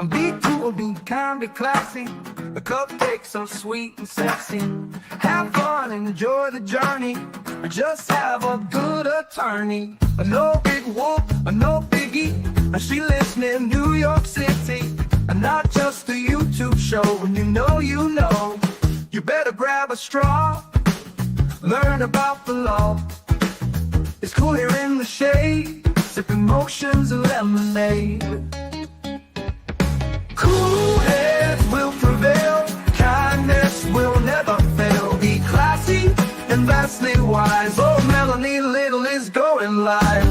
Be cool, be kind, be classy. The cupcakes so sweet and sexy. Have fun and enjoy the journey. Just have a good attorney. No big whoop, no biggie. She lives near New York City. And not just a YouTube show. When you know, you better grab a straw. Learn about the law. It's cool here in the shade, sipping motions of lemonade. Cool heads will prevail, kindness will never fail. Be classy and vastly wise. Oh, Melanie Little is going live.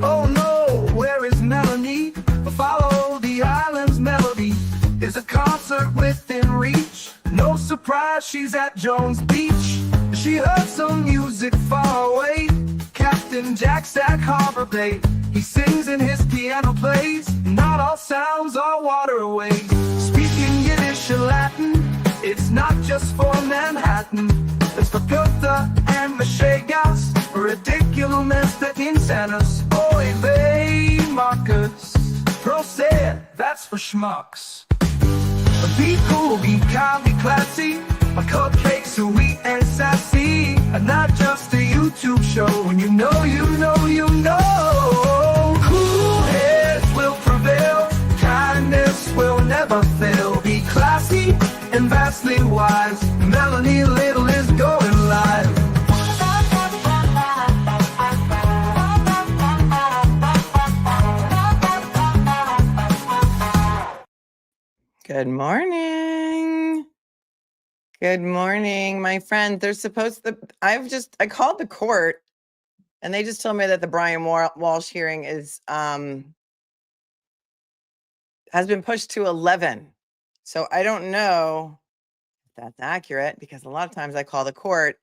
Oh no, where is Melanie? Follow the island's melody. Is a concert within reach. No surprise, she's at Jones Beach. She heard some music far away. Captain Jack Stack Harbor Bay. He sings and his piano plays. Not all sounds are waterways. Speaking Yiddish or Latin, it's not just for Manhattan. It's for Pilta and Machegas. Ridiculousness that insanus. Oy vey, Marcus. Proset, that's for schmucks. Be cool, be kind, be classy. My cupcakes are sweet and sassy. And not just a YouTube show. When you know, you know. Cool heads will prevail. Kindness will never fail. Be classy and vastly wise. Melanie Little is going live. Good morning. Good morning, my friend. They're supposed to, I called the court and they just told me that the Brian Walshe hearing is, has been pushed to 11. So I don't know if that's accurate because a lot of times I call the court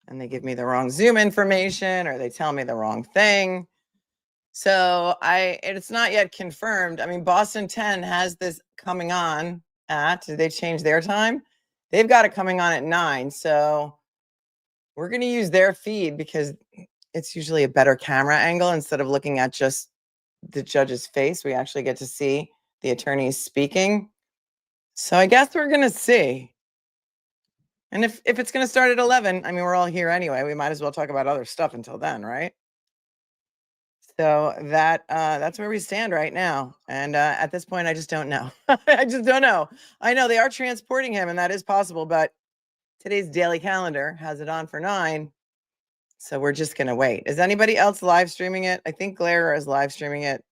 and they give me the wrong Zoom information or they tell me the wrong thing. So it's not yet confirmed. I mean, Boston 10 has this coming on did they change their time? They've got it coming on at 9. So we're going to use their feed because it's usually a better camera angle. Instead of looking at just the judge's face, we actually get to see the attorneys speaking. So I guess we're going to see. And if it's going to start at 11, I mean, we're all here anyway. We might as well talk about other stuff until then, right? So that's where we stand right now. And at this point, I just don't know. I just don't know. I know they are transporting him and that is possible, but today's daily calendar has it on for 9. So we're just going to wait. Is anybody else live streaming it? I think Glera is live streaming it.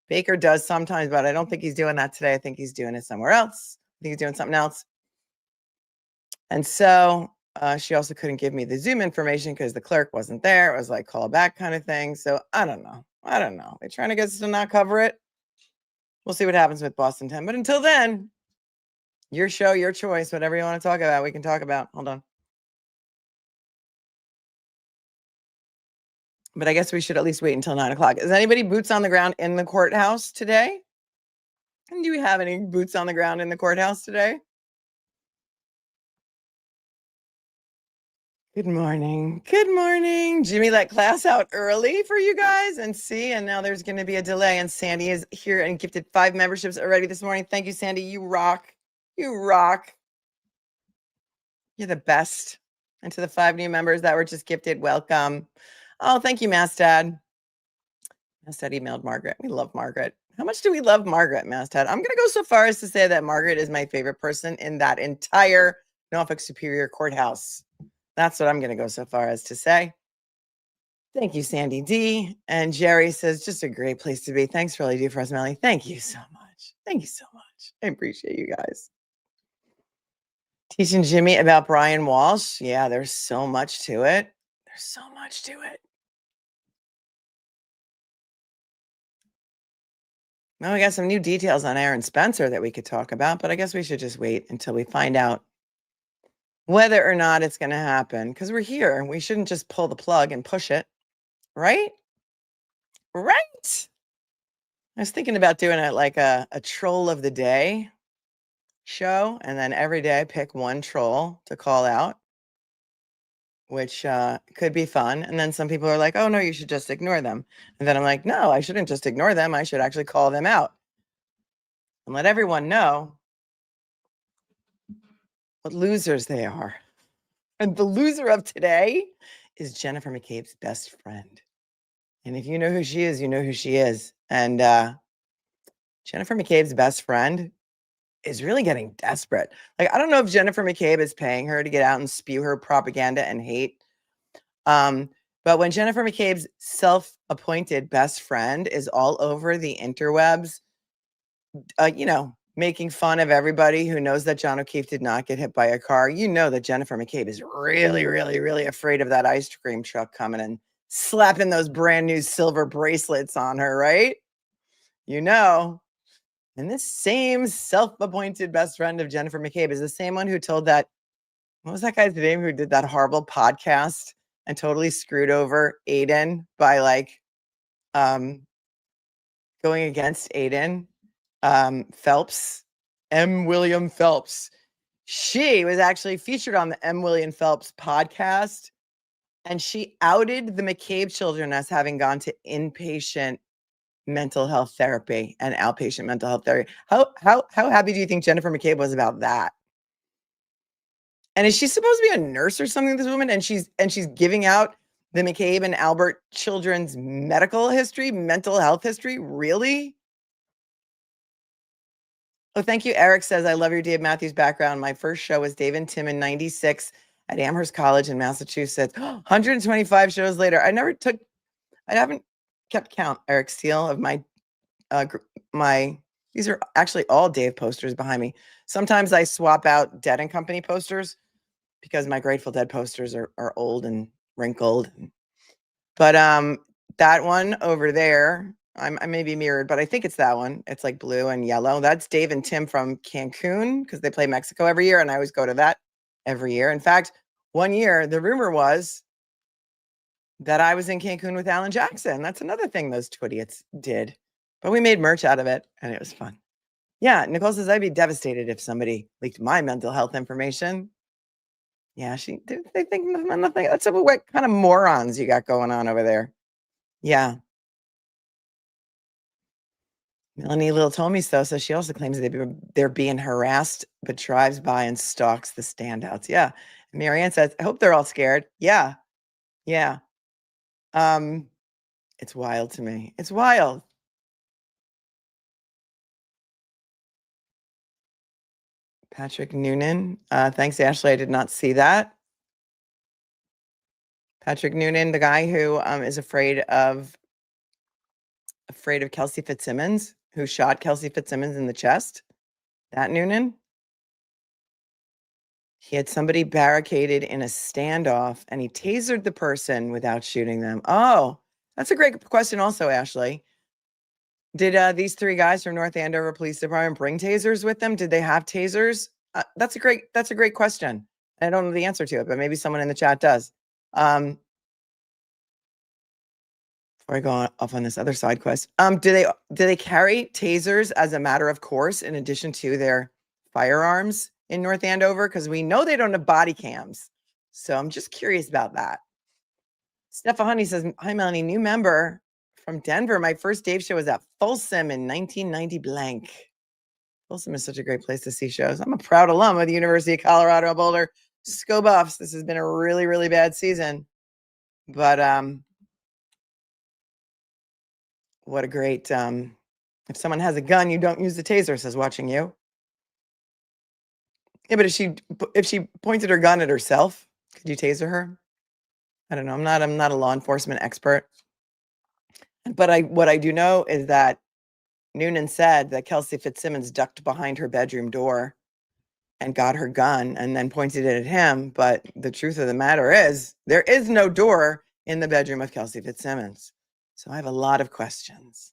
Baker does sometimes, but I don't think he's doing that today. I think he's doing it somewhere else. I think he's doing something else. And so she also couldn't give me the Zoom information because the clerk wasn't there. It was like call back kind of thing. So I don't know. They're trying to get us to not cover it. We'll see what happens with Boston 10. But until then, your show, your choice, whatever you want to talk about, we can talk about. Hold on. But I guess we should at least wait until 9 o'clock. Is anybody boots on the ground in the courthouse today? And do we have any boots on the ground in the courthouse today? Good morning. Good morning. Jimmy let class out early for you guys and now there's going to be a delay and Sandy is here and gifted 5 memberships already this morning. Thank you, Sandy. You rock. You rock. You're the best. And to the 5 new members that were just gifted, welcome. Oh, thank you, Mastad. Mastad emailed Margaret. We love Margaret. How much do we love Margaret, Mastad? I'm going to go so far as to say that Margaret is my favorite person in that entire Norfolk Superior Courthouse. That's what I'm going to go so far as to say. Thank you, Sandy D. And Jerry says, just a great place to be. Thanks for all you do for us, Melly. Thank you so much. Thank you so much. I appreciate you guys. Teaching Jimmy about Brian Walshe. Yeah, there's so much to it. There's so much to it. Well, we got some new details on Aaron Spencer that we could talk about, but I guess we should just wait until we find out whether or not it's going to happen, because we're here. We shouldn't just pull the plug and push it, right? Right. I was thinking about doing it like a troll of the day show, and then every day I pick one troll to call out, which could be fun. And then some people are like, oh, no, you should just ignore them. And then I'm like, no, I shouldn't just ignore them. I should actually call them out. and let everyone know what losers they are. And the loser of today is Jennifer McCabe's best friend. And if you know who she is, you know who she is. And Jennifer McCabe's best friend is really getting desperate. Like, I don't know if Jennifer McCabe is paying her to get out and spew her propaganda and hate. But when Jennifer McCabe's self-appointed best friend is all over the interwebs, making fun of everybody who knows that John O'Keefe did not get hit by a car, you know that Jennifer McCabe is really, really, really afraid of that ice cream truck coming and slapping those brand new silver bracelets on her, right? You know. And this same self-appointed best friend of Jennifer McCabe is the same one who told that, what was that guy's name who did that horrible podcast and totally screwed over Aiden by going against Aiden? Phelps, M. William Phelps. She was actually featured on the M. William Phelps podcast, and she outed the McCabe children as having gone to inpatient mental health therapy and outpatient mental health therapy. How happy do you think Jennifer McCabe was about that? And is she supposed to be a nurse or something, this woman? And she's giving out the McCabe and Albert children's medical history, mental health history? Really? Oh, thank you. Eric says, I love your Dave Matthews background. My first show was Dave and Tim in 96 at Amherst College in Massachusetts. 125 shows later. I haven't kept count, Eric Steele, of these are actually all Dave posters behind me. Sometimes I swap out Dead and Company posters because my Grateful Dead posters are old and wrinkled. But that one over there, I may be mirrored, but I think it's that one. It's like blue and yellow. That's Dave and Tim from Cancun because they play Mexico every year, and I always go to that every year. In fact, one year, the rumor was that I was in Cancun with Alan Jackson. That's another thing those two idiots did. But we made merch out of it, and it was fun. Yeah, Nicole says, I'd be devastated if somebody leaked my mental health information. Yeah, they think nothing. That's what kind of morons you got going on over there. Yeah. Melanie Little told me so. So she also claims they're being harassed, but drives by and stalks the standouts. Yeah. Marianne says, I hope they're all scared. Yeah. Yeah. It's wild to me. It's wild. Patrick Noonan. Thanks, Ashley. I did not see that. Patrick Noonan, the guy who is afraid of Kelsey Fitzsimmons, who shot Kelsey Fitzsimmons in the chest. That Noonan. He had somebody barricaded in a standoff, and he tasered the person without shooting them. Oh, that's a great question also, Ashley. Did these three guys from North Andover Police Department bring tasers with them? Did they have tasers? That's a great question. I don't know the answer to it, but maybe someone in the chat does. Before I go off on this other side quest, do they carry tasers as a matter of course in addition to their firearms in North Andover? Because we know they don't have body cams. So I'm just curious about that. Steph Honey says, hi, Melanie, new member from Denver. My first Dave show was at Folsom in 1990 blank. Folsom is such a great place to see shows. I'm a proud alum of the University of Colorado Boulder. Go Buffs. This has been a really, really bad season. But what a great, if someone has a gun, you don't use the taser, says watching you. Yeah, but if she pointed her gun at herself, could you taser her? I don't know. I'm not a law enforcement expert. But what I do know is that Noonan said that Kelsey Fitzsimmons ducked behind her bedroom door and got her gun and then pointed it at him. But the truth of the matter is there is no door in the bedroom of Kelsey Fitzsimmons. So I have a lot of questions.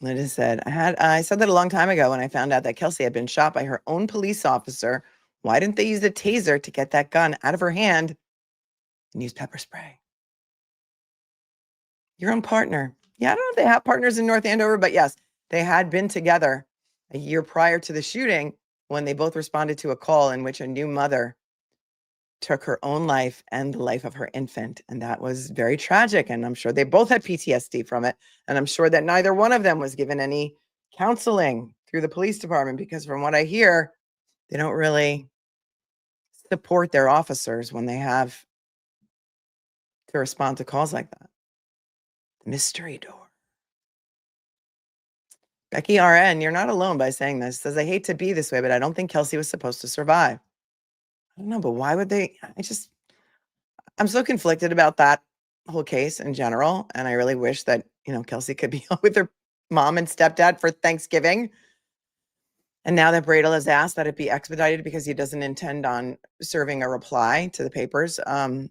Linda said, I said that a long time ago when I found out that Kelsey had been shot by her own police officer. Why didn't they use a taser to get that gun out of her hand and use pepper spray? Your own partner. Yeah, I don't know if they have partners in North Andover, but yes, they had been together a year prior to the shooting when they both responded to a call in which a new mother took her own life and the life of her infant. And that was very tragic. And I'm sure they both had PTSD from it. And I'm sure that neither one of them was given any counseling through the police department, because from what I hear, they don't really support their officers when they have to respond to calls like that. Mystery door. Becky RN, you're not alone by saying this. Says, I hate to be this way, but I don't think Kelsey was supposed to survive. I don't know, but why would they? I'm so conflicted about that whole case in general. And I really wish that, Kelsey could be home with her mom and stepdad for Thanksgiving. And now that Bradel has asked that it be expedited because he doesn't intend on serving a reply to the papers in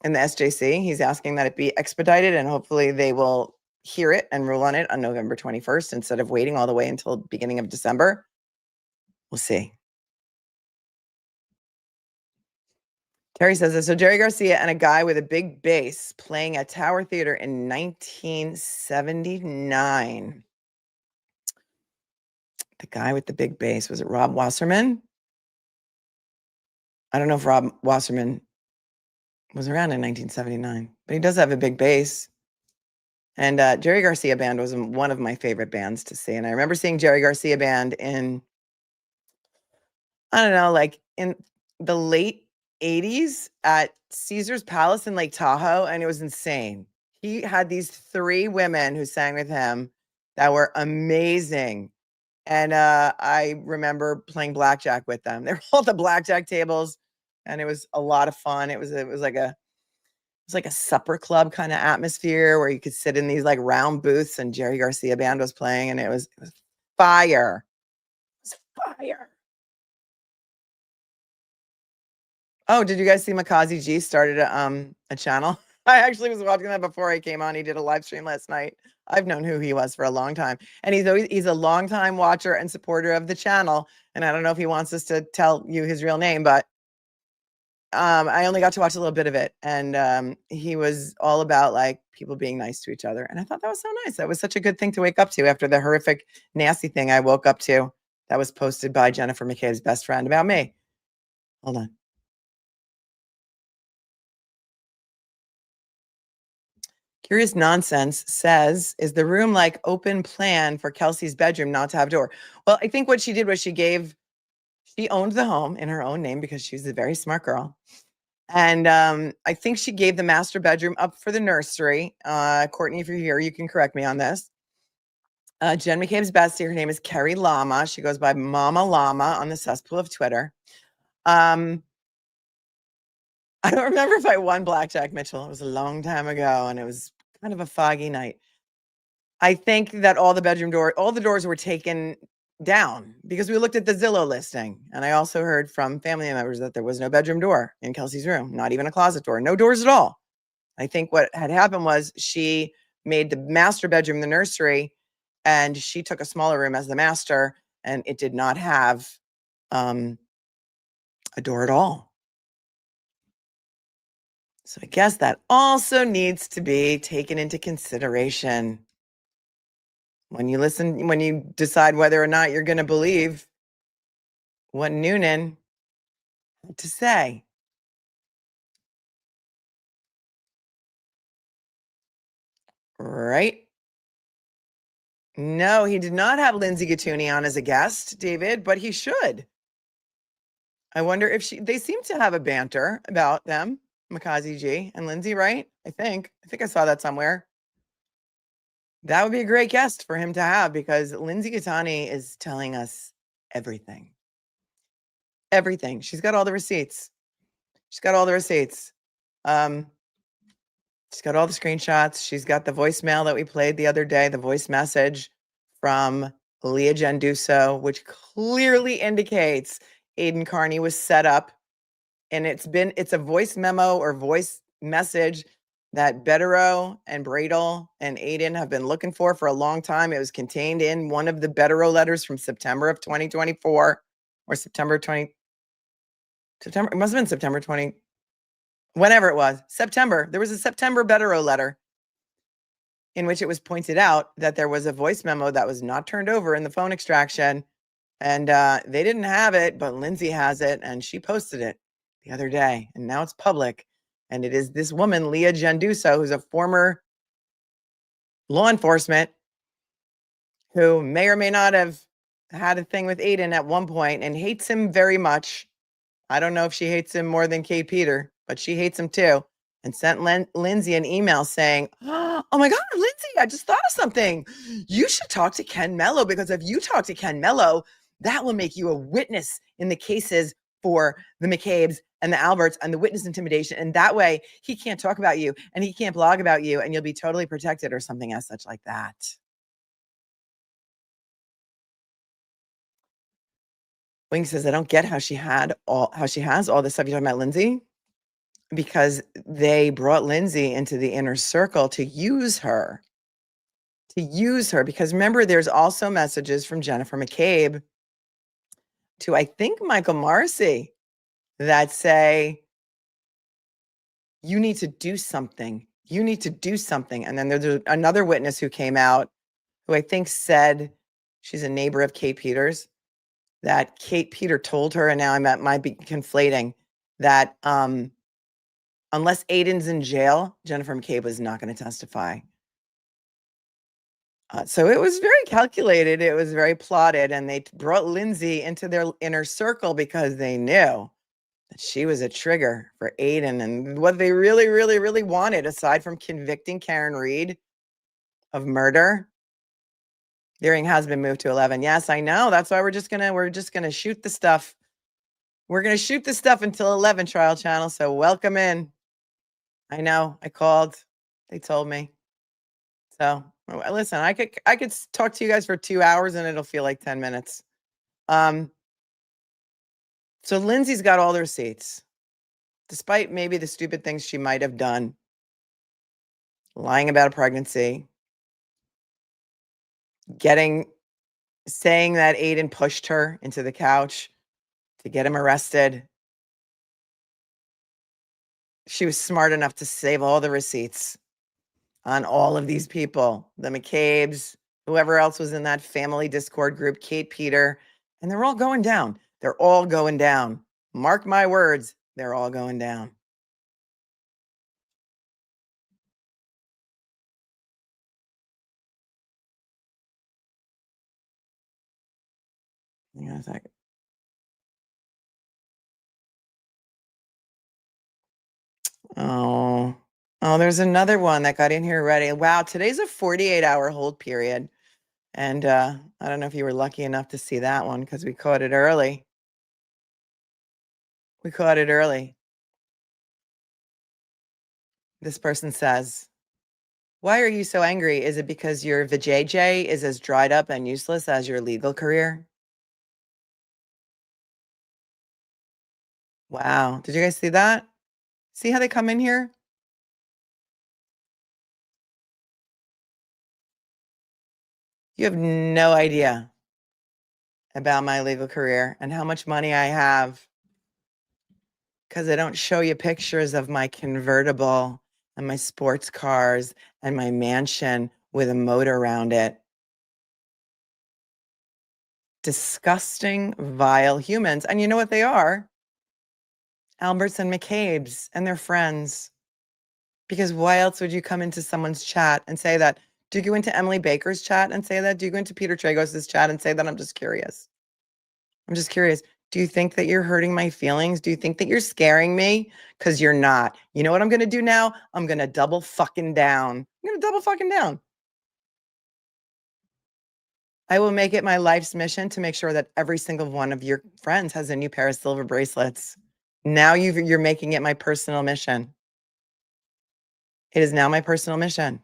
the SJC, he's asking that it be expedited, and hopefully they will hear it and rule on it on November 21st instead of waiting all the way until beginning of December. We'll see. Terry says this. So Jerry Garcia and a guy with a big bass playing at Tower Theater in 1979. The guy with the big bass, was it Rob Wasserman? I don't know if Rob Wasserman was around in 1979, but he does have a big bass. And Jerry Garcia Band was one of my favorite bands to see. And I remember seeing Jerry Garcia Band in, I don't know, like in the late 80s at Caesar's Palace in Lake Tahoe, and it was insane. He had these 3 women who sang with him that were amazing. And I remember playing blackjack with them. They were all at the blackjack tables, and it was a lot of fun. It was like a supper club kind of atmosphere where you could sit in these like round booths, and Jerry Garcia Band was playing, and it was fire. It was fire. Oh, did you guys see Makazi G started a channel? I actually was watching that before I came on. He did a live stream last night. I've known who he was for a long time, and he's a longtime watcher and supporter of the channel. And I don't know if he wants us to tell you his real name, but I only got to watch a little bit of it, and he was all about like people being nice to each other, and I thought that was so nice. That was such a good thing to wake up to after the horrific, nasty thing I woke up to that was posted by Jennifer McCabe's best friend about me. Hold on. Curious Nonsense says, is the room like open plan for Kelsey's bedroom not to have a door? Well, I think what she did was she owned the home in her own name because she's a very smart girl. And I think she gave the master bedroom up for the nursery. Courtney, if you're here, you can correct me on this. Jen McCabe's bestie, her name is Carrie Lama. She goes by Mama Llama on the cesspool of Twitter. I don't remember if I won blackjack, Mitchell. It was a long time ago, and it was kind of a foggy night. I think that all the doors were taken down because we looked at the Zillow listing. And I also heard from family members that there was no bedroom door in Kelsey's room, not even a closet door, no doors at all. I think what had happened was she made the master bedroom the nursery, and she took a smaller room as the master, and it did not have a door at all. So I guess that also needs to be taken into consideration when you decide whether or not you're going to believe what Noonan had to say. Right? No, he did not have Lindsay Gattuni on as a guest, David, but he should. I wonder if they seem to have a banter about them, Makazi G and Lindsay, right? I think I saw that somewhere. That would be a great guest for him to have, because Lindsay Gattani is telling us everything. Everything. She's got all the receipts. She's got all the receipts. She's got all the screenshots. She's got the voicemail that we played the other day, the voice message from Leah Genduso, which clearly indicates Aiden Carney was set up. And it's a voice memo or voice message that Betterow and Bradel and Aiden have been looking for a long time. It was contained in one of the Betterow letters from September of 2024 or September. It must have been September 20, whenever it was. September. There was a September Betterow letter in which it was pointed out that there was a voice memo that was not turned over in the phone extraction. And they didn't have it, but Lindsay has it, and she posted it. the other day, and now it's public. And it is this woman, Leah Genduso, who's a former law enforcement who may or may not have had a thing with Aiden at one point and hates him very much. I don't know if she hates him more than Kate Peter, but she hates him too. And sent Lindsay an email saying, oh my God, Lindsay, I just thought of something. You should talk to Ken Mello, because if you talk to Ken Mello, that will make you a witness in the cases for the McCabe's and the Alberts and the witness intimidation. And that way he can't talk about you and he can't blog about you and you'll be totally protected, or something as such like that. Wing says, I don't get how she has all this stuff. You're talking about Lindsay? Because they brought Lindsay into the inner circle to use her. Because remember, there's also messages from Jennifer McCabe to, I think, Michael Marcy that say, you need to do something. You need to do something. And then there's another witness who came out who I think said, she's a neighbor of Kate Peters, that Kate Peter told her, and now I might be conflating, that unless Aiden's in jail, Jennifer McCabe was not going to testify. So it was very calculated. It was very plotted. And they brought Lindsay into their inner circle because they knew that she was a trigger for Aiden. And what they really, really, really wanted, aside from convicting Karen Reed of murder, the hearing has been moved to 11. Yes, I know. That's why we're just gonna shoot the stuff. We're gonna shoot the stuff until 11, Trial Channel. So welcome in. I know. I called. They told me. So listen, I could talk to you guys for 2 hours and it'll feel like 10 minutes. So Lindsay's got all the receipts, despite maybe the stupid things she might have done, lying about a pregnancy, saying that Aiden pushed her into the couch to get him arrested. She was smart enough to save all the receipts on all of these people, the McCabes, whoever else was in that family Discord group, Kate Peter, and they're all going down. They're all going down. Mark my words, they're all going down. Hang on a second. Oh, there's another one that got in here already. Wow, today's a 48-hour hold period. And I don't know if you were lucky enough to see that one because we caught it early. This person says, why are you so angry? Is it because your vajayjay is as dried up and useless as your legal career? Wow. Did you guys see that? See how they come in here? You have no idea about my legal career and how much money I have, because I don't show you pictures of my convertible and my sports cars and my mansion with a moat around it. Disgusting, vile humans. And you know what they are? Alberts and McCabe's and their friends. Because why else would you come into someone's chat and say that? Do you go into Emily Baker's chat and say that? Do you go into Peter Tragos's chat and say that? I'm just curious. Do you think that you're hurting my feelings? Do you think that you're scaring me? Because you're not. You know what I'm going to do now? I'm going to double fucking down. I will make it my life's mission to make sure that every single one of your friends has a new pair of silver bracelets. Now you're making it my personal mission. It is now my personal mission.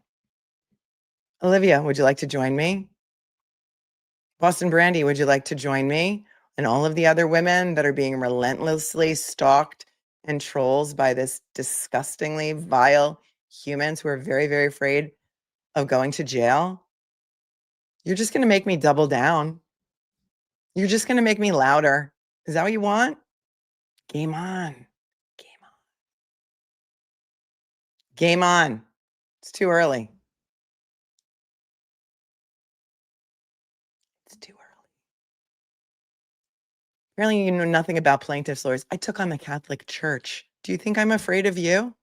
Olivia, would you like to join me? Boston Brandy, would you like to join me? And all of the other women that are being relentlessly stalked and trolls by this disgustingly vile humans who are very, very afraid of going to jail. You're just going to make me double down. You're just going to make me louder. Is that what you want? Game on. Game on. It's too early. Apparently you know nothing about plaintiff's lawyers. I took on the Catholic Church. Do you think I'm afraid of you?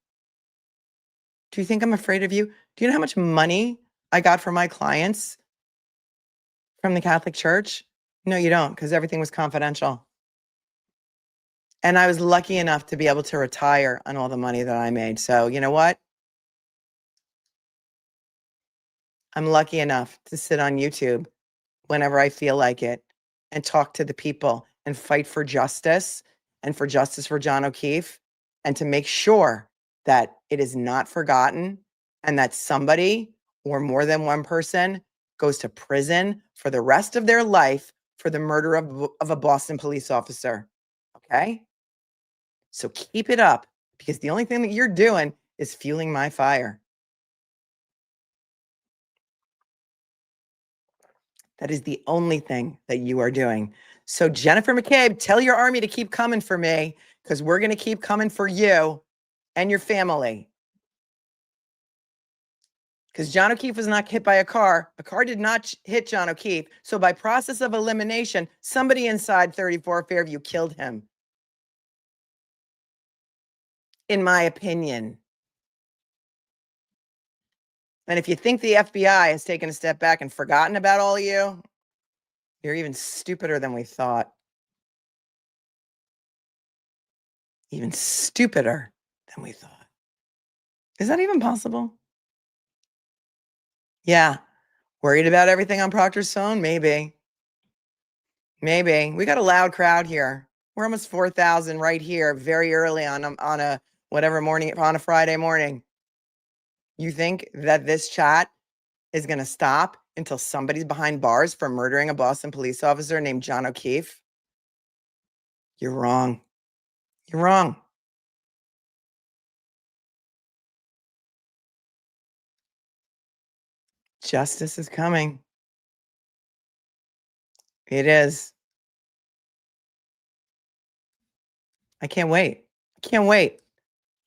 Do you think I'm afraid of you? Do you know how much money I got for my clients from the Catholic Church? No, you don't, because everything was confidential. And I was lucky enough to be able to retire on all the money that I made. So you know what? I'm lucky enough to sit on YouTube whenever I feel like it and talk to the people and fight for justice and for justice for John O'Keefe and to make sure that it is not forgotten and that somebody or more than one person goes to prison for the rest of their life for the murder of a Boston police officer. Okay? So keep it up, because the only thing that you're doing is fueling my fire. That is the only thing that you are doing. So Jennifer McCabe, tell your army to keep coming for me, because we're going to keep coming for you and your family. Because John O'Keefe was not hit by a car. A car did not hit John O'Keefe. So by process of elimination, somebody inside 34 Fairview killed him. In my opinion. And if you think the FBI has taken a step back and forgotten about all of you, you're even stupider than we thought. Even stupider than we thought. Is that even possible? Yeah. Worried about everything on Proctor's phone? Maybe. Maybe. We got a loud crowd here. We're almost 4,000 right here, very early on a whatever morning, on a Friday morning. You think that this chat is going to stop until somebody's behind bars for murdering a Boston police officer named John O'Keefe? You're wrong. You're wrong. Justice is coming. It is. I can't wait. I can't wait.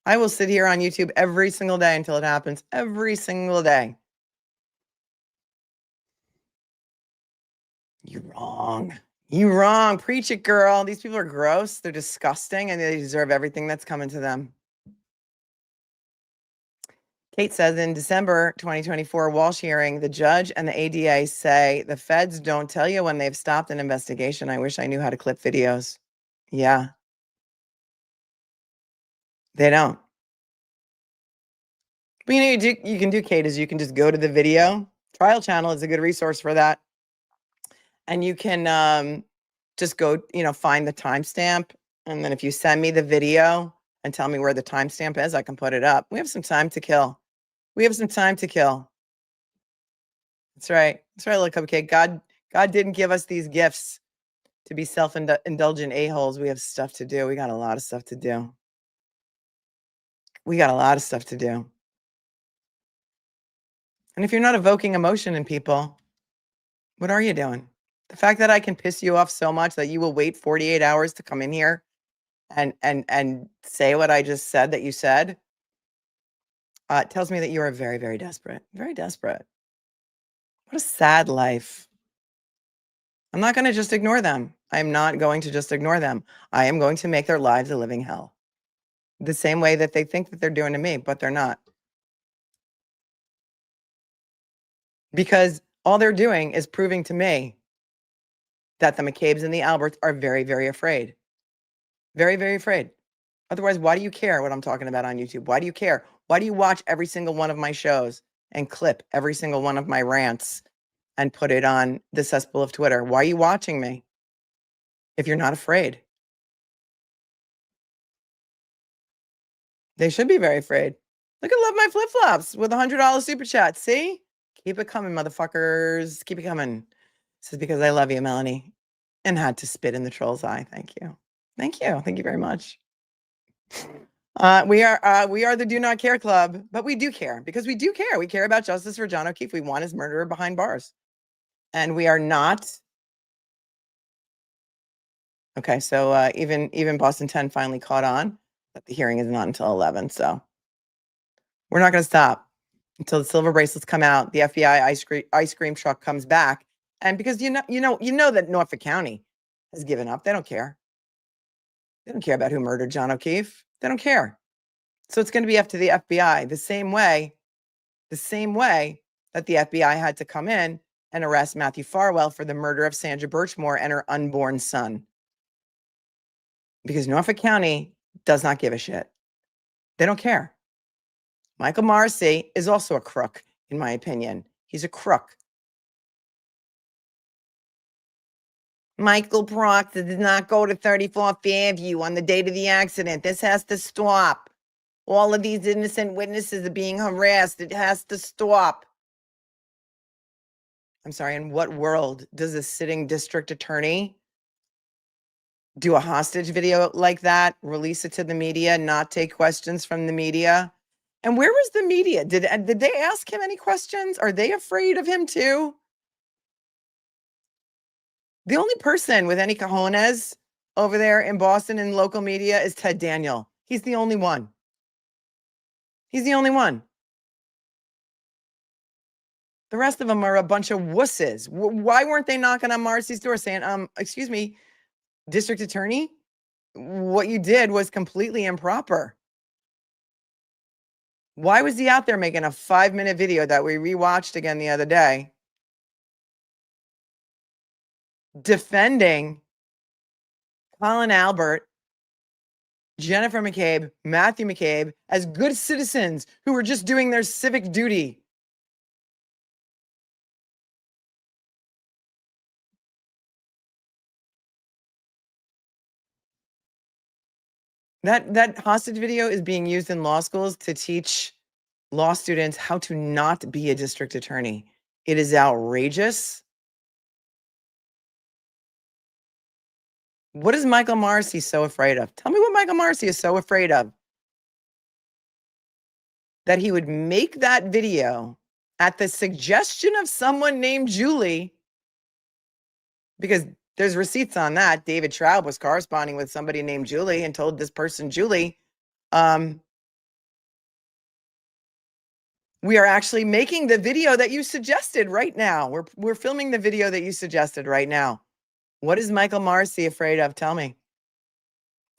I will sit here on YouTube every single day until it happens. Every single day. You're wrong. You're wrong. Preach it, girl. These people are gross. They're disgusting, and they deserve everything that's coming to them. Kate says in December 2024 Walsh hearing, the judge and the ADA say the feds don't tell you when they've stopped an investigation. I wish I knew how to clip videos. Yeah. They don't. But you know, you can do, Kate, is you can just go to the video. Trial Channel is a good resource for that. And you can just go, find the timestamp. And then if you send me the video and tell me where the timestamp is, I can put it up. We have some time to kill. We have some time to kill. That's right. That's right, little cupcake. God didn't give us these gifts to be self-indulgent a-holes. We have stuff to do. We got a lot of stuff to do. We got a lot of stuff to do. And if you're not evoking emotion in people, what are you doing? The fact that I can piss you off so much that you will wait 48 hours to come in here and say what I just said that you said, tells me that you are very, very desperate. Very desperate. What a sad life. I'm not going to just ignore them. I'm not going to just ignore them. I am going to make their lives a living hell. The same way that they think that they're doing to me, but they're not. Because all they're doing is proving to me that the McCabe's and the Alberts are very, very afraid. Very, very afraid. Otherwise, why do you care what I'm talking about on YouTube? Why do you care? Why do you watch every single one of my shows and clip every single one of my rants and put it on the cesspool of Twitter? Why are you watching me if you're not afraid? They should be very afraid. Look at Love My Flip Flops with $100 super chat. See? Keep it coming, motherfuckers. Keep it coming. This is because I love you, Melanie, and had to spit in the troll's eye. Thank you. Thank you. Thank you very much. We are the Do Not Care Club, but we do care because we do care. We care about justice for John O'Keefe. We want his murderer behind bars, and we are not. Okay, so even Boston 10 finally caught on that the hearing is not until 11. So we're not going to stop until the silver bracelets come out. The FBI ice cream truck comes back, and because you know that Norfolk County has given up. They don't care. They don't care about who murdered John O'Keefe. They don't care. So it's going to be up to the FBI the same way that the FBI had to come in and arrest Matthew Farwell for the murder of Sandra Birchmore and her unborn son. Because Norfolk County does not give a shit. They don't care. Michael Morrissey is also a crook, in my opinion. He's a crook. Michael Proctor did not go to 34th Fairview on the date of the accident. This has to stop. All of these innocent witnesses are being harassed. It has to stop. I'm sorry, in what world does a sitting district attorney do a hostage video like that, release it to the media, not take questions from the media? And where was the media? Did they ask him any questions? Are they afraid of him too? The only person with any cojones over there in Boston in local media is Ted Daniel. He's the only one. He's the only one. The rest of them are a bunch of wusses. Why weren't they knocking on Marcy's door saying, excuse me, district attorney, what you did was completely improper? Why was he out there making a 5-minute video that we rewatched again the other day, defending Colin Albert, Jennifer McCabe, Matthew McCabe as good citizens who were just doing their civic duty? That hostage video is being used in law schools to teach law students how to not be a district attorney. It is outrageous. What is Michael Morrissey so afraid of? Tell me what Michael Morrissey is so afraid of. That he would make that video at the suggestion of someone named Julie, because there's receipts on that. David Traub was corresponding with somebody named Julie and told this person, Julie, we are actually making the video that you suggested right now. We're filming the video that you suggested right now. What is Michael Morrissey afraid of? Tell me.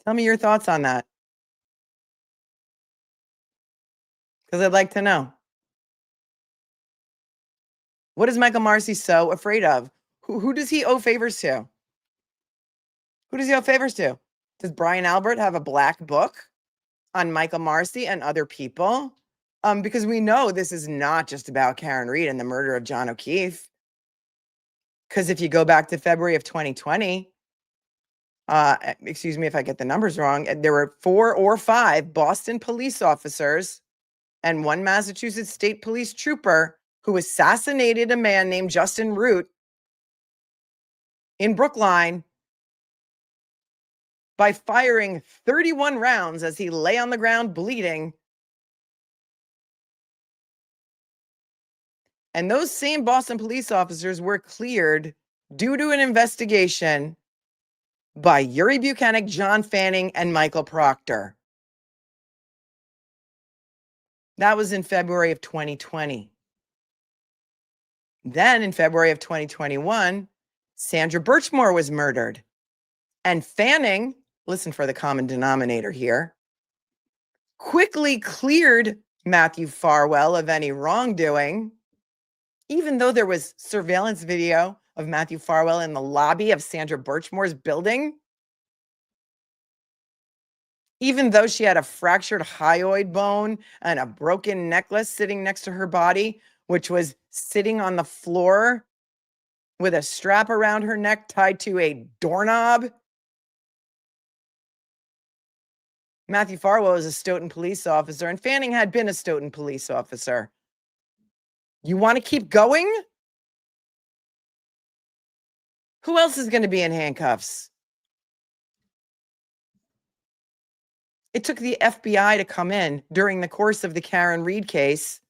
Tell me your thoughts on that. Because I'd like to know. What is Michael Morrissey so afraid of? Who does he owe favors to? Who does he owe favors to? Does Brian Albert have a black book on Michael Morrissey and other people? Because we know this is not just about Karen Reed and the murder of John O'Keefe. Because if you go back to February of 2020, excuse me if I get the numbers wrong, there were 4 or 5 Boston police officers and 1 Massachusetts State Police trooper who assassinated a man named Justin Root in Brookline by firing 31 rounds as he lay on the ground bleeding. And those same Boston police officers were cleared due to an investigation by Yuri Bukhenik, John Fanning, and Michael Proctor. That was in February of 2020. Then in February of 2021, Sandra Birchmore was murdered. And Fanning, listen for the common denominator here, quickly cleared Matthew Farwell of any wrongdoing, even though there was surveillance video of Matthew Farwell in the lobby of Sandra Birchmore's building, even though she had a fractured hyoid bone and a broken necklace sitting next to her body, which was sitting on the floor with a strap around her neck tied to a doorknob. Matthew Farwell was a Stoughton police officer, and Fanning had been a Stoughton police officer. You want to keep going? Who else is going to be in handcuffs? It took the FBI to come in during the course of the Karen Reed case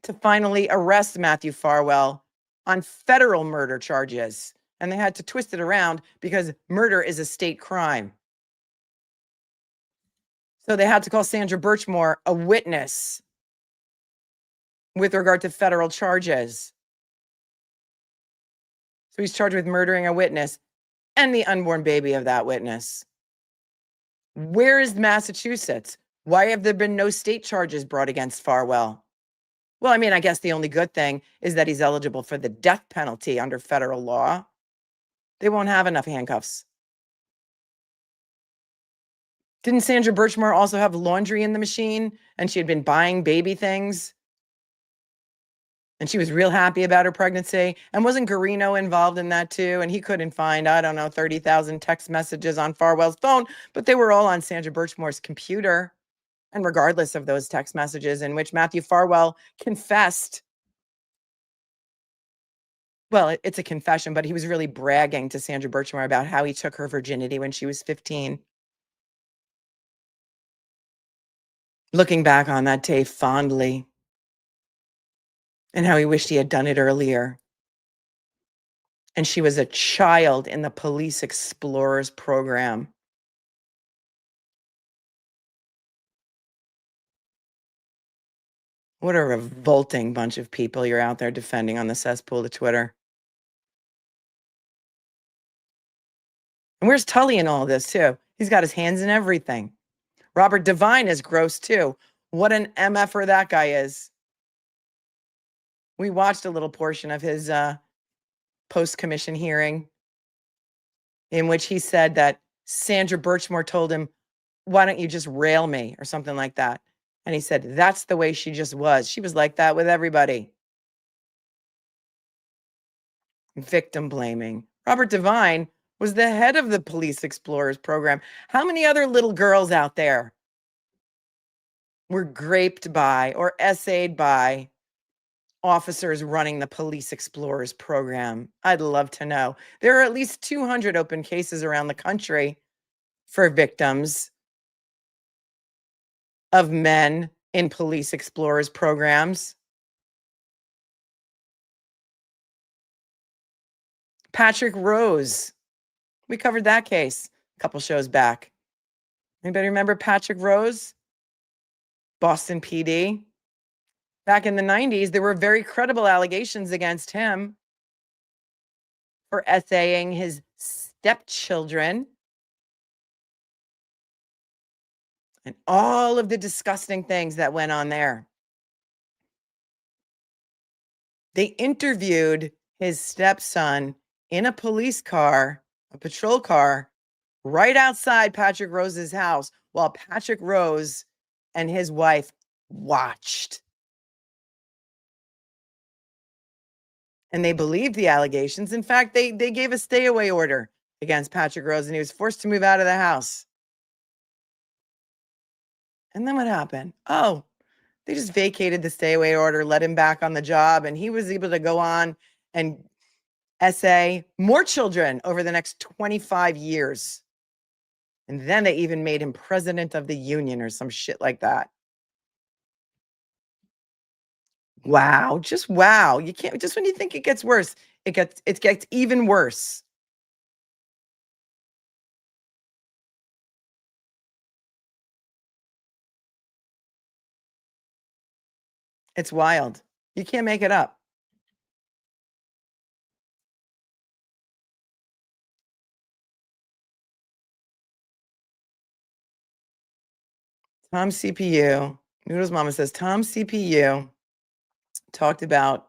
to finally arrest Matthew Farwell on federal murder charges. And they had to twist it around because murder is a state crime. So they had to call Sandra Birchmore a witness with regard to federal charges. So he's charged with murdering a witness. and the unborn baby of that witness. Where is Massachusetts? Why have there been no state charges brought against Farwell? Well, I mean, I guess the only good thing is that he's eligible for the death penalty under federal law. They won't have enough handcuffs. Didn't Sandra Birchmore also have laundry in the machine and she had been buying baby things? And she was real happy about her pregnancy. And wasn't Guarino involved in that too? And he couldn't find, I don't know, 30,000 text messages on Farwell's phone, but they were all on Sandra Birchmore's computer. And regardless of those text messages in which Matthew Farwell confessed, well, it's a confession, but he was really bragging to Sandra Birchmore about how he took her virginity when she was 15. Looking back on that day fondly, and how he wished he had done it earlier. And she was a child in the Police Explorers program. What a revolting bunch of people you're out there defending on the cesspool of Twitter. And where's Tully in all this too? He's got his hands in everything. Robert Devine is gross too. What an MFer that guy is. We watched a little portion of his post-commission hearing in which he said that Sandra Birchmore told him, why don't you just rail me or something like that? And he said, that's the way she just was. She was like that with everybody. Victim blaming. Robert Devine was the head of the Police Explorers program. How many other little girls out there were graped by or essayed by officers running the Police Explorers program? I'd love to know. There are at least 200 open cases around the country for victims of men in Police Explorers programs. Patrick Rose. We covered that case a couple shows back. Anybody remember Patrick Rose? Boston PD. Back in the 90s, there were very credible allegations against him for essaying his stepchildren and all of the disgusting things that went on there. They interviewed his stepson in a police car, a patrol car, right outside Patrick Rose's house while Patrick Rose and his wife watched. And they believed the allegations. In fact, they gave a stay away order against Patrick Rose and he was forced to move out of the house. And then what happened? Oh, they just vacated the stay away order, let him back on the job, and he was able to go on and essay more children over the next 25 years. And then they even made him president of the union or some shit like that. Wow, just wow. You can't, just when you think it gets worse, it gets even worse. It's wild. You can't make it up. Tom CPU, Noodle's mama says, Tom CPU talked about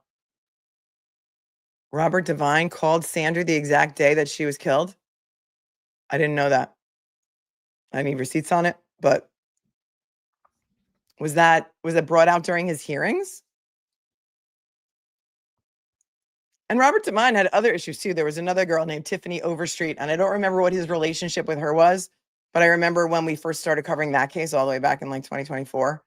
Robert Devine called Sandra the exact day that she was killed. I didn't know that. I need receipts on it, but was that brought out during his hearings? And Robert Devine had other issues too. There was another girl named Tiffany Overstreet, and I don't remember what his relationship with her was, but I remember when we first started covering that case all the way back in like 2024.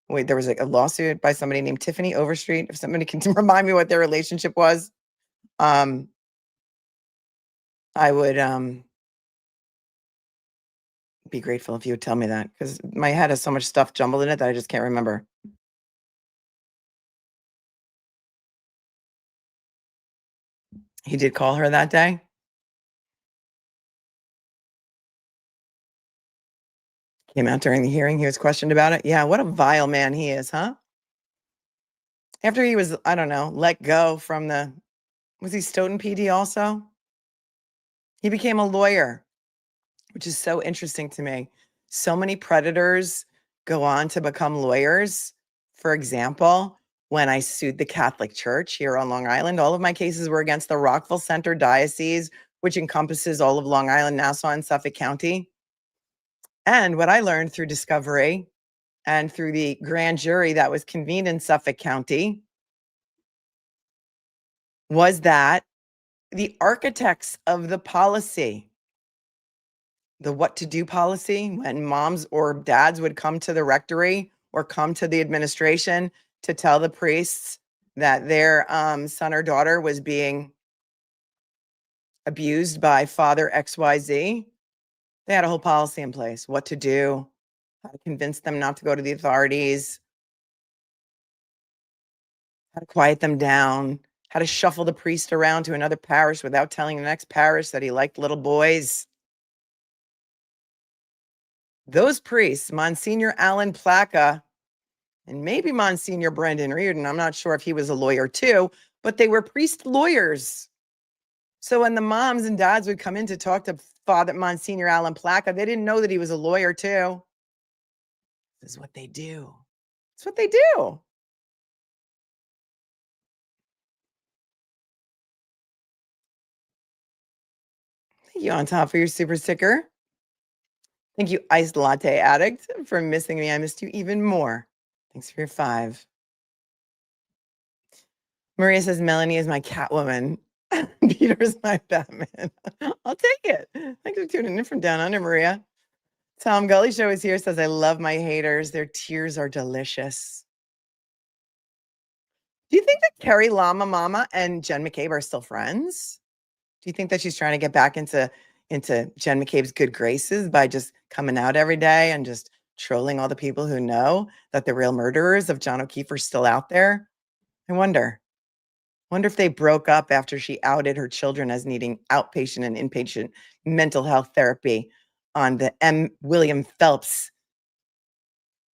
Wait, there was like a lawsuit by somebody named Tiffany Overstreet. If somebody can remind me what their relationship was, I would be grateful if you would tell me that, because my head has so much stuff jumbled in it that I just can't remember. He did call her that day. Came out during the hearing. He was questioned about it. Yeah, what a vile man he is, huh? After he was, I don't know, let go from was he Stoughton PD also? He became a lawyer, which is so interesting to me. So many predators go on to become lawyers. For example, when I sued the Catholic Church here on Long Island, all of my cases were against the Rockville Center Diocese, which encompasses all of Long Island, Nassau, and Suffolk County. And what I learned through discovery and through the grand jury that was convened in Suffolk County was that the architects of the policy, the what to do policy, when moms or dads would come to the rectory or come to the administration to tell the priests that their son or daughter was being abused by father XYZ, they had a whole policy in place, what to do, how to convince them not to go to the authorities, how to quiet them down, how to shuffle the priest around to another parish without telling the next parish that he liked little boys. Those priests, Monsignor Alan Plaka, and maybe Monsignor Brendan Reardon, I'm not sure if he was a lawyer too, but they were priest lawyers. So when the moms and dads would come in to talk to Father Monsignor Alan Plaka, they didn't know that he was a lawyer too. This is what they do. It's what they do. Thank you, on top for your super sticker. Thank you, Iced Latte Addict, for missing me. I missed you even more. Thanks for your 5. Maria says, Melanie is my Catwoman. Peter's my Batman. I'll take it. Thanks for tuning in from down under, Maria. Tom Gully Show is here, says, I love my haters. Their tears are delicious. Do you think that Carrie Llama Mama and Jen McCabe are still friends? Do you think that she's trying to get back into Jen McCabe's good graces by just coming out every day and just trolling all the people who know that the real murderers of John O'Keefe are still out there? I wonder if they broke up after she outed her children as needing outpatient and inpatient mental health therapy on the M. William Phelps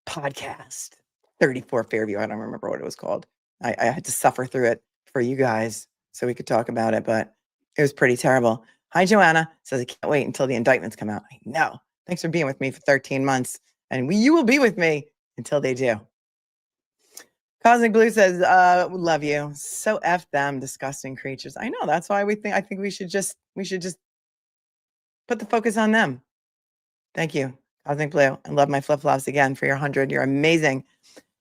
podcast, 34 Fairview. I don't remember what it was called. I had to suffer through it for you guys so we could talk about it, but it was pretty terrible. Hi, Joanna. Says, I can't wait until the indictments come out. I know. Thanks for being with me for 13 months. And you will be with me until they do. Cosmic Blue says, love you. So F them, disgusting creatures. I know. That's why I think we should just put the focus on them. Thank you, Cosmic Blue. I love my flip-flops again for your 100. You're amazing.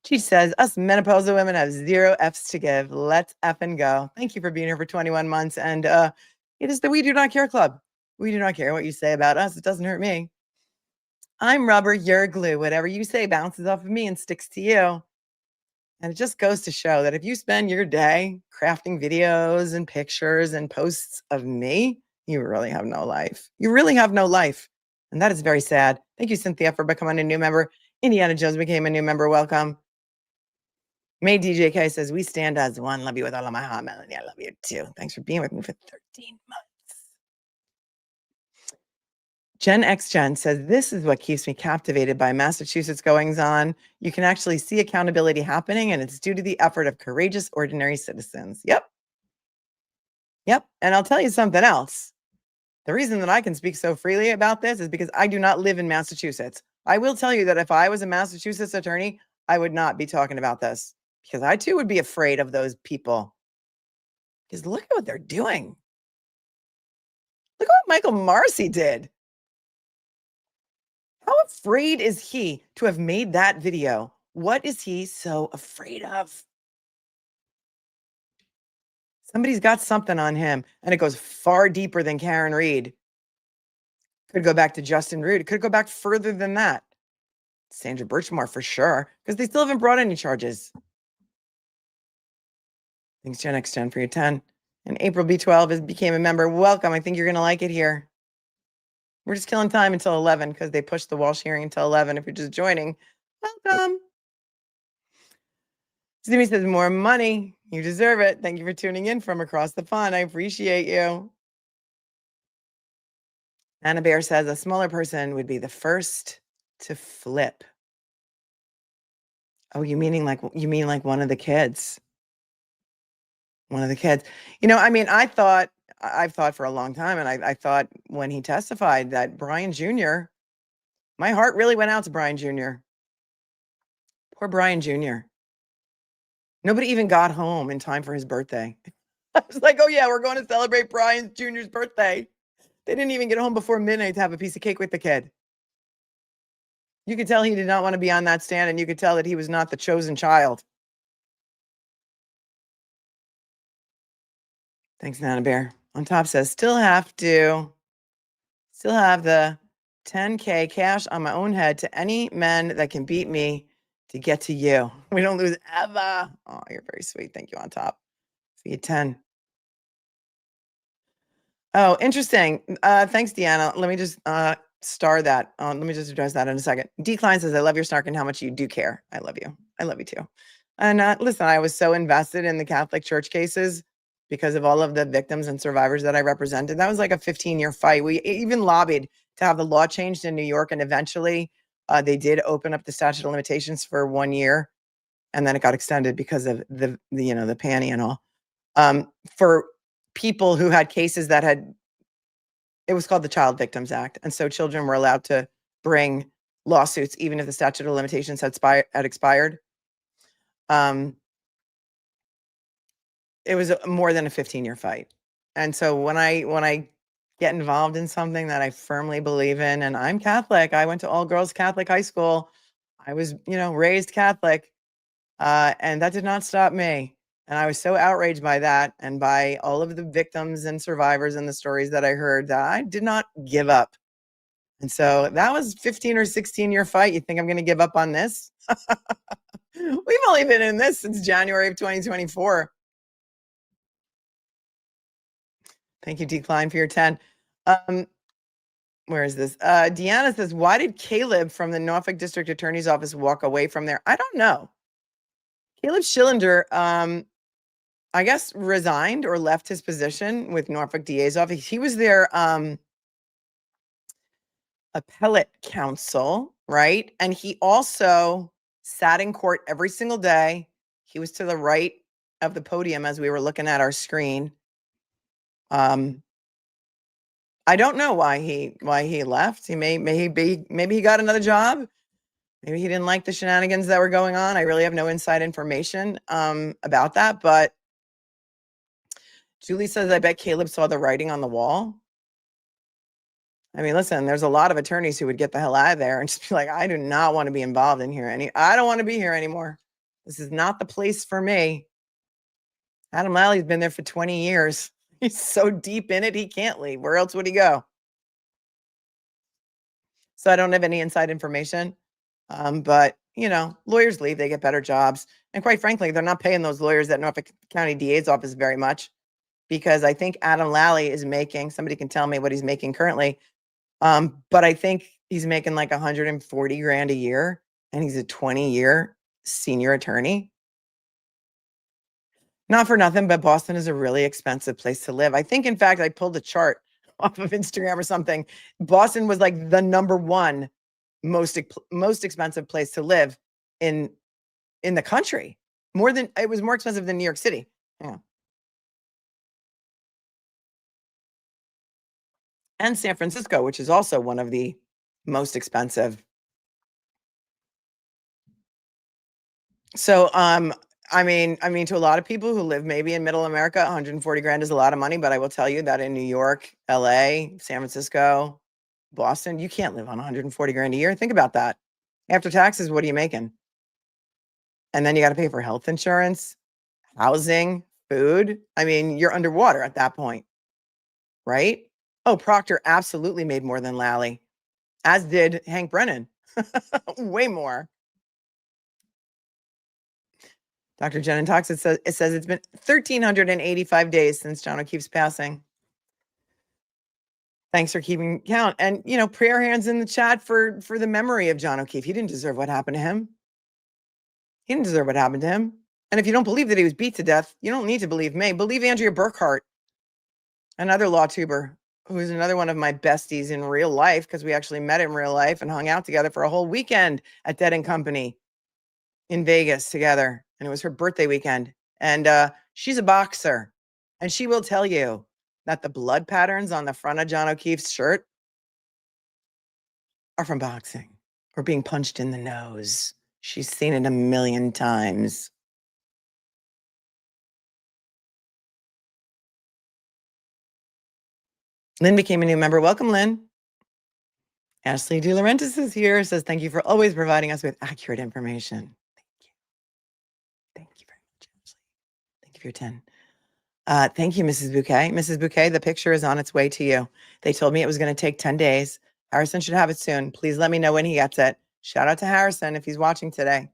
She says, us menopausal women have 0 F's to give. Let's F and go. Thank you for being here for 21 months. And it is the We Do Not Care Club. We do not care what you say about us. It doesn't hurt me. I'm rubber, you're glue. Whatever you say bounces off of me and sticks to you. And it just goes to show that if you spend your day crafting videos and pictures and posts of me, you really have no life. You really have no life. And that is very sad. Thank you, Cynthia, for becoming a new member. Indiana Jones became a new member. Welcome. May DJK says, we stand as one. Love you with all of my heart, Melanie. I love you too. Thanks for being with me for 13 months. Gen X Gen says, this is what keeps me captivated by Massachusetts goings on. You can actually see accountability happening, and it's due to the effort of courageous, ordinary citizens. Yep. And I'll tell you something else. The reason that I can speak so freely about this is because I do not live in Massachusetts. I will tell you that if I was a Massachusetts attorney, I would not be talking about this because I too would be afraid of those people. Because look at what they're doing. Look at what Michael Marcy did. How afraid is he to have made that video? What is he so afraid of? Somebody's got something on him, and it goes far deeper than Karen Reed. Could go back to Justin Root. It could go back further than that. Sandra Birchmore for sure, because they still haven't brought any charges. Thanks, Gen X Gen, for your 10. And April B12 became a member. Welcome. I think you're going to like it here. We're just killing time until 11 because they pushed the Walsh hearing until 11. If you're just joining, welcome. Zimmy says, more money. You deserve it. Thank you for tuning in from across the pond. I appreciate you. Anna Bear says, a smaller person would be the first to flip. Oh, you mean like one of the kids? One of the kids. I mean, I thought I've thought for a long time, and I thought when he testified that Brian Jr., my heart really went out to Brian Jr. Poor Brian Jr. Nobody even got home in time for his birthday. I was like, oh yeah, we're going to celebrate Brian Jr.'s birthday. They didn't even get home before midnight to have a piece of cake with the kid. You could tell he did not want to be on that stand, and you could tell that he was not the chosen child. Thanks, Nana Bear. On top says, still have the 10K cash on my own head to any men that can beat me to get to you. We don't lose ever. Oh, you're very sweet. Thank you, On Top. See you 10. Oh, interesting. Thanks, Deanna. Let me just star that. Let me just address that in a second. D. Klein says, I love your snark and how much you do care. I love you. I love you too. And listen, I was so invested in the Catholic Church cases because of all of the victims and survivors that I represented. That was like a 15-year fight. We even lobbied to have the law changed in New York, and eventually they did open up the statute of limitations for 1 year, and then it got extended because of the panty and all. For people who had cases that it was called the Child Victims Act. And so children were allowed to bring lawsuits, even if the statute of limitations had expired. It was more than a 15-year fight. And so when I get involved in something that I firmly believe in, and I'm Catholic, I went to all girls Catholic high school. I was, raised Catholic, and that did not stop me. And I was so outraged by that and by all of the victims and survivors and the stories that I heard that I did not give up. And so that was 15 or 16-year fight. You think I'm going to give up on this? We've only been in this since January of 2024. Thank you, Decline, for your 10. Where is this? Deanna says, why did Caleb from the Norfolk District Attorney's Office walk away from there? I don't know. Caleb Schillender, I guess, resigned or left his position with Norfolk DA's office. He was their appellate counsel, right? And he also sat in court every single day. He was to the right of the podium as we were looking at our screen. I don't know why he left. He maybe he got another job. Maybe he didn't like the shenanigans that were going on. I really have no inside information about that. But Julie says, I bet Caleb saw the writing on the wall. I mean, listen, there's a lot of attorneys who would get the hell out of there and just be like, I do not want to be involved in here. I don't want to be here anymore. This is not the place for me. Adam Lally's been there for 20 years. He's so deep in it, he can't leave. Where else would he go? So I don't have any inside information. But, lawyers leave, they get better jobs. And quite frankly, they're not paying those lawyers at Norfolk County DA's office very much, because I think Adam Lally is making, somebody can tell me what he's making currently. But I think he's making like 140 grand a year, and he's a 20-year senior attorney. Not for nothing, but Boston is a really expensive place to live. I think, in fact, I pulled a chart off of Instagram or something. Boston was like the number one most expensive place to live in the country. It was more expensive than New York City. Yeah. And San Francisco, which is also one of the most expensive. So, I mean, to a lot of people who live maybe in middle America, 140 grand is a lot of money, but I will tell you that in New York, LA, San Francisco, Boston, you can't live on 140 grand a year. Think about that. After taxes, what are you making? And then you got to pay for health insurance, housing, food. I mean, you're underwater at that point, right? Oh, Proctor absolutely made more than Lally, as did Hank Brennan. Way more. Dr. Jen and Tox, it says it's been 1,385 days since John O'Keefe's passing. Thanks for keeping count. And, prayer hands in the chat for the memory of John O'Keefe. He didn't deserve what happened to him. He didn't deserve what happened to him. And if you don't believe that he was beat to death, you don't need to believe me. Believe Andrea Burkhart, another law tuber, who's another one of my besties in real life, because we actually met in real life and hung out together for a whole weekend at Dead & Company in Vegas together. And it was her birthday weekend. And she's a boxer. And she will tell you that the blood patterns on the front of John O'Keefe's shirt are from boxing or being punched in the nose. She's seen it a million times. Lynn became a new member. Welcome, Lynn. Ashley De Laurentiis is here. Says, thank you for always providing us with accurate information. Thank you. Thank you very much, Ashley. Thank you for your 10. Thank you, Mrs. Bouquet. Mrs. Bouquet, the picture is on its way to you. They told me it was going to take 10 days. Harrison should have it soon. Please let me know when he gets it. Shout out to Harrison if he's watching today.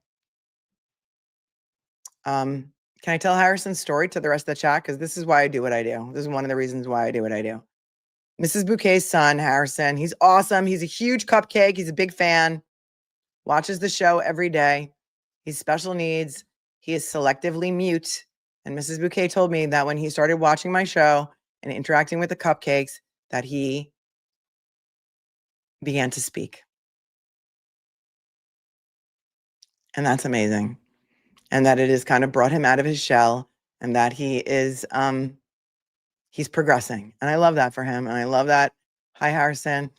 Can I tell Harrison's story to the rest of the chat? Because this is why I do what I do. This is one of the reasons why I do what I do. Mrs. Bouquet's son, Harrison, he's awesome. He's a huge cupcake. He's a big fan. Watches the show every day. He's special needs. He is selectively mute. And Mrs. Bouquet told me that when he started watching my show and interacting with the cupcakes, that he began to speak. And that's amazing. And that it has kind of brought him out of his shell, and that he is, he's progressing. And I love that for him. And I love that. Hi, Harrison.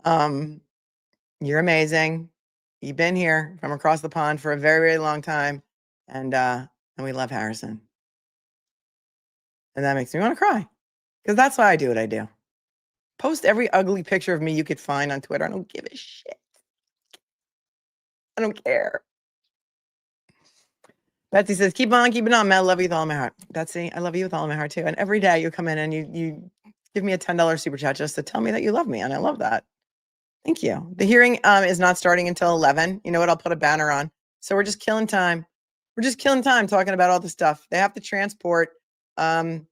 You're amazing. You've been here from across the pond for a very, very long time. And we love Harrison. And that makes me want to cry, because that's why I do what I do. Post every ugly picture of me you could find on Twitter. I don't give a shit. I don't care. Betsy says, keep on keeping on, Mel. I love you with all my heart. Betsy, I love you with all my heart too. And every day you come in and you give me a $10 super chat just to tell me that you love me. And I love that. Thank you. The hearing is not starting until 11. You know what? I'll put a banner on. So we're just killing time. We're just killing time talking about all the stuff. They have to transport. They're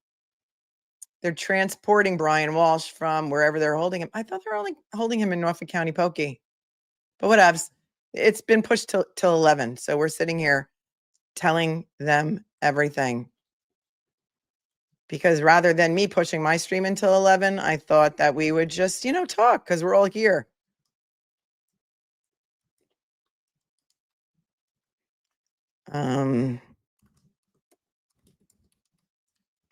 transporting Brian Walsh from wherever they're holding him. I thought they were only holding him in Norfolk County Pokey. But whatevs. It's been pushed till 11. So we're sitting here telling them everything. Because rather than me pushing my stream until 11, I thought that we would just, talk, because we're all here.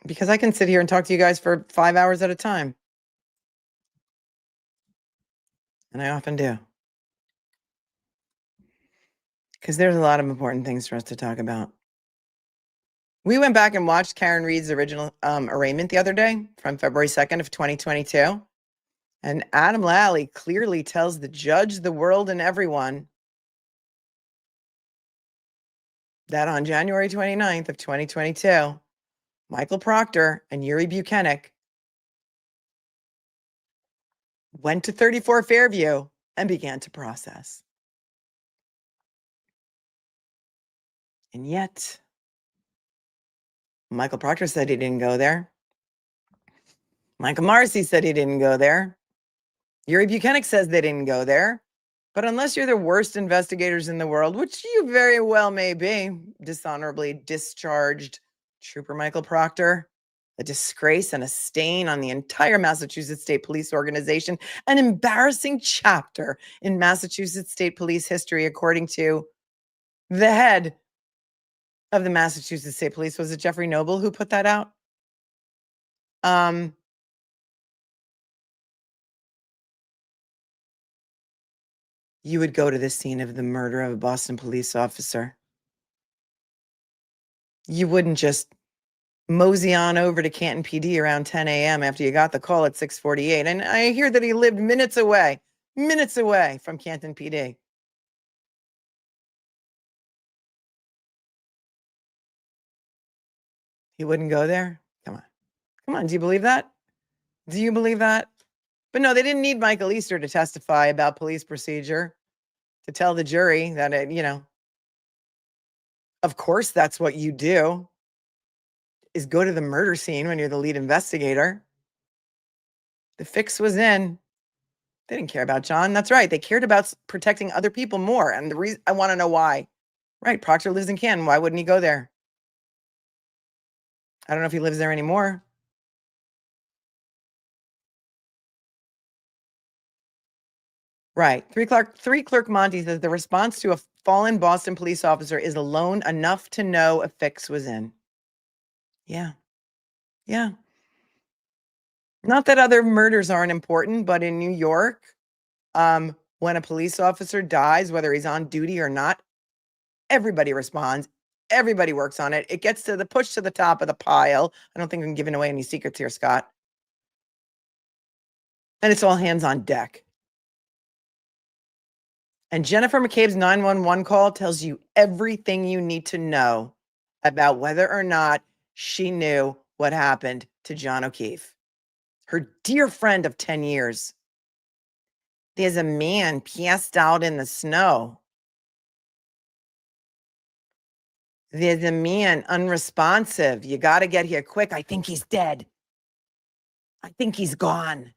Because I can sit here and talk to you guys for 5 hours at a time. And I often do. Because there's a lot of important things for us to talk about. We went back and watched Karen Reed's original arraignment the other day from February 2nd of 2022. And Adam Lally clearly tells the judge, the world, and everyone that on January 29th of 2022, Michael Proctor and Yuri Bukhenik went to 34 Fairview and began to process. And yet, Michael Proctor said he didn't go there. Michael Marcy said he didn't go there. Yuri Bukhenik says they didn't go there. But unless you're the worst investigators in the world, which you very well may be, dishonorably discharged Trooper Michael Proctor, a disgrace and a stain on the entire Massachusetts State Police organization, an embarrassing chapter in Massachusetts State Police history, according to the head of the Massachusetts State Police. Was it Jeffrey Noble who put that out? You would go to the scene of the murder of a Boston police officer. You wouldn't just mosey on over to Canton PD around 10 a.m. after you got the call at 6:48. And I hear that he lived minutes away from Canton PD. He wouldn't go there? Come on. Do you believe that? Do you believe that? But no, they didn't need Michael Easter to testify about police procedure, to tell the jury that, of course, that's what you do, is go to the murder scene when you're the lead investigator. The fix was in. They didn't care about John. That's right. They cared about protecting other people more. And the reason, I want to know why. Right. Proctor lives in Canton. Why wouldn't he go there? I don't know if he lives there anymore. Right. Three Clerk Monty says the response to a fallen Boston police officer is alone enough to know a fix was in. Yeah. Yeah. Not that other murders aren't important, but in New York, when a police officer dies, whether he's on duty or not, everybody responds. Everybody works on it. It gets to the push to the top of the pile. I don't think I'm giving away any secrets here, Scott. And it's all hands on deck. And Jennifer McCabe's 911 call tells you everything you need to know about whether or not she knew what happened to John O'Keefe, her dear friend of 10 years. There's a man passed out in the snow. There's a man unresponsive. You got to get here quick. I think he's dead. I think he's gone.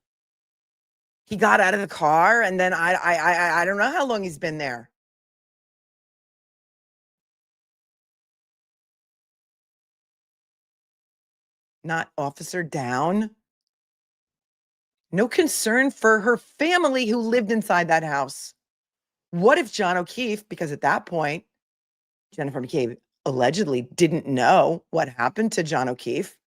He got out of the car, and then I don't know how long he's been there. Not officer down. No concern for her family who lived inside that house. What if John O'Keefe, because at that point, Jennifer McCabe allegedly didn't know what happened to John O'Keefe.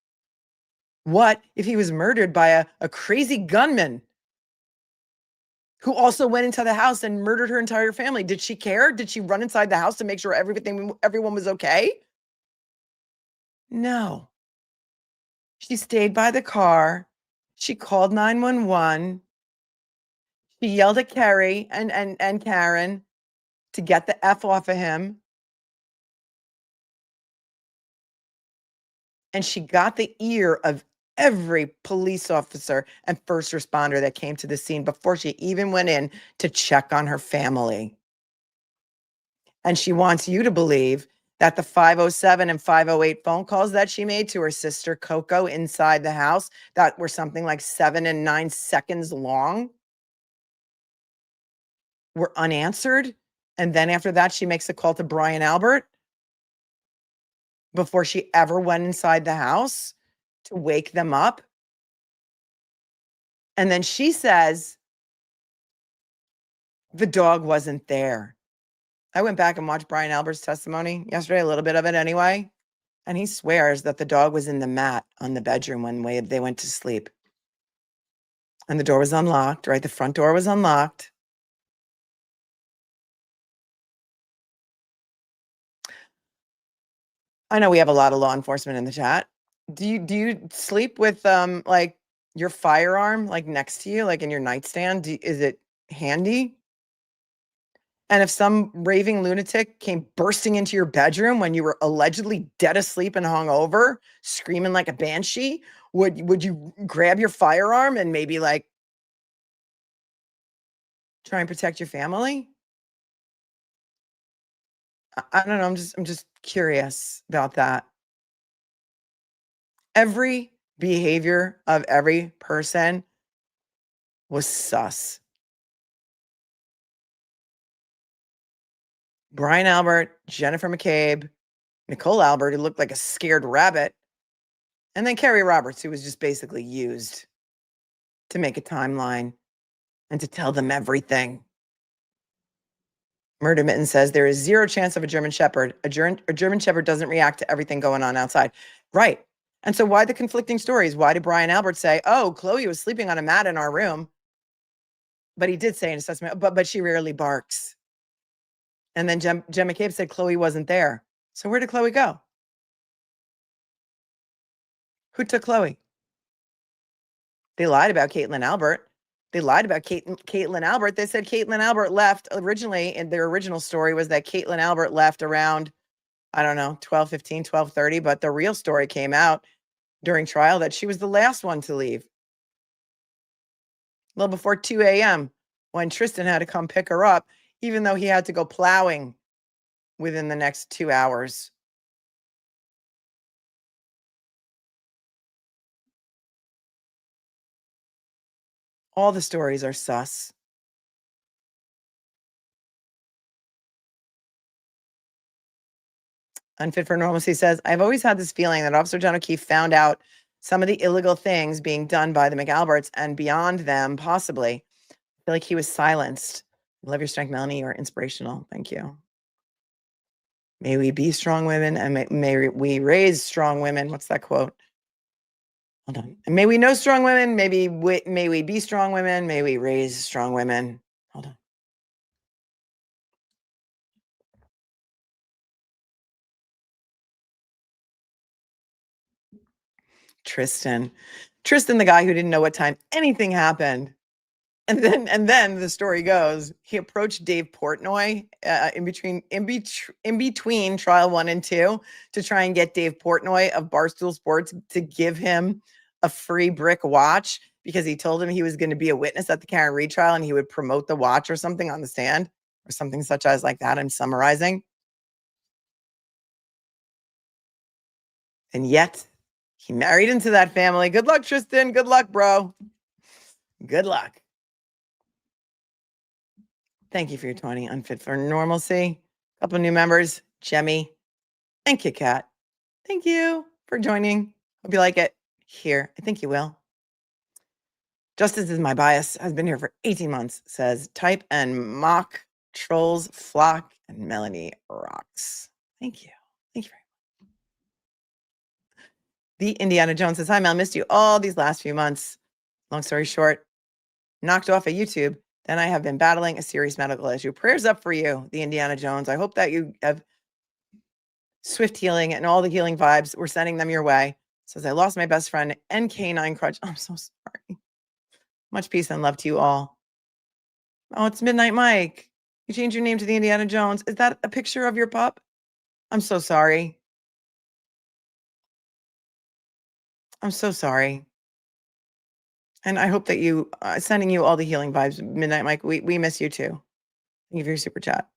What if he was murdered by a crazy gunman who also went into the house and murdered her entire family? Did she care? Did she run inside the house to make sure everyone was okay? No. She stayed by the car. She called 911. She yelled at Carrie and Karen to get the F off of him. And she got the ear of every police officer and first responder that came to the scene before she even went in to check on her family. And she wants you to believe that the 507 and 508 phone calls that she made to her sister Coco inside the house that were something like 7 and 9 seconds long were unanswered. And then after that, she makes a call to Brian Albert before she ever went inside the house to wake them up. And then she says the dog wasn't there. I went back and watched Brian Albert's testimony yesterday, a little bit of it anyway. And he swears that the dog was in the mat on the bedroom when they went to sleep. And the door was unlocked, right? The front door was unlocked. I know we have a lot of law enforcement in the chat. Do you sleep with like your firearm like next to you, like in your nightstand? Is it handy? And if some raving lunatic came bursting into your bedroom when you were allegedly dead asleep and hungover, screaming like a banshee, would you grab your firearm and maybe like try and protect your family? I don't know. I'm just curious about that. Every behavior of every person was sus. Brian Albert, Jennifer McCabe, Nicole Albert, who looked like a scared rabbit, and then Carrie Roberts, who was just basically used to make a timeline and to tell them everything. Murder Mitten says there is zero chance of a German Shepherd. A German Shepherd doesn't react to everything going on outside. Right. And so why the conflicting stories? Why did Brian Albert say, oh, Chloe was sleeping on a mat in our room? But he did say in his testimony, but she rarely barks. And then Jen McCabe said Chloe wasn't there. So where did Chloe go? Who took Chloe? They lied about Caitlin Albert. They lied about Caitlin Albert. They said Caitlin Albert left originally, and their original story was that Caitlin Albert left around, I don't know, 12:15, 12:30. But the real story came out during trial that she was the last one to leave. A little before 2 a.m. when Tristan had to come pick her up, even though he had to go plowing within the next 2 hours. All the stories are sus. Unfit for Normalcy says, I've always had this feeling that Officer John O'Keefe found out some of the illegal things being done by the McAlberts and beyond them, possibly. I feel like he was silenced. Love your strength, Melanie. You're inspirational. Thank you. May we be strong women and may we raise strong women. What's that quote? Hold on. And may we know strong women. May we be strong women. May we raise strong women. Hold on. Tristan, the guy who didn't know what time anything happened. And then the story goes, he approached Dave Portnoy in between trial 1 and 2 to try and get Dave Portnoy of Barstool Sports to give him a free brick watch because he told him he was going to be a witness at the Karen Reed trial and he would promote the watch or something on the stand or something such as like that. I'm summarizing. And yet he married into that family. Good luck, Tristan. Good luck, bro. Good luck. Thank you for your 20. Unfit for normalcy. A couple new members, Jemmy and Kit Kat. Thank you for joining. Hope you like it. Here, I think you will. Justice is my bias. Has been here for 18 months. Says type and mock trolls flock and Melanie rocks. Thank you. Thank you very much. The Indiana Jones says, hi, Mel. Missed you all these last few months. Long story short, knocked off of YouTube. Then I have been battling a serious medical issue. Prayers up for you, the Indiana Jones. I hope that you have swift healing and all the healing vibes. We're sending them your way. Says, I lost my best friend and canine crutch. I'm so sorry. Much peace and love to you all. Oh, it's Midnight Mike. You changed your name to the Indiana Jones. Is that a picture of your pup? I'm so sorry. I'm so sorry. And I hope that you, sending you all the healing vibes, Midnight Mike. We miss you too. Thank you for your super chat.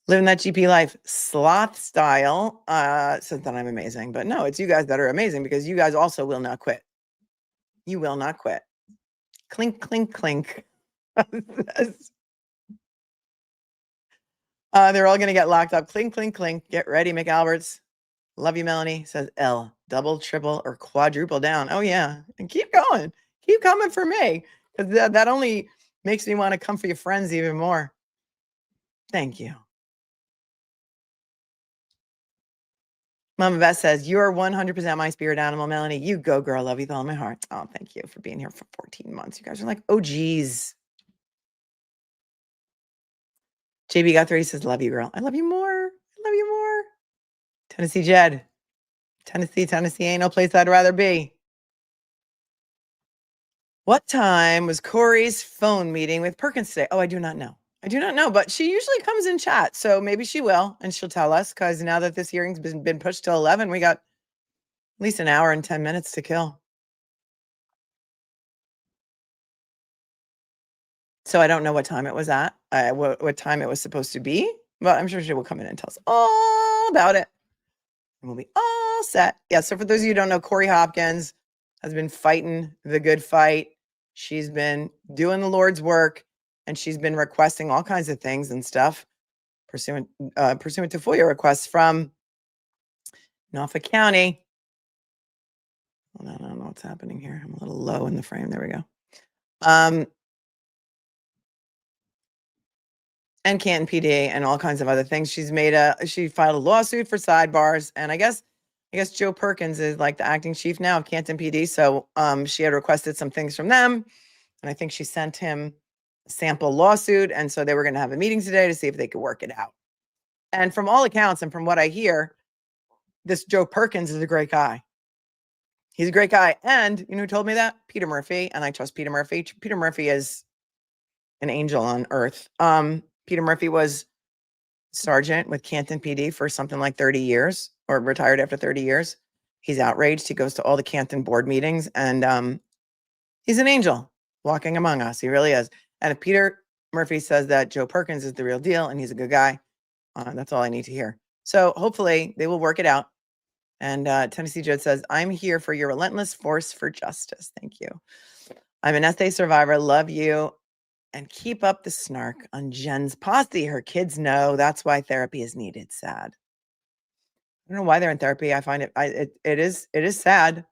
Living that GP life, sloth style, says that I'm amazing. But no, it's you guys that are amazing because you guys also will not quit. You will not quit. Clink, clink, clink. They're all going to get locked up. Clink, clink, clink. Get ready, McAlberts. Love you, Melanie. Says L. Double, triple, or quadruple down. Oh, yeah. And keep going. Keep coming for me. Because that only makes me want to come for your friends even more. Thank you. Mama Beth says, you're 100% my spirit animal, Melanie. You go, girl. Love you with all my heart. Oh, thank you for being here for 14 months. You guys are like, oh, geez. JB Guthrie says, love you, girl. I love you more. I love you more. Tennessee Jed. Tennessee ain't no place I'd rather be. What time was Corey's phone meeting with Perkins today? Oh, I do not know. I do not know, but she usually comes in chat. So maybe she will, and she'll tell us because now that this hearing's been pushed till 11, we got at least an hour and 10 minutes to kill. So I don't know what time it was at, what time it was supposed to be, but I'm sure she will come in and tell us all about it. And we'll be all set. Yeah, so for those of you who don't know, Corey Hopkins has been fighting the good fight. She's been doing the Lord's work, and she's been requesting all kinds of things and stuff pursuant to FOIA requests from Norfolk County. Hold on, I don't know what's happening here. I'm a little low in the frame. There we go. And Canton PD and all kinds of other things. She filed a lawsuit for sidebars, and I guess Joe Perkins is like the acting chief now of Canton PD. So she had requested some things from them, and I think she sent him a sample lawsuit, and so they were going to have a meeting today to see if they could work it out. And from all accounts, and from what I hear, this Joe Perkins is a great guy. He's a great guy, and you know who told me that? Peter Murphy, and I trust Peter Murphy. Peter Murphy is an angel on earth. Peter Murphy was sergeant with Canton PD for something like 30 years, or retired after 30 years. He's outraged. He goes to all the Canton board meetings, and he's an angel walking among us. He really is. And if Peter Murphy says that Joe Perkins is the real deal and he's a good guy, that's all I need to hear. So hopefully they will work it out. And Tennessee Judge says, I'm here for your relentless force for justice. Thank you. I'm an essay survivor. Love you. And keep up the snark on Jen's posse. Her kids know that's why therapy is needed. Sad. I don't know why they're in therapy. I find it is sad.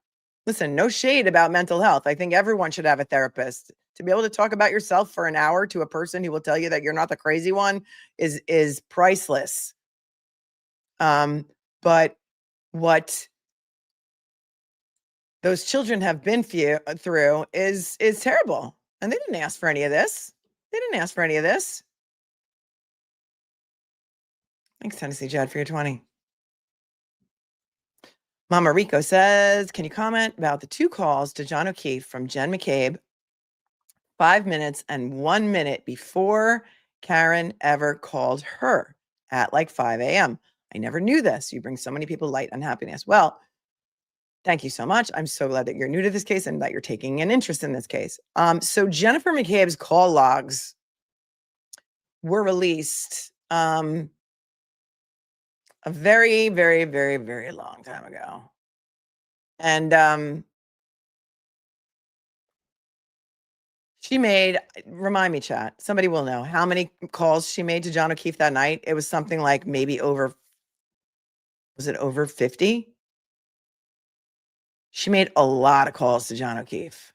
Listen, no shade about mental health. I think everyone should have a therapist. To be able to talk about yourself for an hour to a person who will tell you that you're not the crazy one is priceless. But what those children have been through is terrible. And they didn't ask for any of this. They didn't ask for any of this. Thanks, Tennessee Jed, for your 20. Mama Rico says, can you comment about the 2 calls to John O'Keefe from Jen McCabe 5 minutes and 1 minute before Karen ever called her at like 5 a.m.? I never knew this. You bring so many people light unhappiness. Well, thank you so much. I'm so glad that you're new to this case and that you're taking an interest in this case. So Jennifer McCabe's call logs were released a very, very, very, very long time ago. And she made, remind me, chat, somebody will know how many calls she made to John O'Keefe that night. It was something like maybe over, was it over 50? She made a lot of calls to John O'Keefe.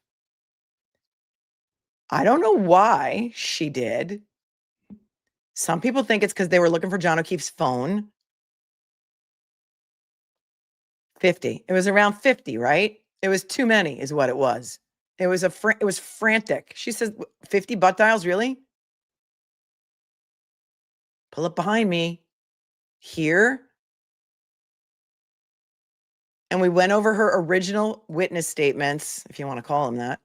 I don't know why she did. Some people think it's because they were looking for John O'Keefe's phone. 50. It was around 50, right? It was too many is what it was. It was it was frantic. She says 50 butt dials, really? Pull up behind me. Here. And we went over her original witness statements, if you want to call them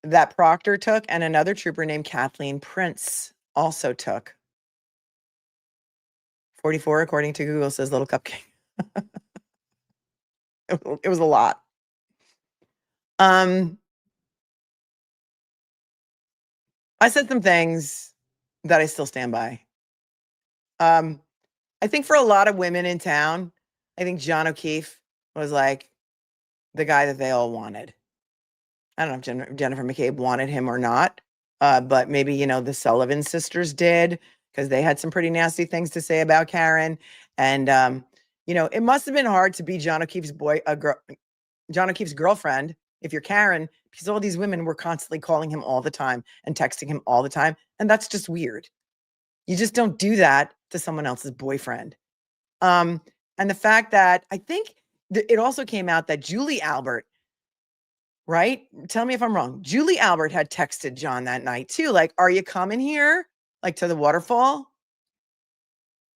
that Proctor took, and another trooper named Kathleen Prince also took. 44, according to Google, says Little Cupcake. It was a lot. I said some things that I still stand by. I think for a lot of women in town, I think John O'Keefe was like the guy that they all wanted. I don't know if Jennifer McCabe wanted him or not, but maybe, you know, the Sullivan sisters did, because they had some pretty nasty things to say about Karen. And, you know, it must have been hard to be John O'Keefe's John O'Keefe's girlfriend if you're Karen, because all these women were constantly calling him all the time and texting him all the time. And that's just weird. You just don't do that to someone else's boyfriend. And the fact that I think it also came out that Julie Albert, right? Tell me if I'm wrong. Julie Albert had texted John that night too. Like, are you coming here? Like to the waterfall?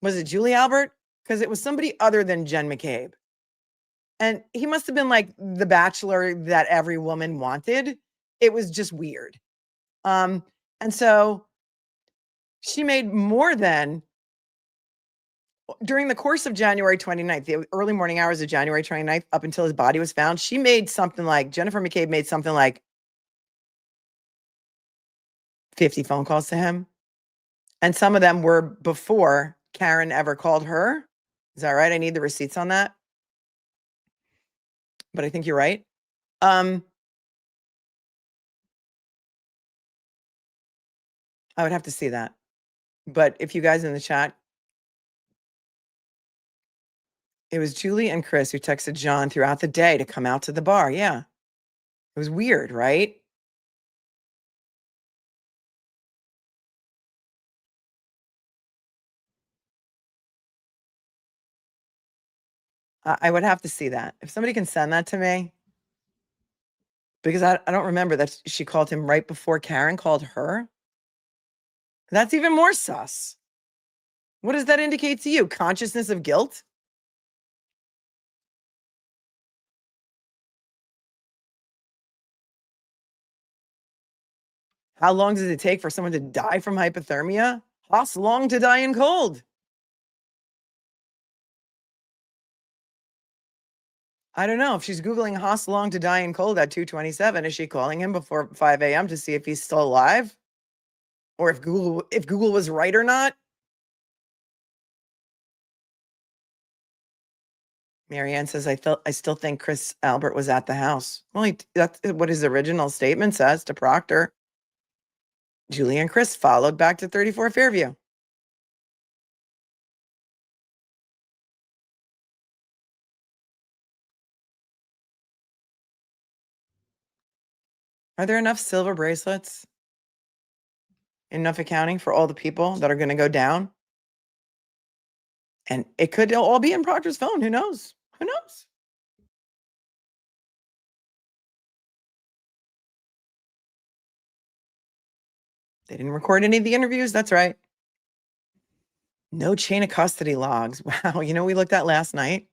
Was it Julie Albert? Because it was somebody other than Jen McCabe. And he must have been like the bachelor that every woman wanted. It was just weird. And so she made more than, during the course of January 29th, the early morning hours of January 29th, up until his body was found, she made something like, Jennifer McCabe made something like 50 phone calls to him. And some of them were before Karen ever called her. Is that right? I need the receipts on that. But I think you're right. I would have to see that. But if you guys in the chat, it was Julie and Chris who texted John throughout the day to come out to the bar. Yeah. It was weird, right? I would have to see that. If somebody can send that to me, because I don't remember that she called him right before Karen called her. That's even more sus. What does that indicate to you? Consciousness of guilt? How long does it take for someone to die from hypothermia? How long to die in cold? I don't know. If she's Googling how long to die in cold at 2:27, is she calling him before 5 a.m. to see if he's still alive? Or if Google was right or not? Marianne says, I still think Chris Albert was at the house. Well, that's what his original statement says to Proctor. Julie and Chris followed back to 34 Fairview. Are there enough silver bracelets in Norfolk County for all the people that are going to go down? And it could all be in Proctor's phone. Who knows? Who knows? They didn't record any of the interviews. That's right. No chain of custody logs. Wow. We looked at last night.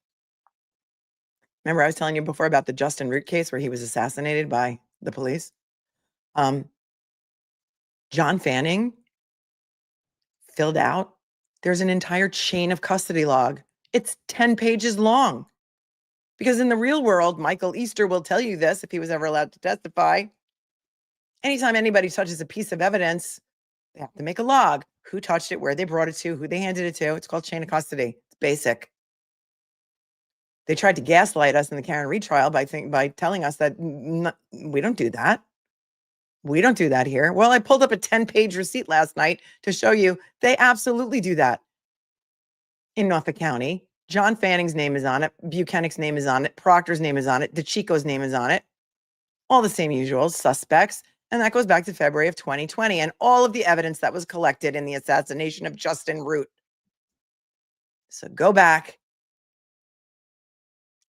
Remember I was telling you before about the Justin Root case where he was assassinated by the police? John Fanning filled out, there's an entire chain of custody log. It's 10 pages long. Because in the real world, Michael Easter will tell you this if he was ever allowed to testify. Anytime anybody touches a piece of evidence, they have to make a log. Who touched it, where they brought it to, who they handed it to. It's called chain of custody. It's basic. They tried to gaslight us in the Karen retrial by telling us that we don't do that. We don't do that here. Well, I pulled up a 10-page receipt last night to show you they absolutely do that. In Norfolk County, John Fanning's name is on it. Bukhenik's name is on it. Proctor's name is on it. DeChico's name is on it. All the same usual suspects. And that goes back to February of 2020 and all of the evidence that was collected in the assassination of Justin Root. So go back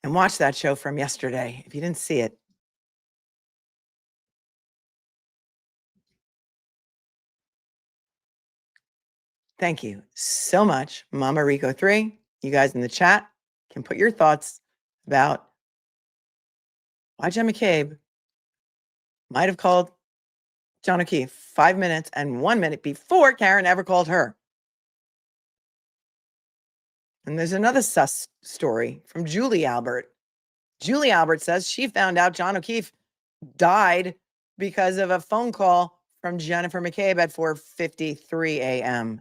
and watch that show from yesterday if you didn't see it. Thank you so much, Mama Rico 3. You guys in the chat can put your thoughts about why Jen McCabe might have called John O'Keefe 5 minutes and 1 minute before Karen ever called her. And there's another sus story from Julie Albert. Julie Albert says she found out John O'Keefe died because of a phone call from Jennifer McCabe at 4:53 a.m.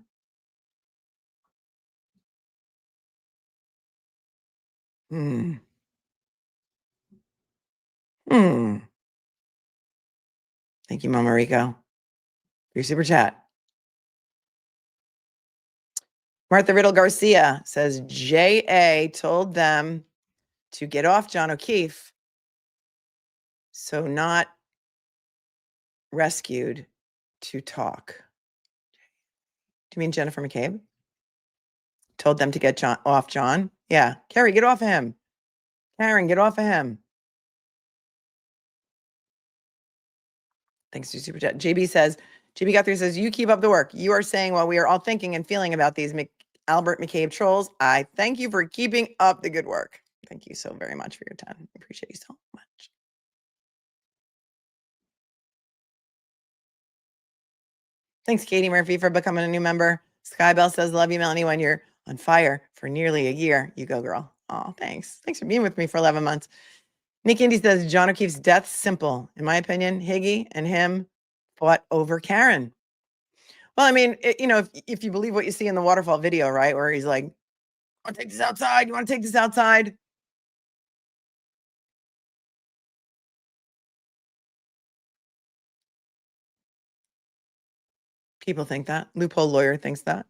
Thank you, Mama Rico, for your super chat. Martha Riddle Garcia says J.A. told them to get off John O'Keefe, so not rescued to talk. Do you mean Jennifer McCabe? Told them to get off John? Yeah. Carrie, get off of him. Karen, get off of him. Thanks to Super Chat. JB Guthrie says, you keep up the work. You are saying what we are all thinking and feeling about these Albert McCabe trolls. I thank you for keeping up the good work. Thank you so very much for your time. I appreciate you so much. Thanks, Katie Murphy, for becoming a new member. Skybell says, love you, Melanie, when you're on fire for nearly a year. You go, girl. Oh, thanks. Thanks for being with me for 11 months. Nick Indy says, John O'Keefe's death, simple. In my opinion, Higgy and him fought over Karen. Well, I mean, if you believe what you see in the waterfall video, right, where he's like, I want to take this outside. You want to take this outside? People think that. Loophole lawyer thinks that.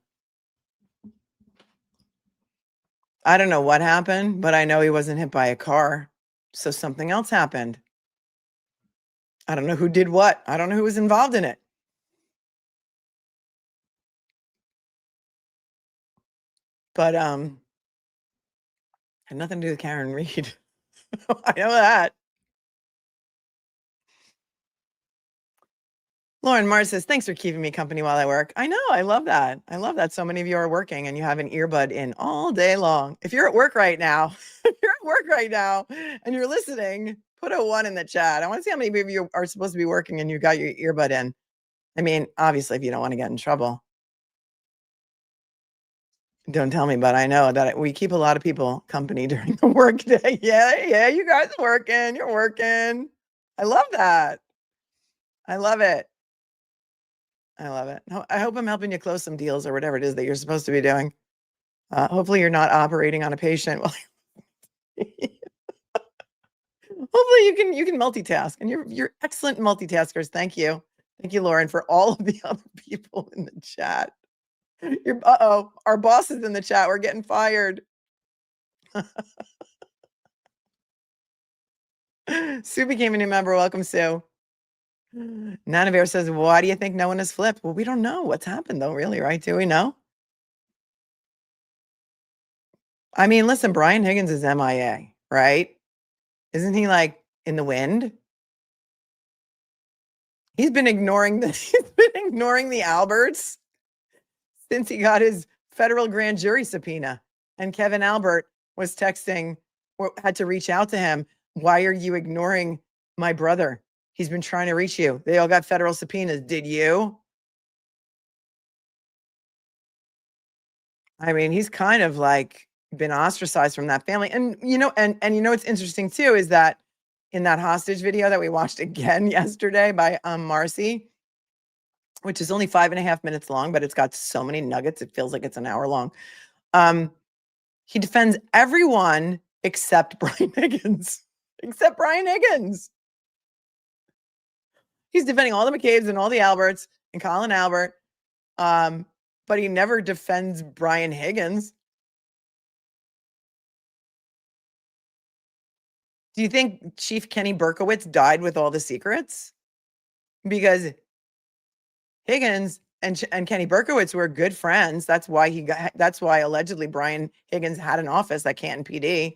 I don't know what happened, but I know he wasn't hit by a car. So something else happened. I don't know who did what. I don't know who was involved in it. But had nothing to do with Karen Reed. I know that. Lauren Mars says, thanks for keeping me company while I work. I know. I love that. I love that so many of you are working and you have an earbud in all day long. If you're at work right now, and you're listening, put a 1 in the chat. I want to see how many of you are supposed to be working and you got your earbud in. I mean, obviously, if you don't want to get in trouble, don't tell me, but I know that we keep a lot of people company during the work day. Yeah, you guys are working. You're working. I love that. I love it. I love it. I hope I'm helping you close some deals or whatever it is that you're supposed to be doing. Hopefully you're not operating on a patient. Hopefully you can multitask, and you're excellent multitaskers. Thank you. Thank you, Lauren, for all of the other people in the chat. Our boss is in the chat. We're getting fired. Sue became a new member. Welcome, Sue. Nana Bear says, why do you think no one has flipped? Well, we don't know what's happened though, really, right? Do we know? I mean, listen, Brian Higgins is MIA, right? Isn't he like in the wind? He's been ignoring the Alberts since he got his federal grand jury subpoena. And Kevin Albert was texting or had to reach out to him. Why are you ignoring my brother? He's been trying to reach you. They all got federal subpoenas. Did you? I mean, he's kind of like been ostracized from that family. And what's interesting too is that in that hostage video that we watched again yesterday by Marcy, which is only 5.5 minutes long, but it's got so many nuggets, it feels like it's an hour long. He defends everyone except Brian Higgins. Except Brian Higgins. He's defending all the McCabe's and all the Alberts and Colin Albert. But he never defends Brian Higgins. Do you think Chief Kenny Berkowitz died with all the secrets? Because Higgins and Kenny Berkowitz were good friends. That's why allegedly Brian Higgins had an office at Canton PD.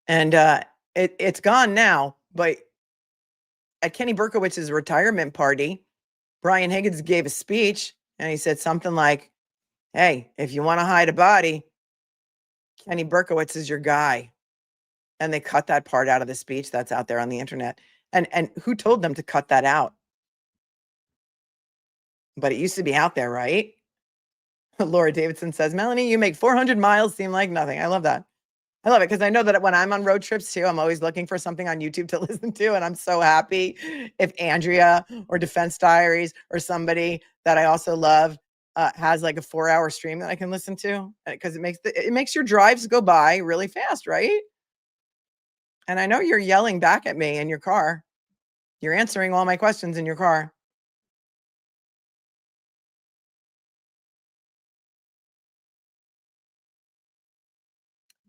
And it's gone now, but at Kenny Berkowitz's retirement party, Brian Higgins gave a speech and he said something like, hey, if you want to hide a body, Kenny Berkowitz is your guy. And they cut that part out of the speech that's out there on the internet. And who told them to cut that out? But it used to be out there, right? Laura Davidson says, Melanie, you make 400 miles seem like nothing. I love that. I love it because I know that when I'm on road trips too, I'm always looking for something on YouTube to listen to. And I'm so happy if Andrea or Defense Diaries or somebody that I also love has like a 4-hour stream that I can listen to, because it makes your drives go by really fast, right? And I know you're yelling back at me in your car. You're answering all my questions in your car.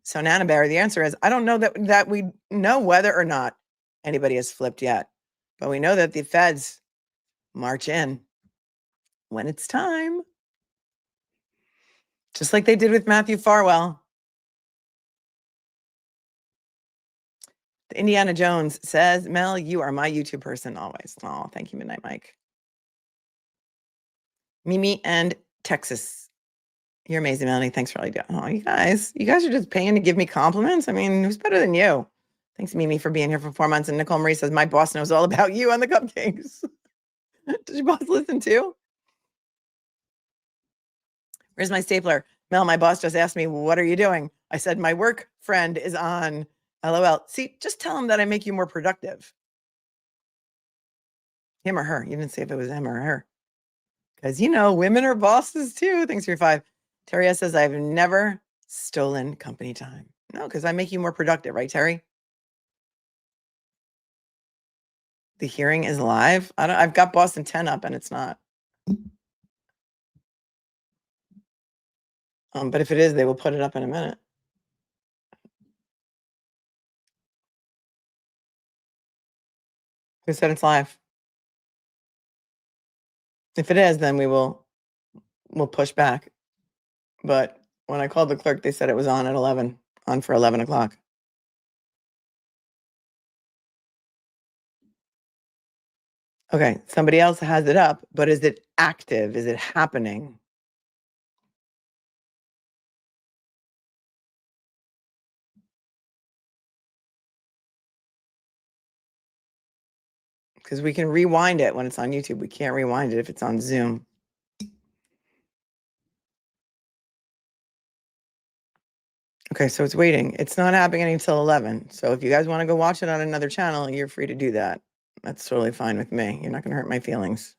So Nana Bear, the answer is, I don't know that we know whether or not anybody has flipped yet, but we know that the feds march in when it's time. Just like they did with Matthew Farwell. Indiana Jones says, Mel, you are my YouTube person always. Oh, thank you, Midnight Mike. Mimi and Texas. You're amazing, Melanie. Thanks for all you do. Oh, you guys are just paying to give me compliments. I mean, who's better than you? Thanks, Mimi, for being here for 4 months. And Nicole Marie says, my boss knows all about you and the cupcakes. Does your boss listen too? Where's my stapler? Mel, my boss just asked me, what are you doing? I said, my work friend is on. LOL. See, just tell him that I make you more productive. Him or her. You didn't say if it was him or her. Because, women are bosses too. Thanks for your 5. Terry S. says, I've never stolen company time. No, because I make you more productive, right, Terry? The hearing is live. I've got Boston 10 up and it's not. But if it is, they will put it up in a minute. Who said it's live? If it is, then we'll push back. But when I called the clerk, they said it was on at 11, on for 11 o'clock. Okay, somebody else has it up, but is it active? Is it happening? Because we can rewind it when it's on YouTube. We can't rewind it if it's on Zoom. Okay, so it's waiting. It's not happening until 11. So if you guys want to go watch it on another channel, you're free to do that. That's totally fine with me. You're not going to hurt my feelings.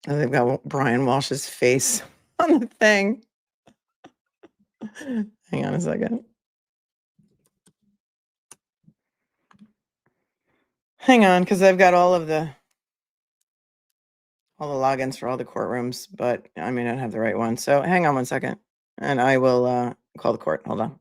Oh, they've got Brian Walsh's face on the thing. Hang on a second. Hang on, because I've got all the logins for all the courtrooms, but I may not have the right one. So hang on one second, and I will call the court. Hold on.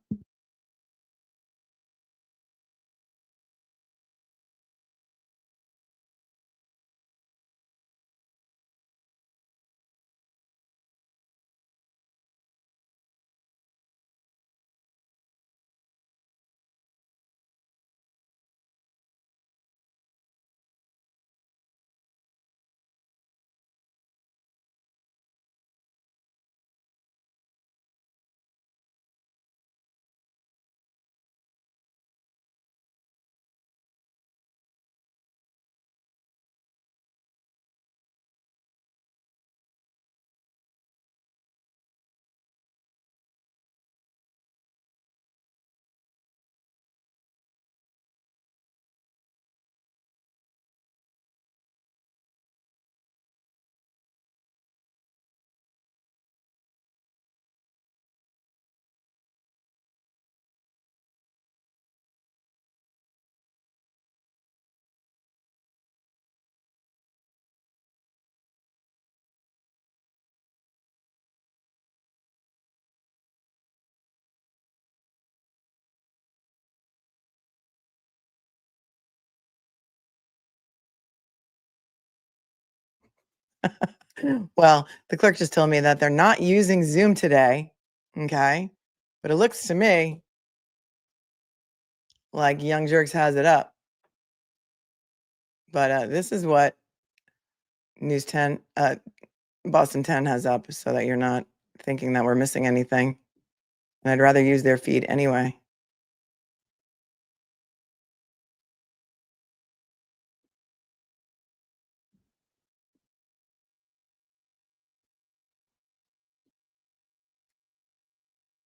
Well, the clerk just told me that they're not using Zoom today. Okay. But it looks to me like Young Jerks has it up. But this is what News 10, Boston 10 has up so that you're not thinking that we're missing anything. And I'd rather use their feed anyway.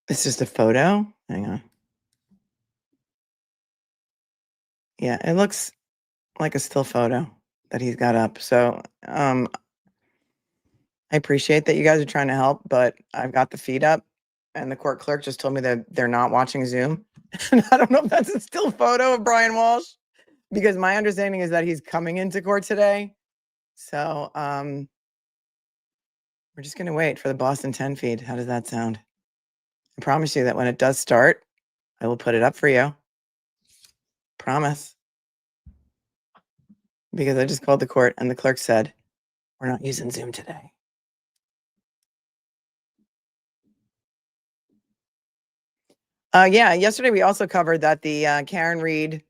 It's just a photo. Hang on. Yeah, it looks like a still photo that he's got up. So I appreciate that you guys are trying to help, but I've got the feed up and the court clerk just told me that they're not watching Zoom. And I don't know if that's a still photo of Brian Walsh because my understanding is that he's coming into court today. So we're just going to wait for the Boston 10 feed. How does that sound? I promise you that when it does start, I will put it up for you. Promise. Because I just called the court and the clerk said, we're not using Zoom today. Yeah, yesterday we also covered that the Karen Reed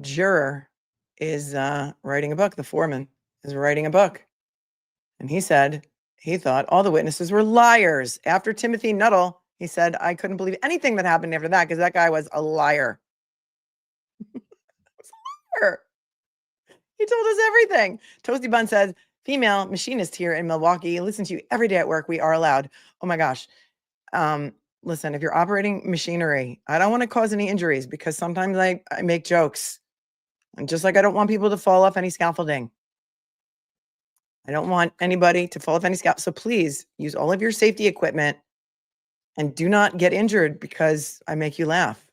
juror is writing a book. The foreman is writing a book. And he said he thought all the witnesses were liars. After Timothy Nuttall, he said, I couldn't believe anything that happened after that because that guy was a liar. He told us everything. Toasty Bun says, female machinist here in Milwaukee. Listen to you every day at work. We are allowed. Oh my gosh. Listen, if you're operating machinery, I don't want to cause any injuries because sometimes I make jokes. And just like I don't want people to fall off any scaffolding. I don't want anybody to fall off any scaffolding. So please use all of your safety equipment and do not get injured because I make you laugh.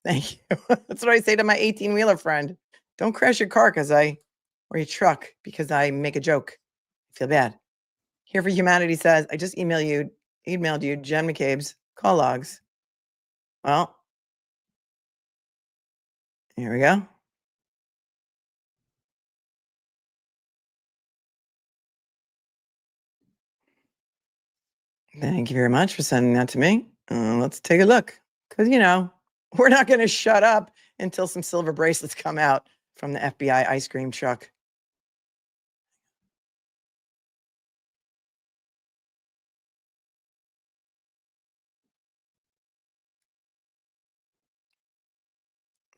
Thank you. That's what I say to my 18-wheeler friend. Don't crash your car or your truck because I make a joke. I feel bad. Here for Humanity says, I just emailed you Jen McCabe's call logs. Well, here we go. Thank you very much for sending that to me. Let's take a look. Because, we're not going to shut up until some silver bracelets come out from the FBI ice cream truck.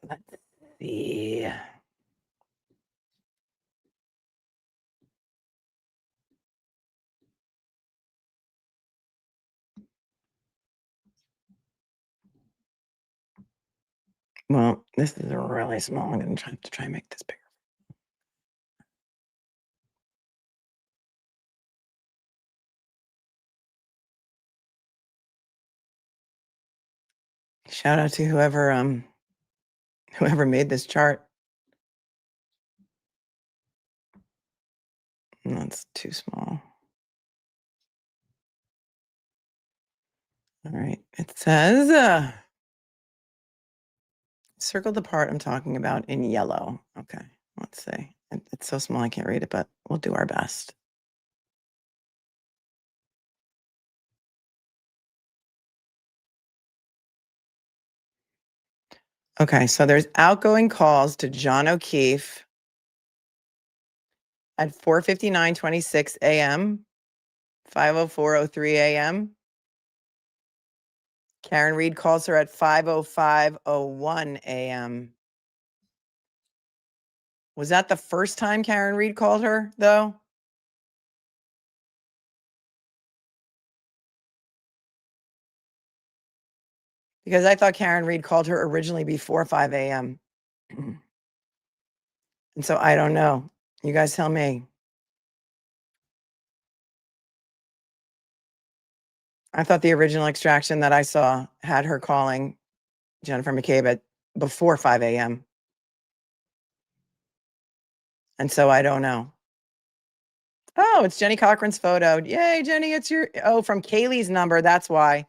Let's see. Well, this is really small. I'm going to try and make this bigger. Shout out to whoever made this chart. That's too small. All right. It says, circle the part I'm talking about in yellow. Okay. Let's see. It's so small I can't read it, but we'll do our best. Okay, so there's outgoing calls to John O'Keefe at 4:59:26 a.m., 5:04:03 a.m. Karen Reed calls her at 5:05:01 a.m. Was that the first time Karen Reed called her, though? Because I thought Karen Reed called her originally before 5 a.m. And so I don't know. You guys tell me. I thought the original extraction that I saw had her calling Jennifer McCabe at before 5 a.m. And so I don't know. Oh, it's Jenny Cochran's photo. Yay, Jenny, it's from Kaylee's number. That's why.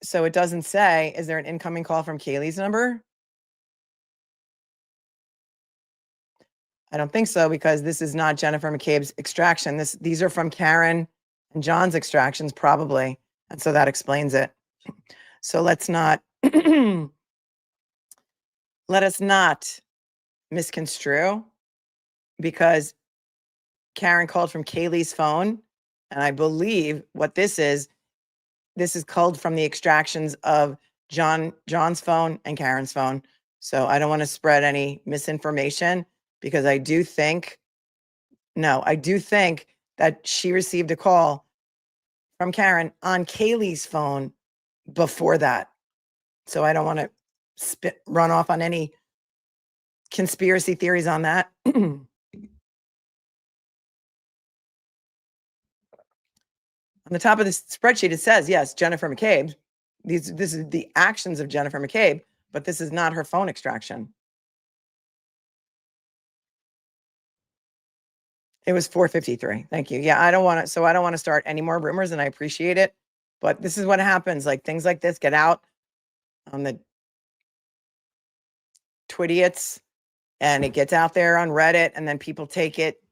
So it doesn't say, is there an incoming call from Kaylee's number? I don't think so, because this is not Jennifer McCabe's extraction. These are from Karen and John's extractions, probably. And so that explains it. So let's not, let us not misconstrue, because Karen called from Kaylee's phone. And I believe what this is called from the extractions of John's phone and Karen's phone. So I don't want to spread any misinformation, because I do think that she received a call from Karen on Kaylee's phone before that. So I don't want to run off on any conspiracy theories on that. On the top of this spreadsheet, it says, yes, Jennifer McCabe. This is the actions of Jennifer McCabe, but this is not her phone extraction. It was 4:53. Thank you. Yeah, I don't want to start any more rumors, and I appreciate it. But this is what happens. Like, things like this get out on the Twidiots, and it gets out there on Reddit, and then people take it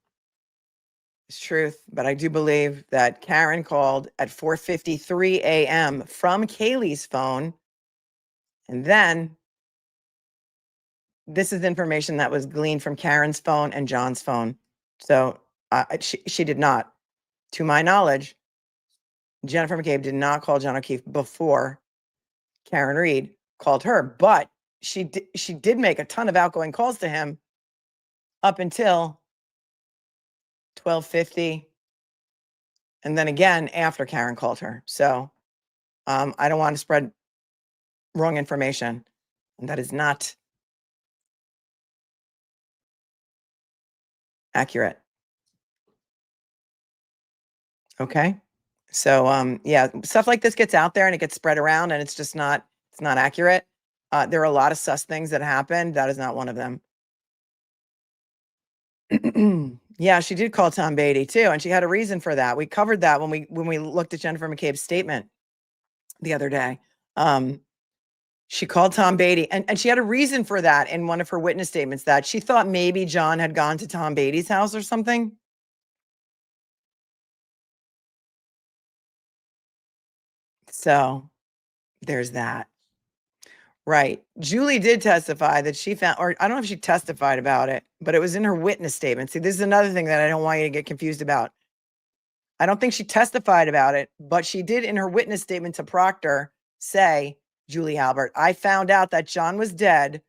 as truth. But I do believe that Karen called at 4:53 a.m. from Kaylee's phone. And then this is information that was gleaned from Karen's phone and John's phone. So she did not, to my knowledge, Jennifer McCabe did not call John O'Keefe before Karen Reed called her, but she did make a ton of outgoing calls to him up until 12:50, and then again after Karen called her. So I don't want to spread wrong information, and that is not accurate. Okay. So yeah, stuff like this gets out there and it gets spread around, and it's not accurate. There are a lot of sus things that happened. That is not one of them. Yeah, she did call Tom Beatty too, and she had a reason for that. We covered that when we looked at Jennifer McCabe's statement the other day. She called Tom Beatty, and she had a reason for that in one of her witness statements, that she thought maybe John had gone to Tom Beatty's house or something. So there's that. Right. Julie did testify that she found, or I don't know if she testified about it, but it was in her witness statement. See, this is another thing that I don't want you to get confused about. I don't think she testified about it, but she did in her witness statement to Proctor say, Julie Albert, I found out that John was dead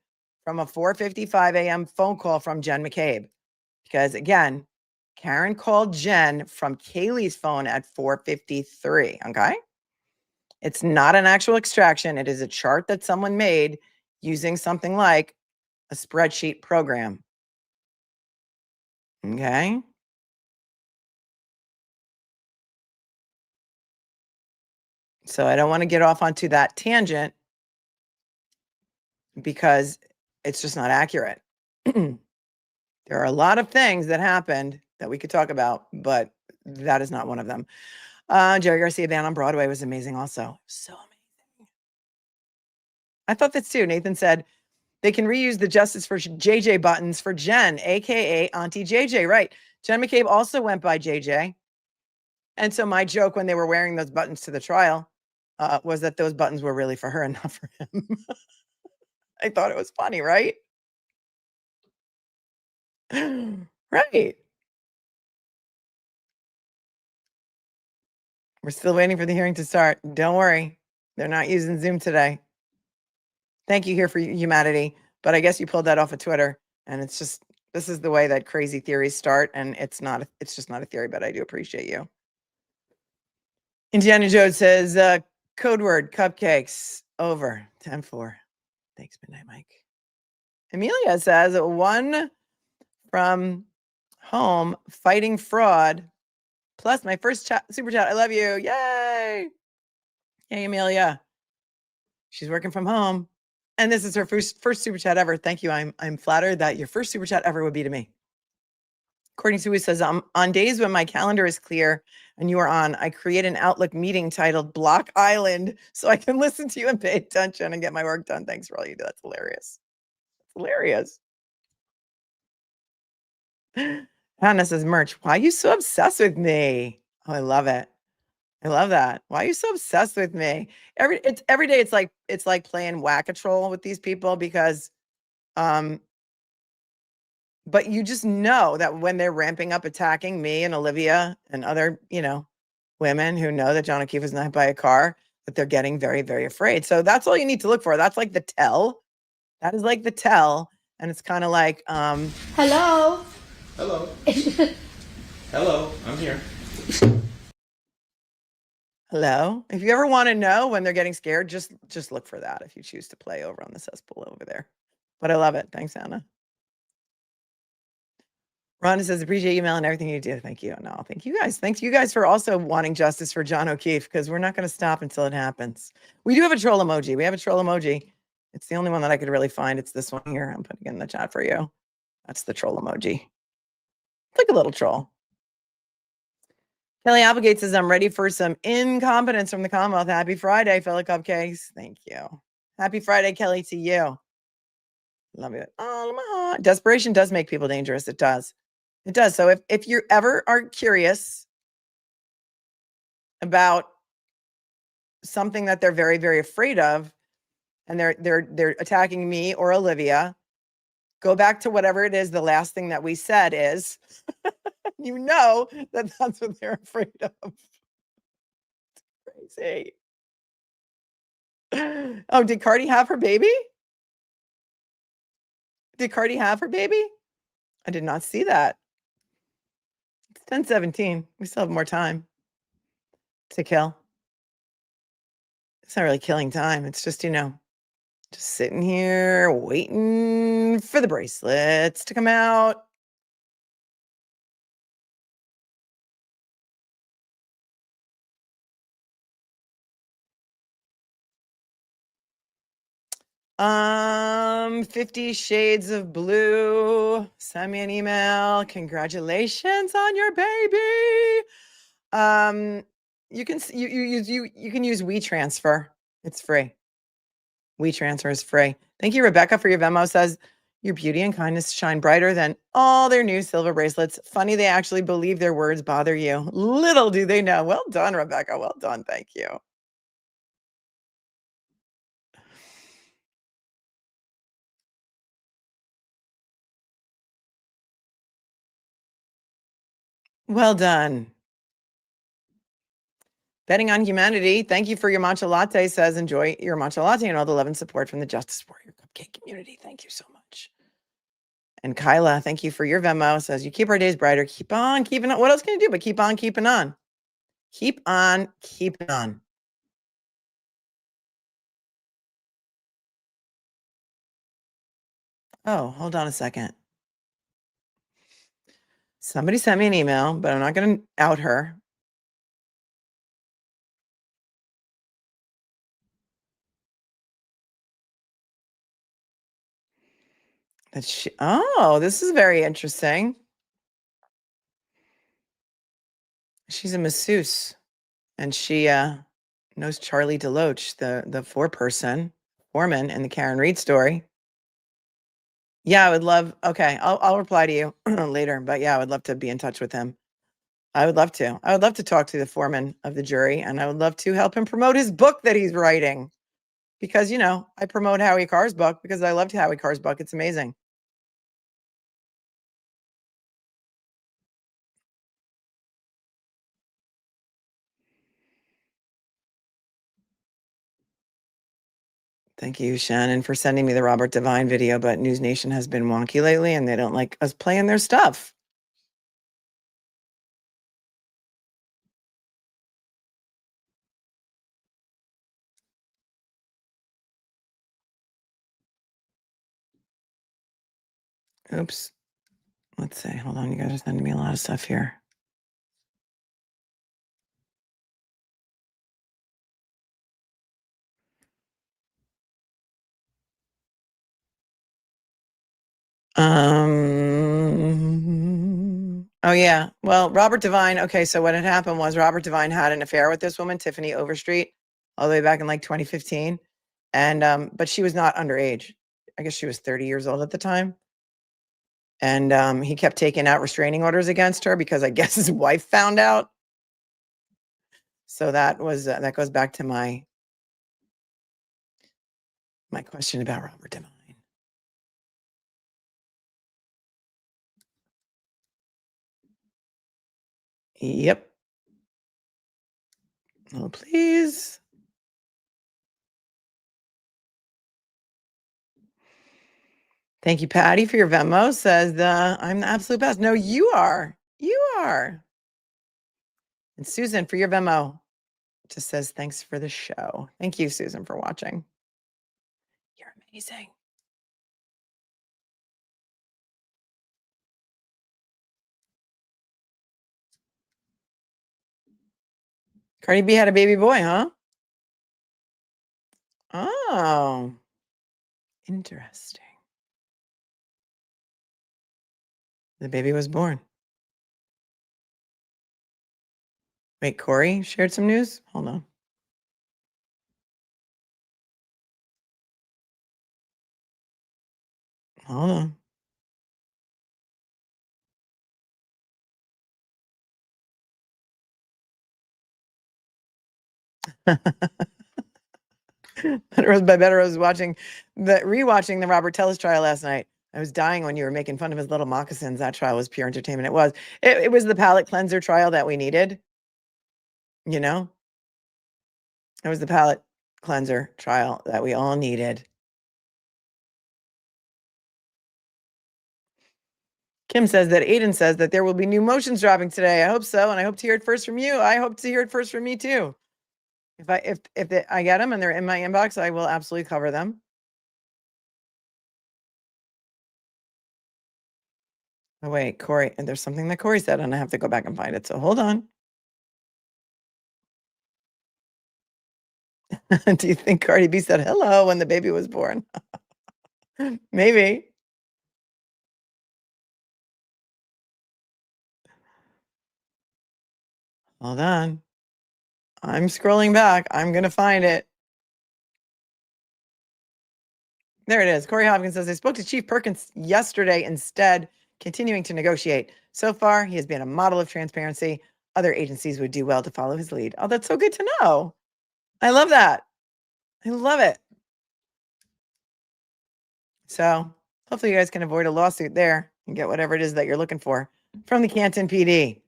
from a 4:55 a.m. phone call from Jen McCabe. Because again, Karen called Jen from Kaylee's phone at 4:53. Okay. It's not an actual extraction. It is a chart that someone made using something like a spreadsheet program. Okay. So I don't want to get off onto that tangent, because it's just not accurate. There are a lot of things that happened that we could talk about, but that is not one of them. Jerry Garcia band on Broadway was amazing also. So amazing. I thought that too. Nathan said they can reuse the Justice for JJ buttons for Jen, aka Auntie JJ. Right. Jen McCabe also went by JJ. And so my joke when they were wearing those buttons to the trial was that those buttons were really for her and not for him. I thought it was funny, right? Right. We're still waiting for the hearing to start. Don't worry. They're not using Zoom today. Thank you here for humanity. But I guess you pulled that off of Twitter. And it's just, this is the way that crazy theories start. And it's just not a theory, but I do appreciate you. Indiana Jones says, code word, cupcakes, over, 10-4. Thanks, Midnight Mike. Amelia says, one from home, fighting fraud, plus my first super chat. I love you. Yay. Hey, Amelia. She's working from home. And this is her first super chat ever. Thank you. I'm flattered that your first super chat ever would be to me. Courtney Sui says, on days when my calendar is clear and you are on, I create an Outlook meeting titled Block Island so I can listen to you and pay attention and get my work done. Thanks for all you do. That's hilarious. That's hilarious. Hannah says, merch, why are you so obsessed with me? Oh, I love it. I love that. Why are you so obsessed with me? Every day it's like playing whack-a-troll with these people because but you just know that when they're ramping up attacking me and Olivia and other, women who know that John O'Keefe was not by a car, that they're getting very, very afraid. So that's all you need to look for. That's like the tell. That is like the tell. And it's kind of like, Hello. Hello. Hello, I'm here. hello. If you ever want to know when they're getting scared, just look for that if you choose to play over on the cesspool over there. But I love it. Thanks, Anna. Rhonda says, appreciate email and everything you do. Thank you. No, thank you guys. Thanks you guys for also wanting justice for John O'Keefe, because we're not going to stop until it happens. We do have a troll emoji. We have a troll emoji. It's the only one that I could really find. It's this one here. I'm putting it in the chat for you. That's the troll emoji. It's like a little troll. Kelly Applegate says, I'm ready for some incompetence from the Commonwealth. Happy Friday, fellow cupcakes. Thank you. Happy Friday, Kelly, to you. Love you. Oh, my heart. Desperation does make people dangerous. It does. It does. So if you ever are curious about something that they're very, very afraid of, and they're attacking me or Olivia, go back to whatever it is. The last thing that we said is, you know that that's what they're afraid of. It's crazy. Oh, did Cardi have her baby? Did Cardi have her baby? I did not see that. It's 10:17. We still have more time to kill. It's not really killing time. It's just, just sitting here waiting for the bracelets to come out. $50 Shades of Blue. Send me an email. Congratulations on your baby. You can use WeTransfer. It's free. WeTransfer is free. Thank you, Rebecca, for your Venmo. Says your beauty and kindness shine brighter than all their new silver bracelets. Funny, they actually believe their words bother you. Little do they know. Well done, Rebecca. Well done. Thank you. Well done. Betting on Humanity, thank you for your matcha latte. Says enjoy your matcha latte and all the love and support from the Justice Warrior Cupcake community. Thank you so much. And Kyla, thank you for your Venmo. Says you keep our days brighter. Keep on keeping on. What else can you do but keep on keeping on? Keep on keeping on. Oh, hold on a second. Somebody sent me an email, but I'm not going to out her. Oh, this is very interesting. She's a masseuse, and she knows Charlie DeLoach, the foreman in the Karen Reed story. Yeah, I would love. Okay, I'll reply to you later. But yeah, I would love to be in touch with him. I would love to. I would love to talk to the foreman of the jury, and I would love to help him promote his book that he's writing. Because I promote Howie Carr's book because I loved Howie Carr's book. It's amazing. Thank you, Shannon, for sending me the Robert Devine video. But News Nation has been wonky lately, and they don't like us playing their stuff. Oops. Let's see. Hold on. You guys are sending me a lot of stuff here. Oh yeah. Well, Robert Devine. Okay, so what had happened was Robert Devine had an affair with this woman, Tiffany Overstreet, all the way back in like 2015, and but she was not underage. I guess she was 30 years old at the time. And he kept taking out restraining orders against her because I guess his wife found out. So that goes back to my question about Robert Devine. Yep. Oh, please. Thank you, Patty, for your Venmo. Says I'm the absolute best. No, you are. You are. And Susan, for your Venmo, just says thanks for the show. Thank you, Susan, for watching. You're amazing. Cardi B had a baby boy, huh? Oh, interesting. The baby was born. Wait, Corey shared some news? Hold on. Hold on. Better was rewatching the Robert Tellis trial last night. I was dying when you were making fun of his little moccasins. That trial was pure entertainment. It was the palate cleanser trial that we needed. You know, it was the palate cleanser trial that we all needed. Kim says that Aiden says that there will be new motions dropping today. I hope so, and I hope to hear it first from you. I hope to hear it first from me too. If I get them and they're in my inbox, I will absolutely cover them. Oh wait, Corey, and there's something that Corey said, and I have to go back and find it. So hold on. Do you think Cardi B said hello when the baby was born? Maybe. Hold on. I'm scrolling back. I'm going to find it. There it is. Corey Hopkins says, I spoke to Chief Perkins yesterday instead, continuing to negotiate. So far, he has been a model of transparency. Other agencies would do well to follow his lead. Oh, that's so good to know. I love that. I love it. So hopefully you guys can avoid a lawsuit there and get whatever it is that you're looking for from the Canton PD.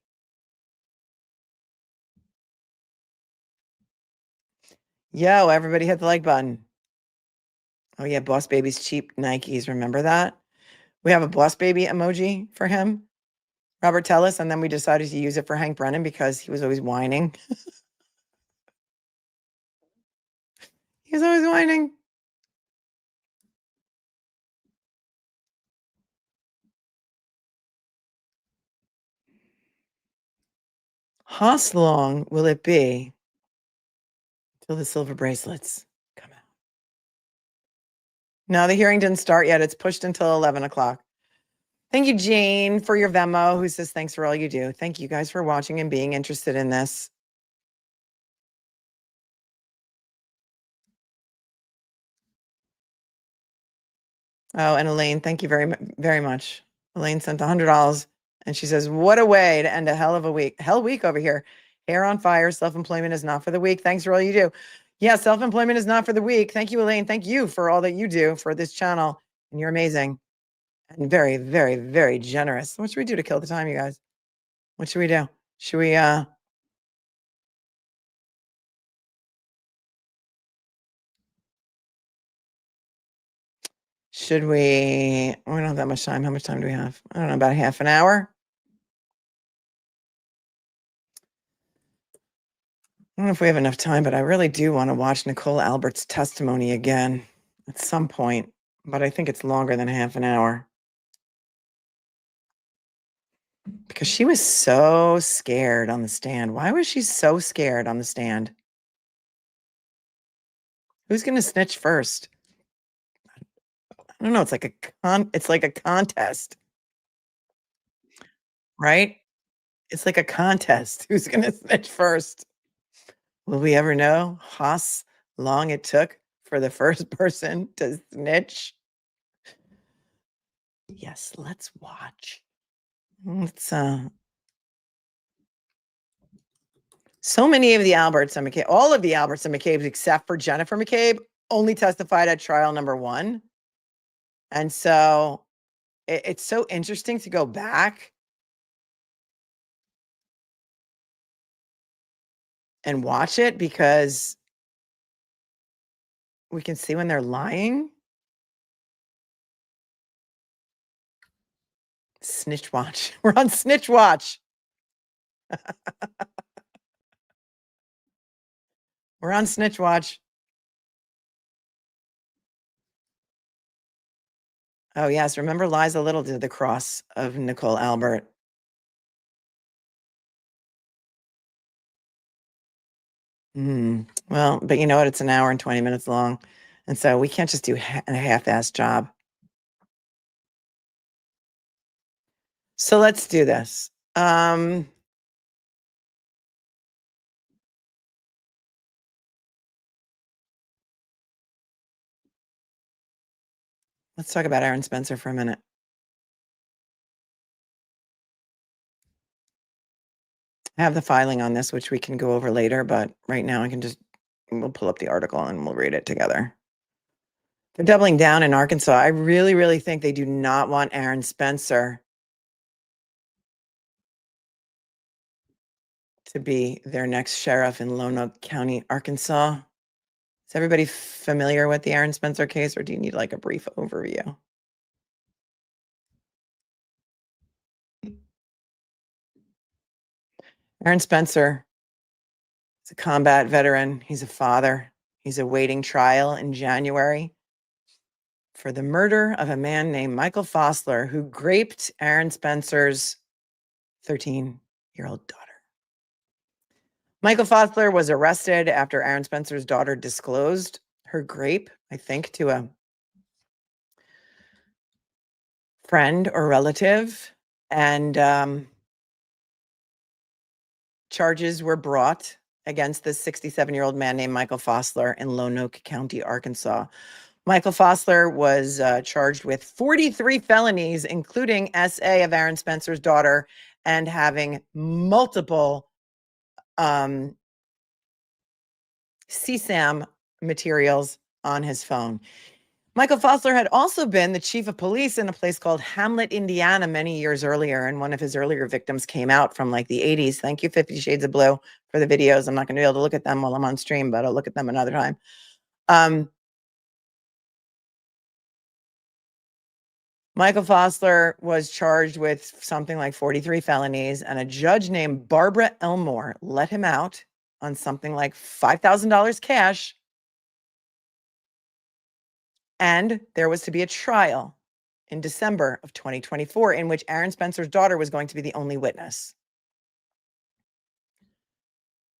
Yo, everybody hit the like button. Oh yeah, Boss Baby's cheap Nikes. Remember that? We have a Boss Baby emoji for him, Robert Tellis, and then we decided to use it for Hank Brennan because he was always whining. He was always whining. How long will it be till the silver bracelets come out? No, the hearing didn't start yet. It's pushed until 11 o'clock. Thank you, Jane, for your Venmo, who says, thanks for all you do. Thank you guys for watching and being interested in this. Oh, and Elaine, thank you very, very much. Elaine sent $100 and she says, what a way to end a hell week over here. Hair on fire. Self-employment is not for the weak. Thanks for all you do. Yeah, self-employment is not for the weak. Thank you, Elaine. Thank you for all that you do for this channel. And you're amazing and very, very, very generous. What should we do to kill the time, you guys? What should we do? Should we, we don't have that much time. How much time do we have? I don't know, about half an hour. I don't know if we have enough time, but I really do want to watch Nicole Albert's testimony again at some point, but I think it's longer than half an hour. Because she was so scared on the stand. Why was she so scared on the stand? Who's going to snitch first? I don't know. It's like a contest, right? It's like a contest. Who's going to snitch first? Will we ever know how long it took for the first person to snitch? Yes, let's watch. Let's, so many of the Alberts and McCabe, all of the Alberts and McCabe's except for Jennifer McCabe only testified at trial number 1. And so it's so interesting to go back and watch it because we can see when they're lying. Snitch watch. We're on snitch watch. We're on snitch watch. Oh, yes. Remember Liza Little did the cross of Nicole Albert. Well, but you know what? It's an hour and 20 minutes long. And so we can't just do a half-assed job. So let's do this. Let's talk about Aaron Spencer for a minute. I have the filing on this, which we can go over later, but right now we'll pull up the article and we'll read it together. They're doubling down in Arkansas. I really, really think they do not want Aaron Spencer to be their next sheriff in Lonoke County, Arkansas. Is everybody familiar with the Aaron Spencer case, or do you need like a brief overview? Aaron Spencer is a combat veteran. He's a father. He's awaiting trial in January for the murder of a man named Michael Fossler, who raped Aaron Spencer's 13-year-old daughter. Michael Fossler was arrested after Aaron Spencer's daughter disclosed her rape, I think, to a friend or relative, and charges were brought against this 67-year-old man named Michael Fossler in Lonoke County, Arkansas. Michael Fossler was charged with 43 felonies, including SA of Aaron Spencer's daughter and having multiple CSAM materials on his phone. Michael Fossler had also been the chief of police in a place called Hamlet, Indiana, many years earlier, and one of his earlier victims came out from like the 80s. Thank you, 50 Shades of Blue, for the videos. I'm not going to be able to look at them while I'm on stream, but I'll look at them another time. Michael Fossler was charged with something like 43 felonies, and a judge named Barbara Elmore let him out on something like $5,000 cash. And there was to be a trial in December of 2024 in which Aaron Spencer's daughter was going to be the only witness.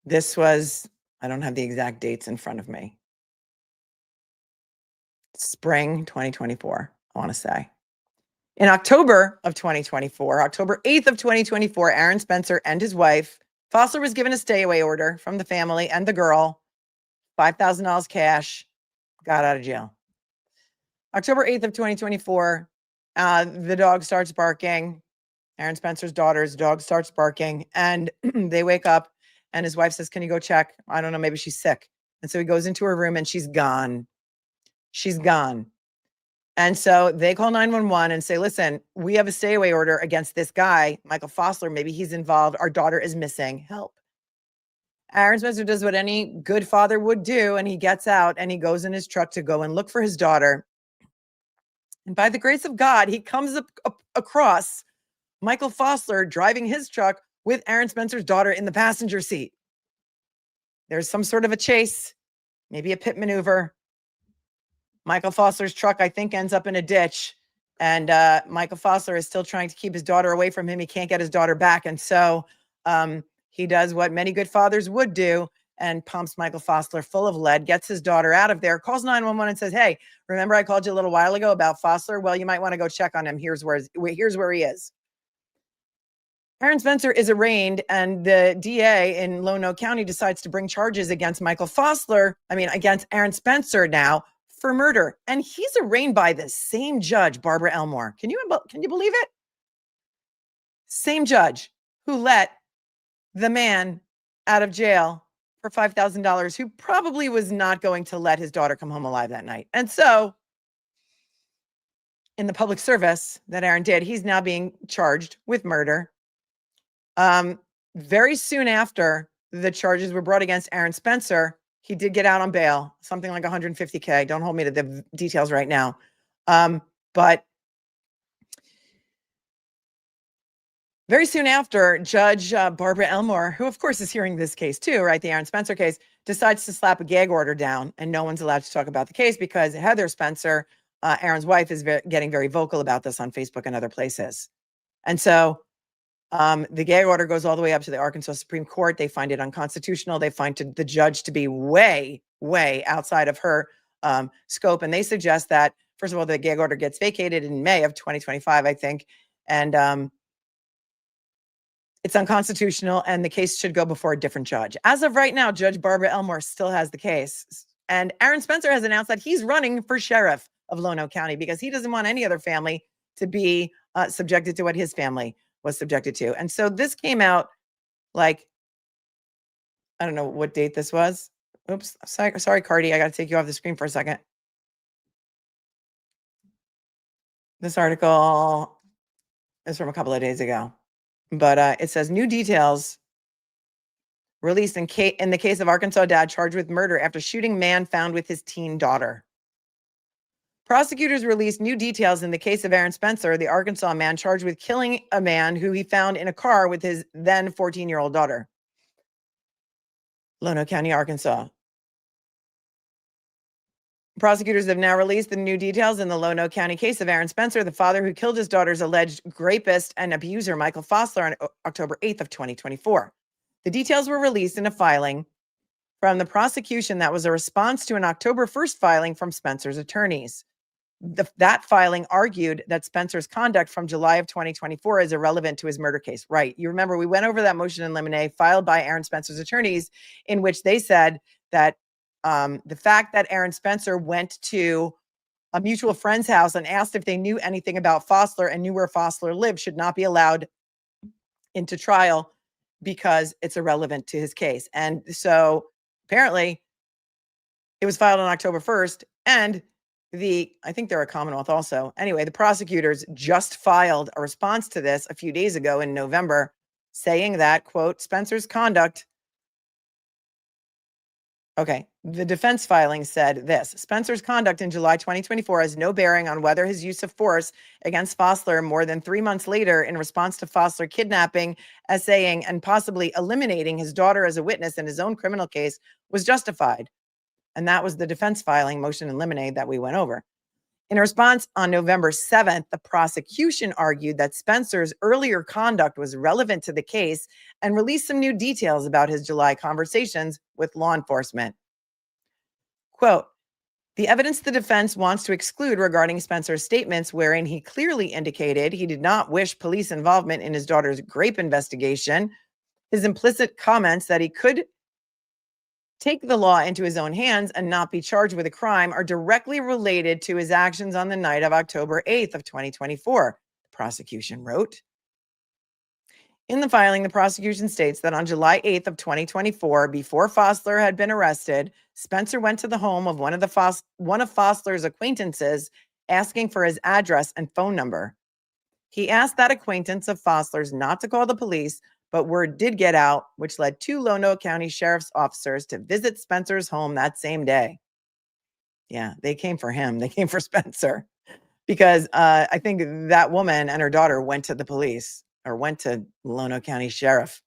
This was, I don't have the exact dates in front of me. Spring 2024, I want to say. In October of 2024, October 8th of 2024, Aaron Spencer and his wife, Fossler was given a stay-away order from the family and the girl, $5,000 cash, got out of jail. October 8th of 2024, the dog starts barking. Aaron Spencer's daughter's dog starts barking, and they wake up, and his wife says, "Can you go check? I don't know, maybe she's sick." And so he goes into her room, and she's gone. She's gone. And so they call 911 and say, "Listen, we have a stay-away order against this guy, Michael Fossler. Maybe he's involved. Our daughter is missing. Help." Aaron Spencer does what any good father would do, and he gets out and he goes in his truck to go and look for his daughter. And by the grace of God, he comes across Michael Fossler driving his truck with Aaron Spencer's daughter in the passenger seat. There's some sort of a chase, maybe a pit maneuver. Michael Fossler's truck, I think, ends up in a ditch, and Michael Fossler is still trying to keep his daughter away from him. He can't get his daughter back, and so he does what many good fathers would do and pumps Michael Fossler full of lead, gets his daughter out of there, calls 911 and says, "Hey, remember I called you a little while ago about Fossler? Well, you might want to go check on him. Here's where he is." Aaron Spencer is arraigned, and the DA in Lonoke County decides to bring charges against against Aaron Spencer now for murder. And he's arraigned by the same judge, Barbara Elmore. Can you believe it? Same judge who let the man out of jail for $5,000, who probably was not going to let his daughter come home alive that night. And so in the public service that Aaron did, he's now being charged with murder. Very soon after the charges were brought against Aaron Spencer, he did get out on bail, something like $150K. Don't hold me to the details right now. But very soon after, Judge Barbara Elmore, who of course is hearing this case too, right? The Aaron Spencer case, decides to slap a gag order down, and no one's allowed to talk about the case because Heather Spencer, Aaron's wife, is getting very vocal about this on Facebook and other places. And so the gag order goes all the way up to the Arkansas Supreme Court. They find it unconstitutional. They find the judge to be way, way outside of her scope. And they suggest that, first of all, the gag order gets vacated in May of 2025, I think. And it's unconstitutional, and the case should go before a different judge. As of right now, Judge Barbara Elmore still has the case. And Aaron Spencer has announced that he's running for sheriff of Lono County because he doesn't want any other family to be subjected to what his family was subjected to. And so this came out like, I don't know what date this was. Oops, sorry, Cardi, I got to take you off the screen for a second. This article is from a couple of days ago. But it says new details released in the case of Arkansas dad charged with murder after shooting man found with his teen daughter. Prosecutors released new details in the case of Aaron Spencer, the Arkansas man charged with killing a man who he found in a car with his then 14-year-old daughter. Lono County, Arkansas. Prosecutors have now released the new details in the Lono County case of Aaron Spencer, the father who killed his daughter's alleged rapist and abuser, Michael Fossler, on October 8th of 2024. The details were released in a filing from the prosecution that was a response to an October 1st filing from Spencer's attorneys. That filing argued that Spencer's conduct from July of 2024 is irrelevant to his murder case. Right. You remember we went over that motion in limine filed by Aaron Spencer's attorneys, in which they said that the fact that Aaron Spencer went to a mutual friend's house and asked if they knew anything about Fossler and knew where Fossler lived should not be allowed into trial because it's irrelevant to his case. And so apparently it was filed on October 1st, and I think they're a Commonwealth also. Anyway, the prosecutors just filed a response to this a few days ago in November, saying that, quote, Spencer's conduct. Okay, the defense filing said this: Spencer's conduct in July 2024 has no bearing on whether his use of force against Fossler more than 3 months later in response to Fossler kidnapping, essaying, and possibly eliminating his daughter as a witness in his own criminal case was justified. And that was the defense filing motion in limine that we went over. In response, on November 7th, the prosecution argued that Spencer's earlier conduct was relevant to the case and released some new details about his July conversations with law enforcement. Quote, the evidence the defense wants to exclude regarding Spencer's statements, wherein he clearly indicated he did not wish police involvement in his daughter's rape investigation, his implicit comments that he could take the law into his own hands and not be charged with a crime, are directly related to his actions on the night of October 8th of 2024, the prosecution wrote. In the filing, the prosecution states that on July 8th of 2024, before Fossler had been arrested, Spencer went to the home of one of Fossler's acquaintances, asking for his address and phone number. He asked that acquaintance of Fossler's not to call the police, but word did get out, which led 2 Lono County sheriff's officers to visit Spencer's home that same day. Yeah, they came for him. They came for Spencer because I think that woman and her daughter went to the police, or went to Lono County Sheriff.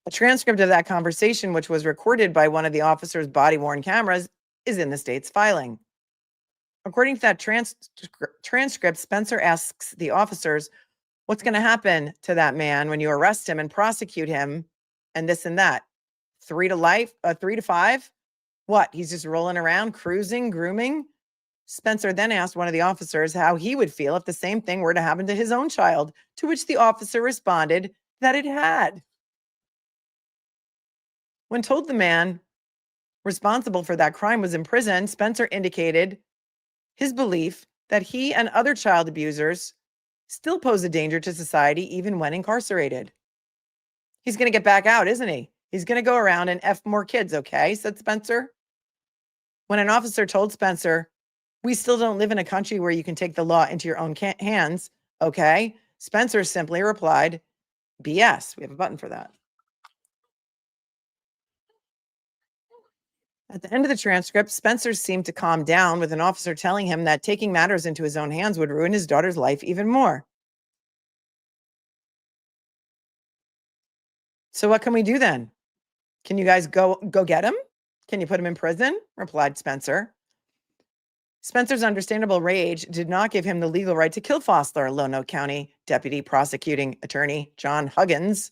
A transcript of that conversation, which was recorded by one of the officer's body-worn cameras, is in the state's filing. According to that transcript, Spencer asks the officers, what's going to happen to that man when you arrest him and prosecute him and this and that? 3 to life, 3 to 5? What? He's just rolling around, cruising, grooming? Spencer then asked one of the officers how he would feel if the same thing were to happen to his own child, to which the officer responded that it had. When told the man responsible for that crime was in prison, Spencer indicated his belief that he and other child abusers still pose a danger to society even when incarcerated. He's going to get back out, isn't he? He's going to go around and F more kids, okay? Said Spencer. When an officer told Spencer, "We still don't live in a country where you can take the law into your own hands, okay?" Spencer simply replied, "BS." We have a button for that. At the end of the transcript, Spencer seemed to calm down, with an officer telling him that taking matters into his own hands would ruin his daughter's life even more. "So what can we do then? Can you guys go get him? Can you put him in prison?" replied Spencer. Spencer's understandable rage did not give him the legal right to kill Fossler, Lonoke County Deputy Prosecuting Attorney John Huggins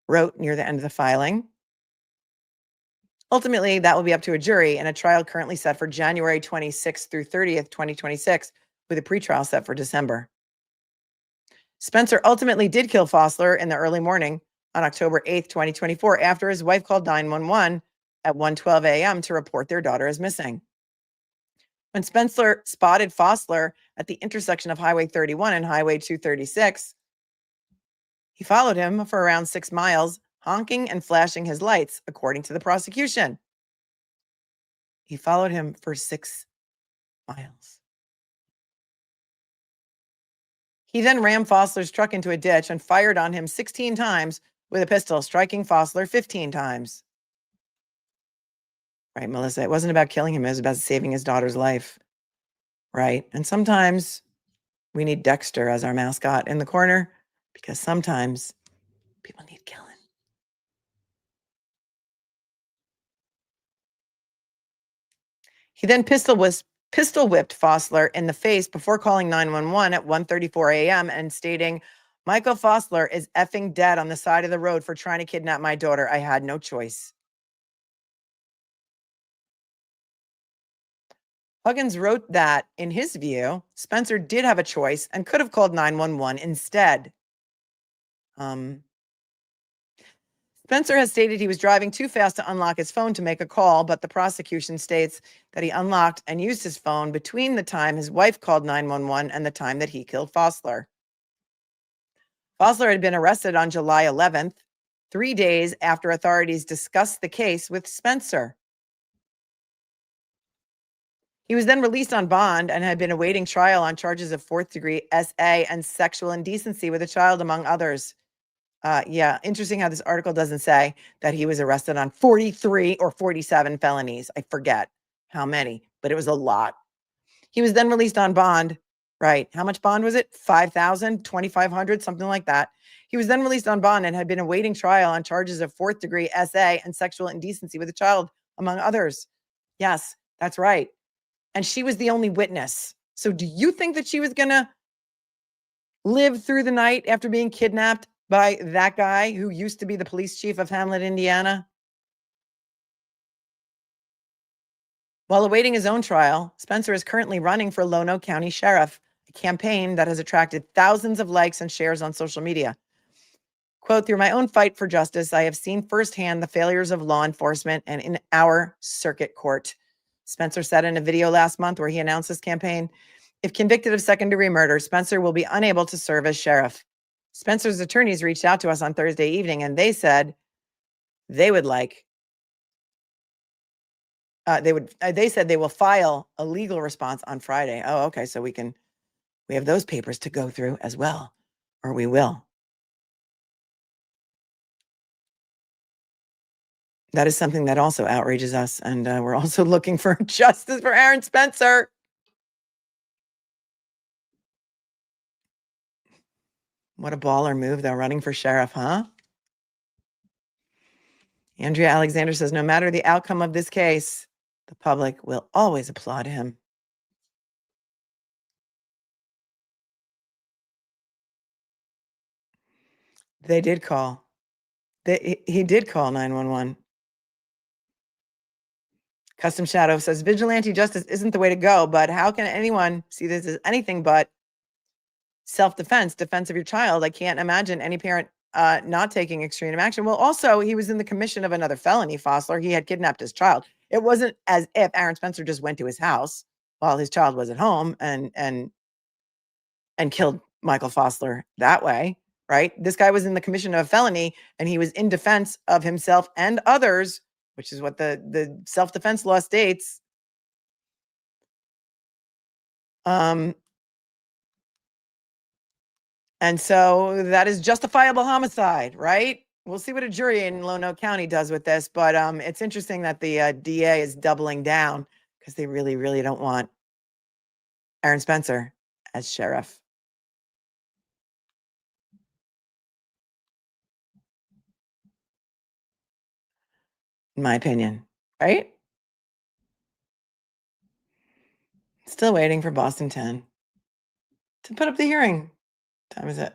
wrote near the end of the filing. Ultimately, that will be up to a jury in a trial currently set for January 26th through 30th, 2026, with a pretrial set for December. Spencer ultimately did kill Fossler in the early morning on October 8th, 2024, after his wife called 911 at 1:12 a.m. to report their daughter as missing. When Spencer spotted Fossler at the intersection of Highway 31 and Highway 236, he followed him for around 6 miles, honking and flashing his lights, according to the prosecution. He followed him for 6 miles. He then rammed Fossler's truck into a ditch and fired on him 16 times with a pistol, striking Fossler 15 times. Right, Melissa, it wasn't about killing him. It was about saving his daughter's life. Right? And sometimes we need Dexter as our mascot in the corner, because sometimes people need killing. He then pistol whipped Fossler in the face before calling 911 at 1:34 a.m. and stating, "Michael Fossler is effing dead on the side of the road for trying to kidnap my daughter. I had no choice." Huggins wrote that, in his view, Spencer did have a choice and could have called 911 instead. Spencer has stated he was driving too fast to unlock his phone to make a call, but the prosecution states that he unlocked and used his phone between the time his wife called 911 and the time that he killed Fossler. Fossler had been arrested on July 11th, 3 days after authorities discussed the case with Spencer. He was then released on bond and had been awaiting trial on charges of 4th-degree SA and sexual indecency with a child, among others. Yeah, interesting how this article doesn't say that he was arrested on 43 or 47 felonies. I forget how many, but it was a lot. He was then released on bond. Right. How much bond was it? $5,000, $2,500, something like that. He was then released on bond and had been awaiting trial on charges of 4th-degree SA and sexual indecency with a child, among others. Yes, that's right. And she was the only witness. So do you think that she was going to live through the night after being kidnapped by that guy who used to be the police chief of Hamlet, Indiana? While awaiting his own trial, Spencer is currently running for Lonoke County Sheriff, a campaign that has attracted thousands of likes and shares on social media. Quote, "Through my own fight for justice, I have seen firsthand the failures of law enforcement and in our circuit court," Spencer said in a video last month where he announced his campaign. If convicted of second-degree murder, Spencer will be unable to serve as sheriff. Spencer's attorneys reached out to us on Thursday evening, and they said they would like, they said they will file a legal response on Friday. Oh, okay. So we have those papers to go through as well, or we will. That is something that also outrages us. And we're also looking for justice for Aaron Spencer. What a baller move, though, running for sheriff, huh? Andrea Alexander says, no matter the outcome of this case, the public will always applaud him. They did call. He did call 911. Custom Shadow says, vigilante justice isn't the way to go, but how can anyone see this as anything but self-defense, defense of your child? I can't imagine any parent not taking extreme action. Well, also, he was in the commission of another felony, Fossler. He had kidnapped his child. It wasn't as if Aaron Spencer just went to his house while his child was at home and killed Michael Fossler that way, right? This guy was in the commission of a felony, and he was in defense of himself and others, which is what the self-defense law states. And so that is justifiable homicide, right? We'll see what a jury in Lonoke County does with this, but it's interesting that the DA is doubling down because they really, really don't want Aaron Spencer as sheriff. In my opinion, right? Still waiting for Boston 10 to put up the hearing. What time is it?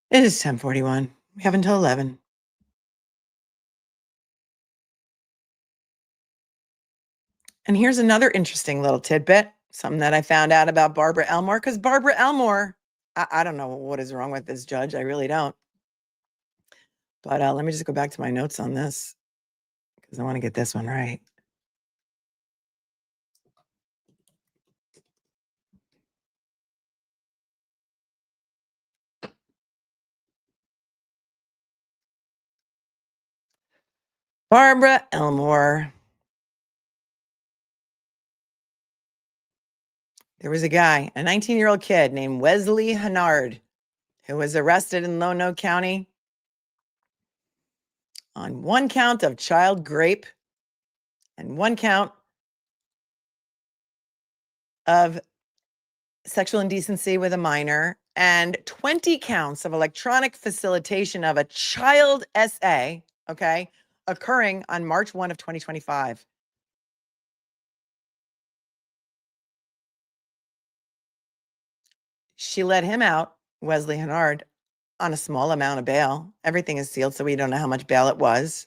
It is 10:41. We have until 11. And here's another interesting little tidbit, something that I found out about Barbara Elmore, because Barbara Elmore, I don't know what is wrong with this judge. I really don't. But let me just go back to my notes on this because I want to get this one right. Barbara Elmore. There was a guy, a 19-year-old kid named Wesley Hennard, who was arrested in Lonoke County on one count of child rape and one count of sexual indecency with a minor and 20 counts of electronic facilitation of a child SA, okay, occurring on March 1 of 2025. She let him out, Wesley Hennard, on a small amount of bail. Everything is sealed, so we don't know how much bail it was.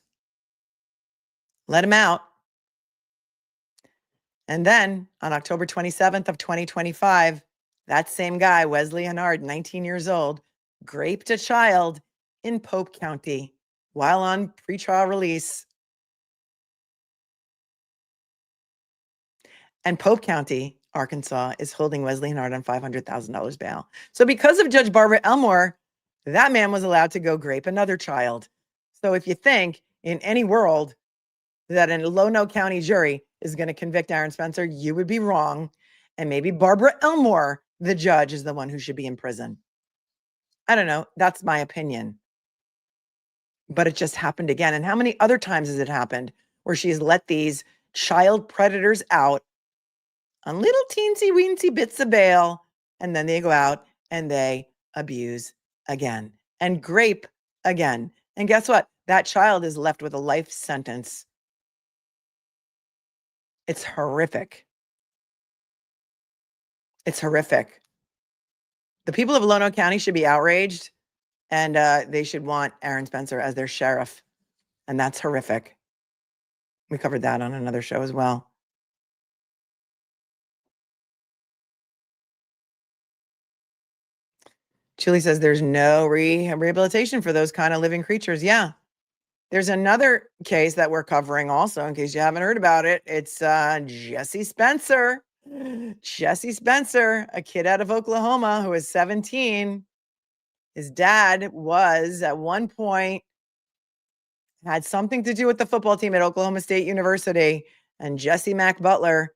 Let him out. And then on October 27th of 2025, that same guy, Wesley Hennard, 19 years old, raped a child in Pope County while on pretrial release. And Pope County, Arkansas, is holding Wesley Hennard on $500,000 bail. So because of Judge Barbara Elmore, that man was allowed to go rape another child. So if you think in any world that a Lonoke County jury is going to convict Aaron Spencer, you would be wrong. And maybe Barbara Elmore, the judge, is the one who should be in prison. I don't know. That's my opinion. But it just happened again. And how many other times has it happened where she's let these child predators out on little teensy weensy bits of bail, and then they go out and they abuse again and rape again. And guess what? That child is left with a life sentence. It's horrific. It's horrific. The people of Lonoke County should be outraged, and they should want Aaron Spencer as their sheriff. And that's horrific. We covered that on another show as well. Julie says there's no rehabilitation for those kind of living creatures. Yeah. There's another case that we're covering also, in case you haven't heard about it. It's Jesse Spencer. Jesse Spencer, a kid out of Oklahoma who is 17. His dad was at one point had something to do with the football team at Oklahoma State University. And Jesse Mack Butler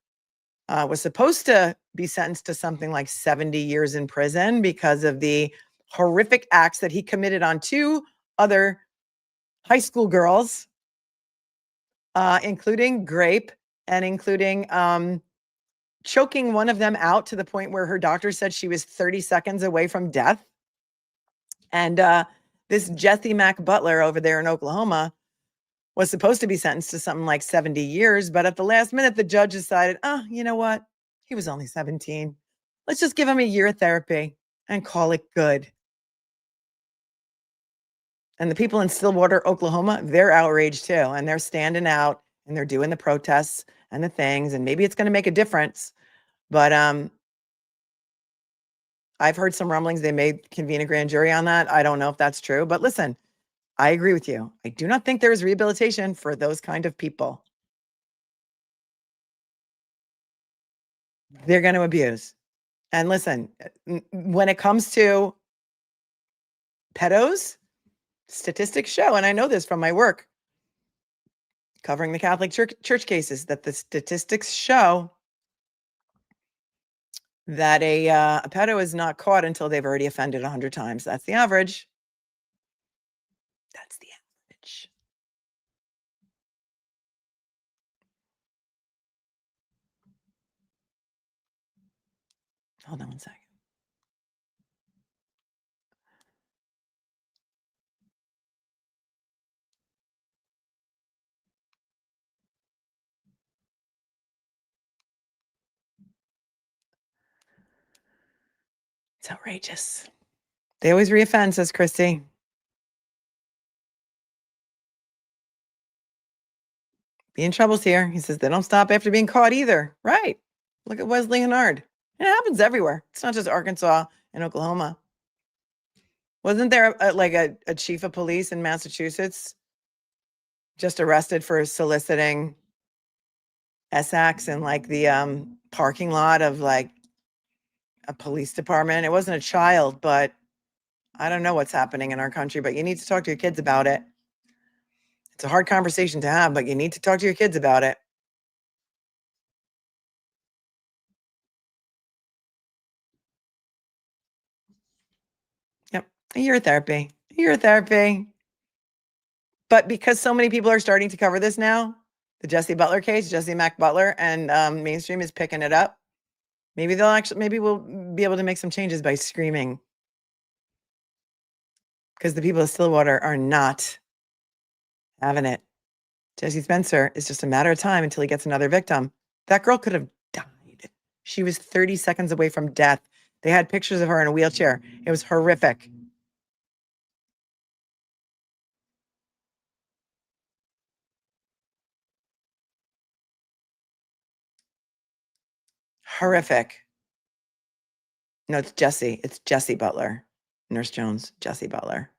was supposed to be sentenced to something like 70 years in prison because of the horrific acts that he committed on two other high school girls, including rape and including choking one of them out to the point where her doctor said she was 30 seconds away from death. And this Jesse Mack Butler over there in Oklahoma was supposed to be sentenced to something like 70 years. But at the last minute, the judge decided, you know what? He was only 17. Let's just give him a year of therapy and call it good. And the people in Stillwater, Oklahoma, they're outraged too. And they're standing out and they're doing the protests and the things. And maybe it's going to make a difference. But I've heard some rumblings they may convene a grand jury on that. I don't know if that's true, but listen, I agree with you. I do not think there is rehabilitation for those kind of people. They're going to abuse. And listen, when it comes to pedos, statistics show, and I know this from my work covering the Catholic church cases, that the statistics show that a pedo is not caught until they've already offended 100 times. That's the average. That's the average. Hold on one second. It's outrageous. They always reoffend, says Christy. Being troubles here. He says they don't stop after being caught either. Right. Look at Wesley Hennard. It happens everywhere. It's not just Arkansas and Oklahoma. Wasn't there a chief of police in Massachusetts just arrested for soliciting S-acts in like the parking lot of like a police department? It wasn't a child, but I don't know what's happening in our country, but you need to talk to your kids about it. It's a hard conversation to have, but you need to talk to your kids about it. Yep. A year of therapy. A year of therapy. But because so many people are starting to cover this now, the Jesse Butler case, Jesse Mack Butler, and mainstream is picking it up. Maybe we'll be able to make some changes by screaming. Because the people of Stillwater are not having it. Jesse Spencer is just a matter of time until he gets another victim. That girl could have died. She was 30 seconds away from death. They had pictures of her in a wheelchair. It was horrific. Horrific. No, it's Jesse. It's Jesse Butler. Nurse Jones, Jesse Butler.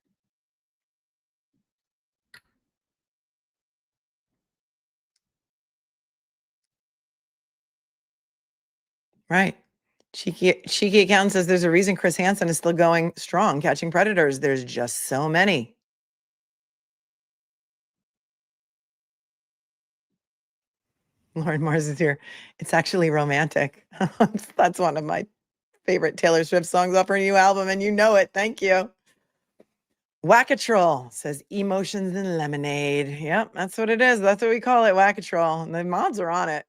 Right. Cheeky Accountant says there's a reason Chris Hansen is still going strong, catching predators. There's just so many. Lauren Mars is here. It's actually romantic. That's one of my favorite Taylor Swift songs off her new album, and you know it. Thank you. Wackatrol says emotions and lemonade. Yep, that's what it is. That's what we call it, Wackatrol. And the mods are on it.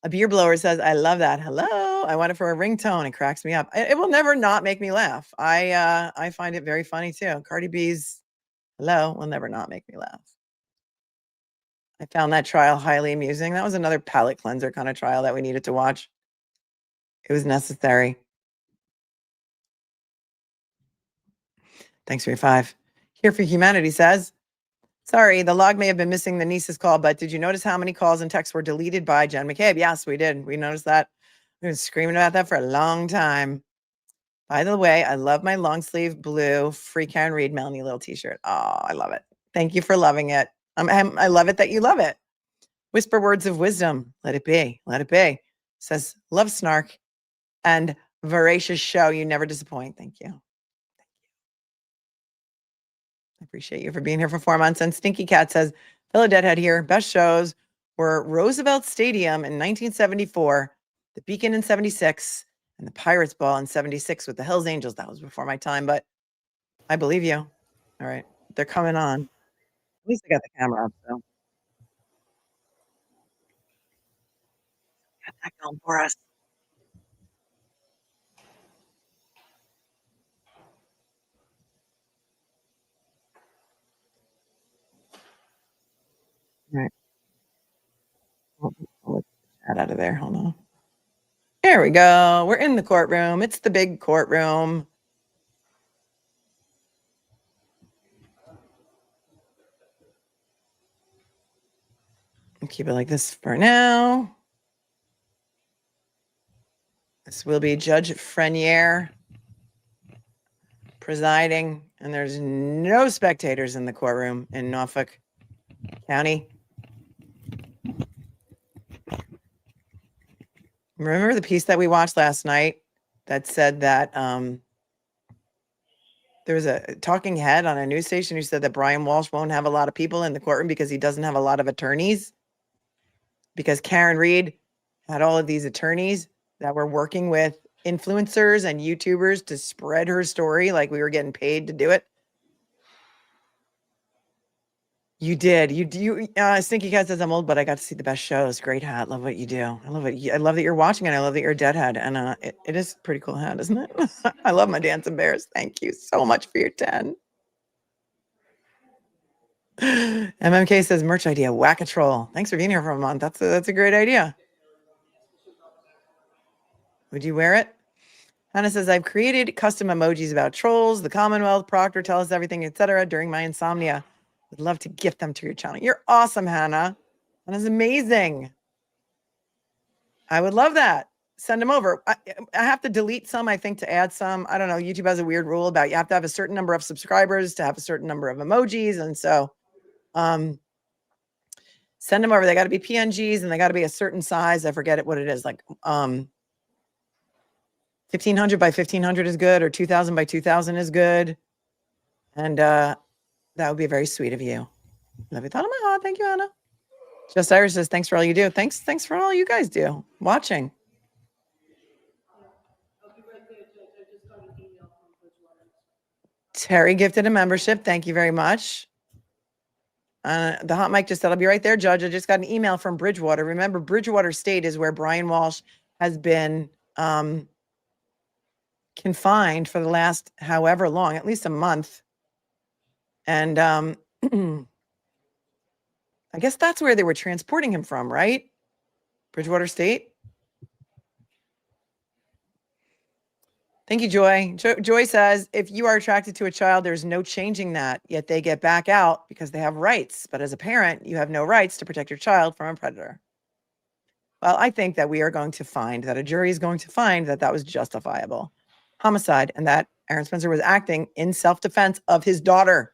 A beer blower says, I love that. Hello. I want it for a ringtone. It cracks me up. It will never not make me laugh. I find it very funny too. Cardi B's hello will never not make me laugh. I found that trial highly amusing. That was another palate cleanser kind of trial that we needed to watch. It was necessary. Thanks for your 5. Here for Humanity says, sorry, the log may have been missing the niece's call, but did you notice how many calls and texts were deleted by Jen McCabe? Yes, we did. We noticed that. We've been screaming about that for a long time. By the way, I love my long sleeve blue Free Karen Reed Melanie Little t-shirt. Oh, I love it. Thank you for loving it. I love it that you love it. Whisper words of wisdom. Let it be. Let it be. Says, love snark and voracious show. You never disappoint. Thank you. I appreciate you for being here for 4 months. And Stinky Cat says, fellow Deadhead here. Best shows were Roosevelt Stadium in 1974, the Beacon in 76, and the Pirates Ball in 76 with the Hells Angels. That was before my time, but I believe you. All right. They're coming on. At least I got the camera up, so. Got that going for us. All right. I'll let the chat out of there. Hold on. There we go. We're in the courtroom. It's the big courtroom. I'll keep it like this for now. This will be Judge Freniere presiding, and there's no spectators in the courtroom in Norfolk County. Remember the piece that we watched last night that said that there was a talking head on a news station who said that Brian Walshe won't have a lot of people in the courtroom because he doesn't have a lot of attorneys, because Karen Reed had all of these attorneys that were working with influencers and YouTubers to spread her story like we were getting paid to do it. You did. Stinky Cat says I'm old, but I got to see the best shows. Great hat. Love what you do. I love it. I love that you're watching it. I love that you're a deadhead. And it is a pretty cool hat, isn't it? I love my dancing bears. Thank you so much for your 10. MMK says merch idea. Whack a troll. Thanks for being here for a month. That's a great idea. Would you wear it? Hannah says, I've created custom emojis about trolls, the Commonwealth, Proctor, tell us everything, etc. during my insomnia. Would love to gift them to your channel. You're awesome, Hannah. That is amazing. I would love that. Send them over. I have to delete some, I think, to add some. I don't know. YouTube has a weird rule about you have to have a certain number of subscribers to have a certain number of emojis. And so send them over. They got to be PNGs and they got to be a certain size. I forget what it is. Like 1500 by 1500 is good, or 2000 by 2000 is good. And that would be very sweet of you. Love you. Thought of my heart. Thank you, Anna. Just Iris says, thanks for all you do. Thanks for all you guys do. Watching. Terry gifted a membership. Thank you very much. The hot mic just said, I'll be right there, Judge. I just got an email from Bridgewater. Remember, Bridgewater State is where Brian Walshe has been confined for the last however long, at least a month. And I guess that's where they were transporting him from, right? Bridgewater State. Thank you, Joy. Joy says, if you are attracted to a child, there's no changing that, yet they get back out because they have rights. But as a parent, you have no rights to protect your child from a predator. Well, I think that we are going to find that a jury is going to find that that was justifiable homicide and that Aaron Spencer was acting in self-defense of his daughter.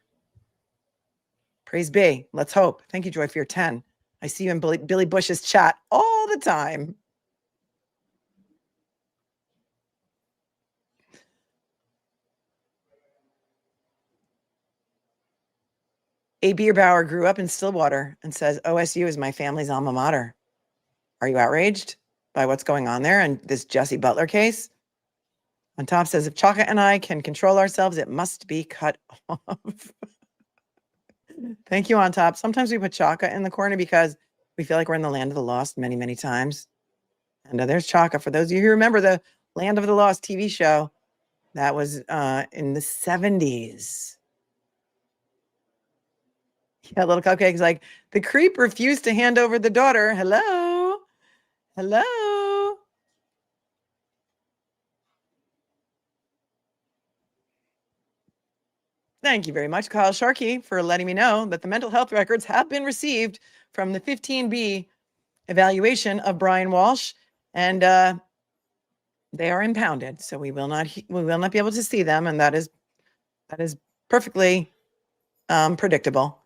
Praise be. Let's hope. Thank you, Joy, for your 10. I see you in Billy Bush's chat all the time. A. Bierbauer grew up in Stillwater and says, OSU is my family's alma mater. Are you outraged by what's going on there and this Jesse Butler case? On top says, if Chaka and I can control ourselves, it must be cut off. Thank you, On Top. Sometimes we put Chaka in the corner because we feel like we're in the land of the lost many, many times. And there's Chaka. For those of you who remember the Land of the Lost TV show, that was in the 70s. Yeah, Little Cupcake's like, the creep refused to hand over the daughter. Hello? Hello? Thank you very much, Kyle Sharkey, for letting me know that the mental health records have been received from the 15B evaluation of Brian Walshe, and they are impounded, so we will not be able to see them, and that is perfectly predictable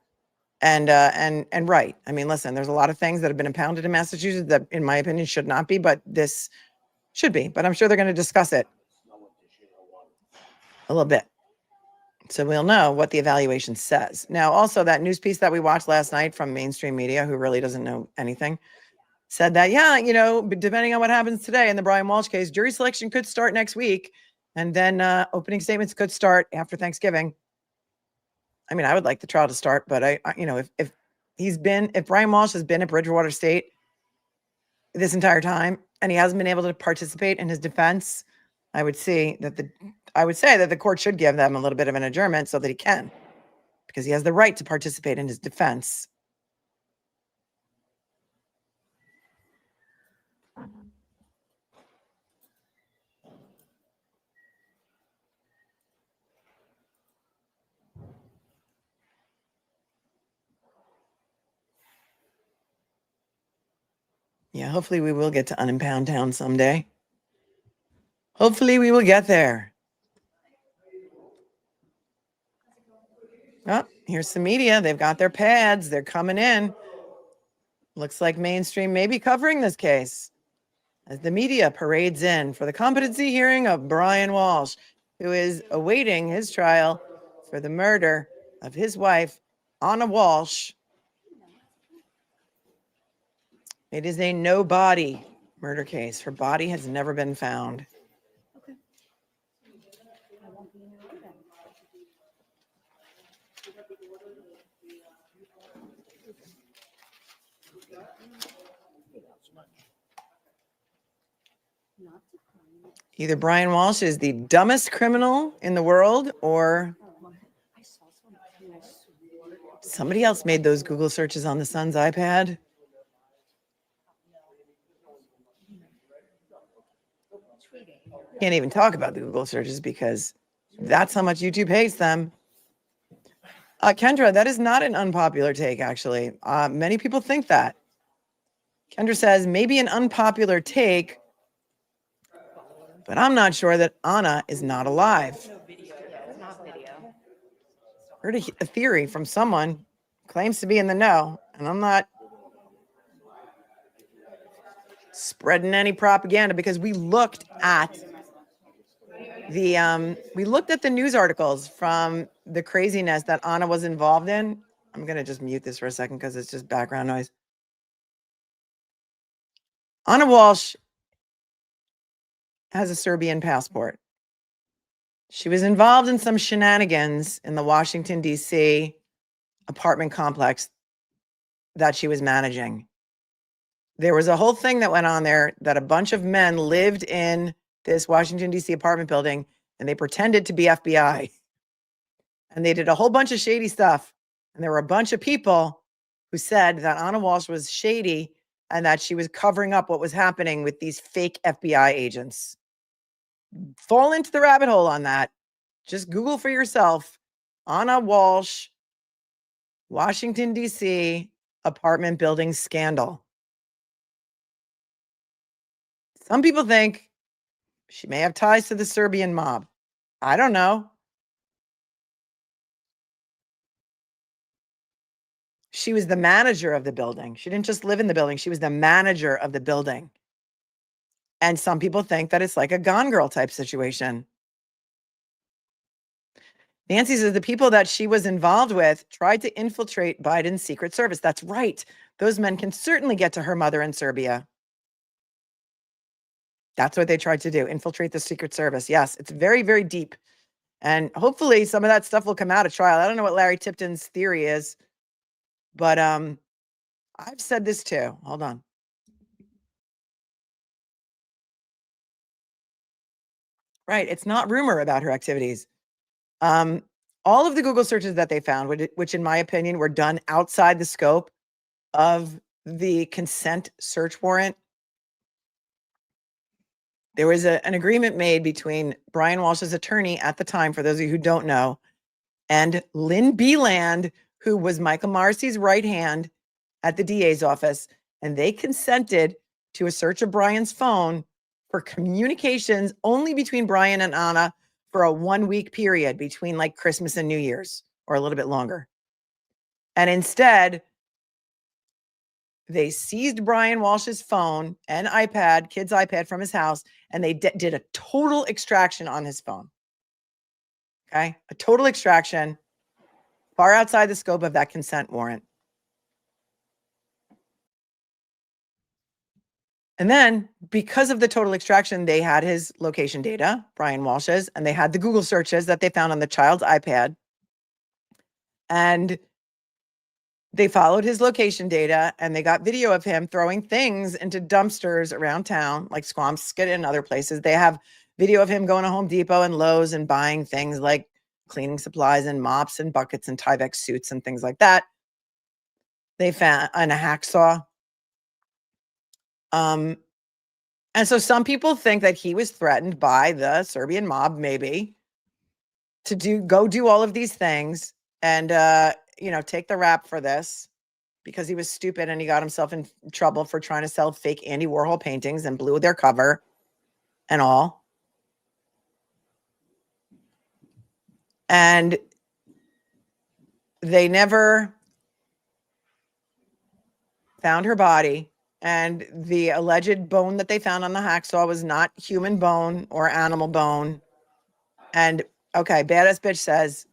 and right. I mean, listen, there's a lot of things that have been impounded in Massachusetts that, in my opinion, should not be, but this should be. But I'm sure they're going to discuss it a little bit. So we'll know what the evaluation says. Now, also that news piece that we watched last night from mainstream media, who really doesn't know anything, said that, yeah, you know, depending on what happens today in the Brian Walshe case, jury selection could start next week. And then opening statements could start after Thanksgiving. I mean, I would like the trial to start, but I you know, if Brian Walshe has been at Bridgewater State this entire time and he hasn't been able to participate in his defense, I would say that the court should give them a little bit of an adjournment so that he can, because he has the right to participate in his defense. Yeah, hopefully we will get to Unimpound Town someday. Hopefully we will get there. Oh, here's some media. They've got their pads. They're coming in. Looks like mainstream may be covering this case as the media parades in for the competency hearing of Brian Walshe, who is awaiting his trial for the murder of his wife, Ana Walshe. It is a no body murder case. Her body has never been found. Either Brian Walshe is the dumbest criminal in the world, or somebody else made those Google searches on the son's iPad. Can't even talk about the Google searches because that's how much YouTube hates them. Kendra, that is not an unpopular take, actually. Many people think that. Kendra says, maybe an unpopular take, but I'm not sure that Ana is not alive. Heard a theory from someone who claims to be in the know, and I'm not spreading any propaganda because we looked at the news articles from the craziness that Ana was involved in. I'm going to just mute this for a second because it's just background noise. Ana Walshe has a Serbian passport. She was involved in some shenanigans in the Washington, D.C. apartment complex that she was managing. There was a whole thing that went on there that a bunch of men lived in this Washington, D.C. apartment building, and they pretended to be FBI. And they did a whole bunch of shady stuff. And there were a bunch of people who said that Ana Walshe was shady and that she was covering up what was happening with these fake FBI agents. Fall into the rabbit hole on that. Just Google for yourself. Ana Walshe, Washington, D.C. apartment building scandal. Some people think she may have ties to the Serbian mob. I don't know. She was the manager of the building. She didn't just live in the building. She was the manager of the building. And some people think that it's like a Gone Girl type situation. Nancy says the people that she was involved with tried to infiltrate Biden's Secret Service. That's right. Those men can certainly get to her mother in Serbia. That's what they tried to do, infiltrate the Secret Service. Yes, it's very, very deep. And hopefully some of that stuff will come out at trial. I don't know what Larry Tipton's theory is, but I've said this too. Hold on. Right. It's not rumor about her activities. All of the Google searches that they found, which in my opinion were done outside the scope of the consent search warrant. There was an agreement made between Brian Walsh's attorney at the time, for those of you who don't know, and Lynn Beland, who was Michael Marcy's right hand at the DA's office. And they consented to a search of Brian's phone for communications only between Brian and Ana for a 1-week period between like Christmas and New Year's, or a little bit longer. And instead, they seized Brian Walsh's phone and iPad, kid's iPad, from his house, and they did a total extraction on his phone. Okay, a total extraction, far outside the scope of that consent warrant. And then, because of the total extraction, they had his location data, Brian Walsh's, and they had the Google searches that they found on the child's iPad. And they followed his location data, and they got video of him throwing things into dumpsters around town, like Squamscott and other places. They have video of him going to Home Depot and Lowe's and buying things like cleaning supplies and mops and buckets and Tyvek suits and things like that. They found a hacksaw. And so some people think that he was threatened by the Serbian mob, maybe, to go do all of these things and, take the rap for this because he was stupid and he got himself in trouble for trying to sell fake Andy Warhol paintings and blew their cover and all. And they never found her body. And the alleged bone that they found on the hacksaw was not human bone or animal bone. And okay, Badass Bitch says,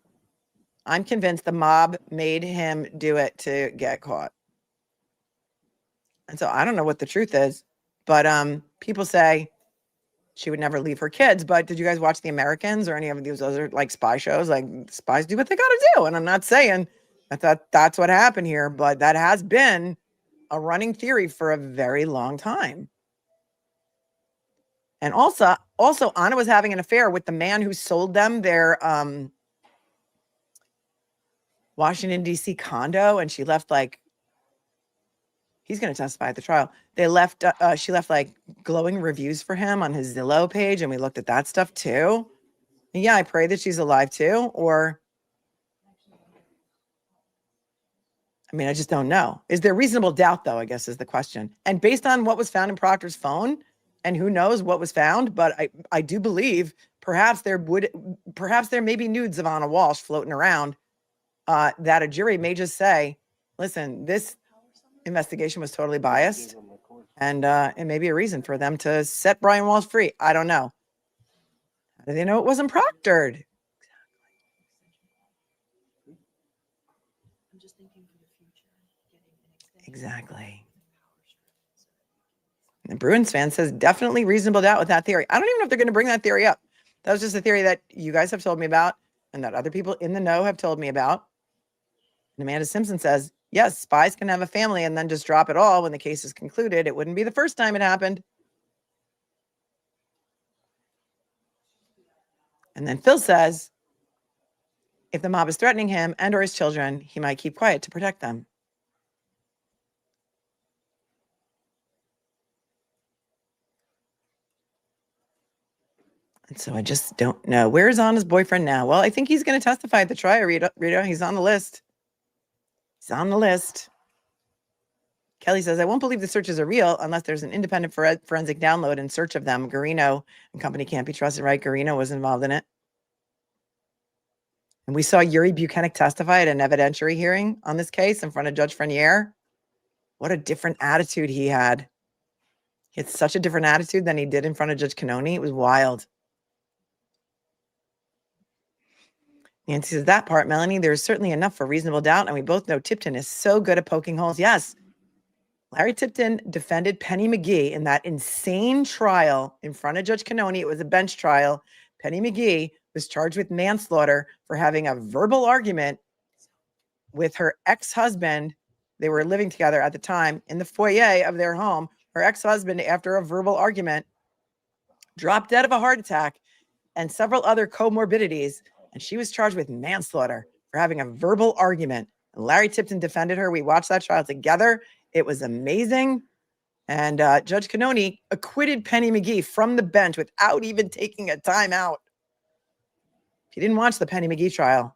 I'm convinced the mob made him do it to get caught. And so I don't know what the truth is, but people say she would never leave her kids. But did you guys watch The Americans or any of these other like spy shows? Like spies do what they got to do. And I'm not saying that's what happened here, but that has been a running theory for a very long time. And also Ana was having an affair with the man who sold them their Washington, D.C. condo. And she left like, he's going to testify at the trial. She left like glowing reviews for him on his Zillow page. And we looked at that stuff too. And yeah, I pray that she's alive too. Or, I mean, I just don't know. Is there reasonable doubt though, I guess is the question. And based on what was found in Proctor's phone, and who knows what was found, but I do believe perhaps there may be nudes of Ana Walshe floating around that a jury may just say, listen, this investigation was totally biased, and it may be a reason for them to set Brian Walsh free. I don't know. How do they know it wasn't proctored? I'm just thinking for the future. Exactly. The Bruins fan says definitely reasonable doubt with that theory. I don't even know if they're going to bring that theory up. That was just a theory that you guys have told me about and that other people in the know have told me about. And Amanda Simpson says, yes, spies can have a family and then just drop it all when the case is concluded. It wouldn't be the first time it happened. And then Phil says, if the mob is threatening him and or his children, he might keep quiet to protect them. And so I just don't know. Where's Ana's boyfriend now? Well, I think he's going to testify at the trial, Rita. He's on the list. He's on the list. Kelly says, I won't believe the searches are real unless there's an independent forensic download in search of them. Guarino and company can't be trusted, right? Guarino was involved in it. And we saw Yuri Bukhenik testify at an evidentiary hearing on this case in front of Judge Freniere. What a different attitude he had. He had such a different attitude than he did in front of Judge Cannone. It was wild. Nancy says, that part, Melanie, there's certainly enough for reasonable doubt. And we both know Tipton is so good at poking holes. Yes. Larry Tipton defended Penny McGee in that insane trial in front of Judge Cannone. It was a bench trial. Penny McGee was charged with manslaughter for having a verbal argument with her ex-husband. They were living together at the time in the foyer of their home. Her ex-husband, after a verbal argument, dropped dead of a heart attack and several other comorbidities. And she was charged with manslaughter for having a verbal argument. And Larry Tipton defended her. We watched that trial together. It was amazing. And Judge Cannone acquitted Penny McGee from the bench without even taking a timeout. If you didn't watch the Penny McGee trial,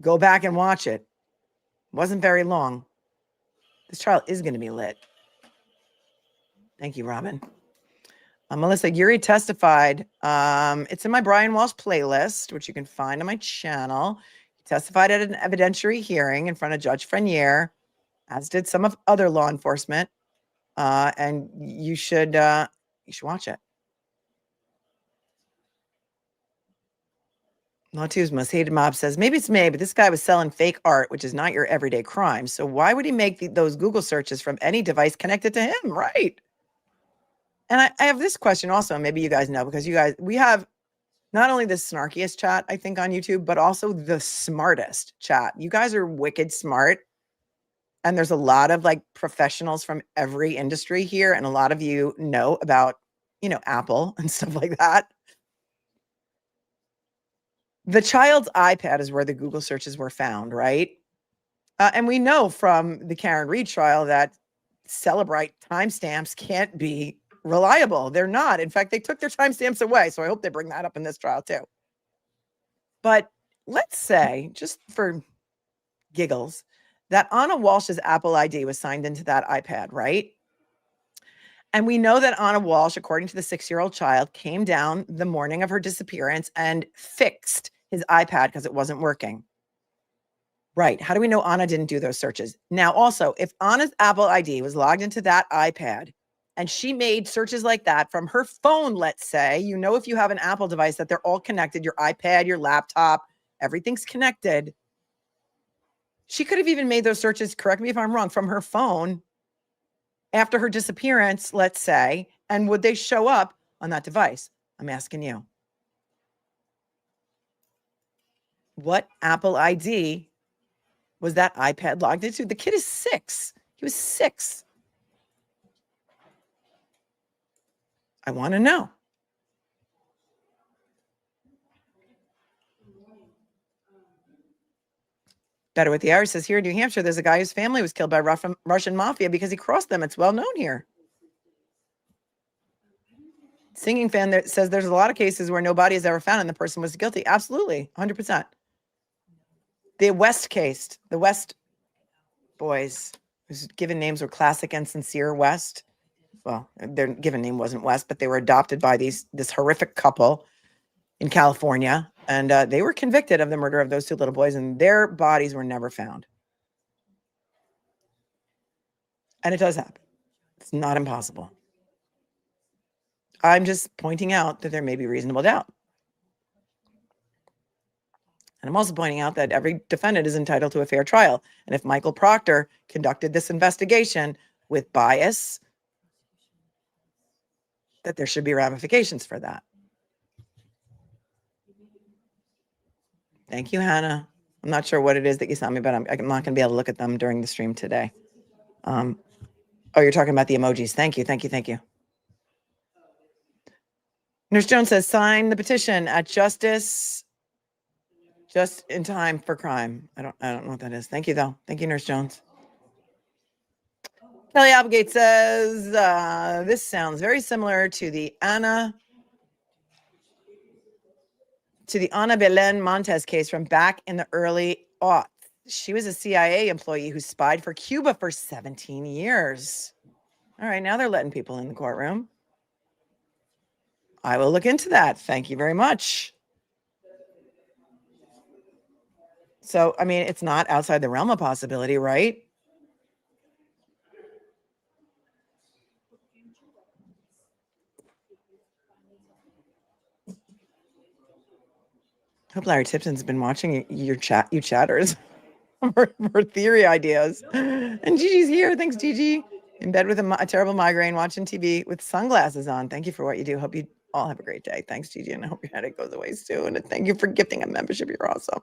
go back and watch it. It wasn't very long. This trial is going to be lit. Thank you, Robin. Melissa, Yuri testified. It's in my Brian Walsh playlist, which you can find on my channel. He testified at an evidentiary hearing in front of Judge Freniere, as did some of other law enforcement. And you should watch it. Law 2's most hated mob says, maybe it's me, but this guy was selling fake art, which is not your everyday crime. So why would he make those Google searches from any device connected to him? Right. And I have this question also, maybe you guys know, because we have not only the snarkiest chat, I think, on YouTube, but also the smartest chat. You guys are wicked smart. And there's a lot of like professionals from every industry here. And a lot of you know about, Apple and stuff like that. The child's iPad is where the Google searches were found, right? And we know from the Karen Reed trial that Celebrite timestamps can't be reliable. They're not. In fact, they took their timestamps away. So I hope they bring that up in this trial too. But let's say, just for giggles, that Ana Walsh's Apple ID was signed into that iPad, right? And we know that Ana Walshe, according to the 6-year-old child, came down the morning of her disappearance and fixed his iPad because it wasn't working. Right. How do we know Ana didn't do those searches? Now, also, if Ana's Apple ID was logged into that iPad and she made searches like that from her phone, let's say, you know, if you have an Apple device that they're all connected, your iPad, your laptop, everything's connected. She could have even made those searches, correct me if I'm wrong, from her phone after her disappearance, let's say, and would they show up on that device? I'm asking you. What Apple ID was that iPad logged into? The kid is 6. He was 6. I want to know. Better with the Irish says here in New Hampshire, there's a guy whose family was killed by Russian mafia because he crossed them. It's well known here. Singing fan that says there's a lot of cases where no body is ever found and the person was guilty. Absolutely, 100%. The West case, the West boys, whose given names were Classic and Sincere West. Well, their given name wasn't West, but they were adopted by this horrific couple in California, and they were convicted of the murder of those 2 little boys, and their bodies were never found. And it does happen. It's not impossible. I'm just pointing out that there may be reasonable doubt. And I'm also pointing out that every defendant is entitled to a fair trial. And if Michael Proctor conducted this investigation with bias, that there should be ramifications for that. Thank you, Hannah. I'm not sure what it is that you sent me, but I'm not going to be able to look at them during the stream today. Oh, you're talking about the emojis. Thank you, thank you, thank you. Nurse Jones says, sign the petition at justice just in time for crime. I don't know what that is. Thank you, though. Thank you, Nurse Jones. Kelly Applegate says, this sounds very similar to the Ana Belén Montes case from back in the early aughts. She was a CIA employee who spied for Cuba for 17 years. All right, now they're letting people in the courtroom. I will look into that. Thank you very much. So, I mean, it's not outside the realm of possibility, right? Hope Larry Tipton's been watching your chat, you chatters, for theory ideas. And Gigi's here. Thanks, Gigi. In bed with a terrible migraine, watching TV with sunglasses on. Thank you for what you do. Hope you all have a great day. Thanks, Gigi. And I hope your headache goes away soon. And thank you for gifting a membership. You're awesome.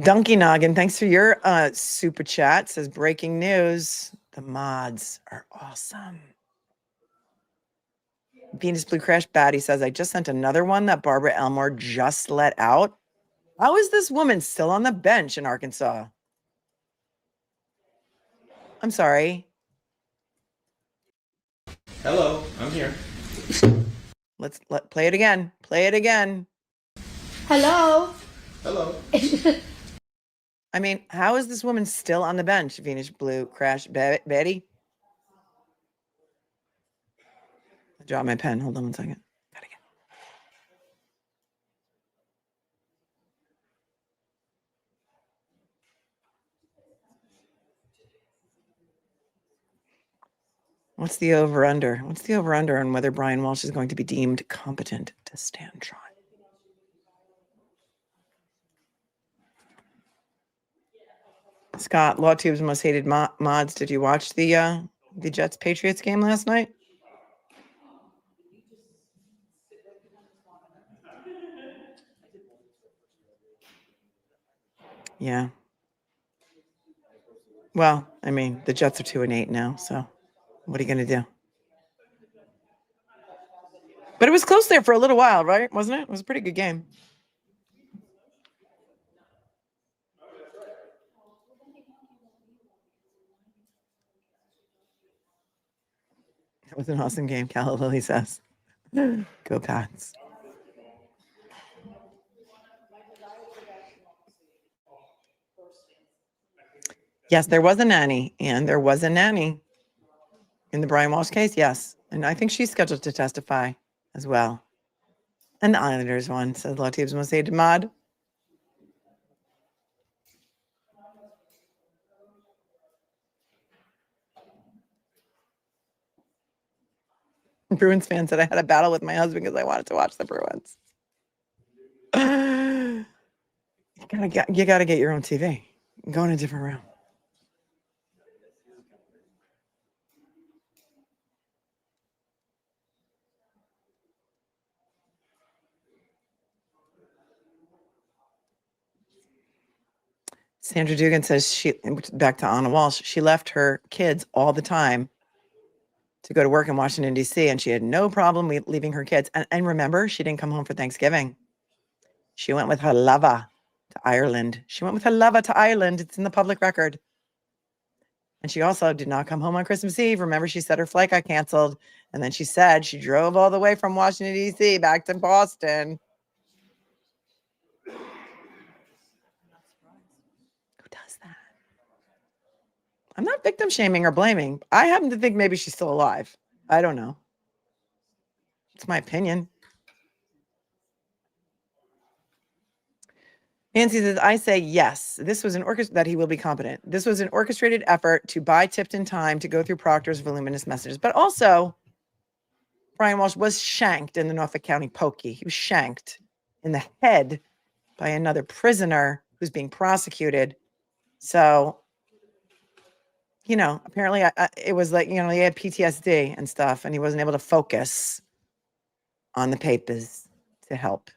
Dunky Noggin, thanks for your super chat. Says breaking news. The mods are awesome. Venus Blue Crash Batty says, I just sent another one that Barbara Elmore just let out. How is this woman still on the bench in Arkansas? I'm sorry. Hello, I'm here. Let's play it again. Play it again. Hello. Hello. I mean, how is this woman still on the bench? Venus Blue Crash Betty. I dropped my pen. Hold on 1 second. Gotta get. What's the over-under? What's the over-under on whether Brian Walsh is going to be deemed competent to stand trial? Scott, LawTube's most hated mods. Did you watch the Jets Patriots game last night? Yeah. Well, I mean, the Jets are 2-8 now, so what are you going to do? But it was close there for a little while, right? Wasn't it? It was a pretty good game. It was an awesome game, Calla Lily says. Go Pats. Yes, there was a nanny, and there was a nanny. In the Brian Walsh case, yes. And I think she's scheduled to testify as well. And the Islanders one, says Latib's Mosay Damad. Bruins fan said I had a battle with my husband because I wanted to watch the Bruins. You gotta get your own TV. Go in a different room. Sandra Dugan says back to Ana Walshe, she left her kids all the time to go to work in Washington, D.C., and she had no problem leaving her kids. And remember, she didn't come home for Thanksgiving. She went with her lover to Ireland. It's in the public record. And she also did not come home on Christmas Eve. Remember, she said her flight got canceled. And then she said she drove all the way from Washington, D.C. back to Boston. Who does that? I'm not victim shaming or blaming. I happen to think maybe she's still alive. I don't know. It's my opinion. Nancy says, I say yes. This was that he will be competent. This was an orchestrated effort to buy Tipton time to go through Proctor's voluminous messages. But also, Brian Walsh was shanked in the Norfolk County pokey. He was shanked in the head by another prisoner who's being prosecuted. So, apparently it was like, he had PTSD and stuff, and he wasn't able to focus on the papers to help.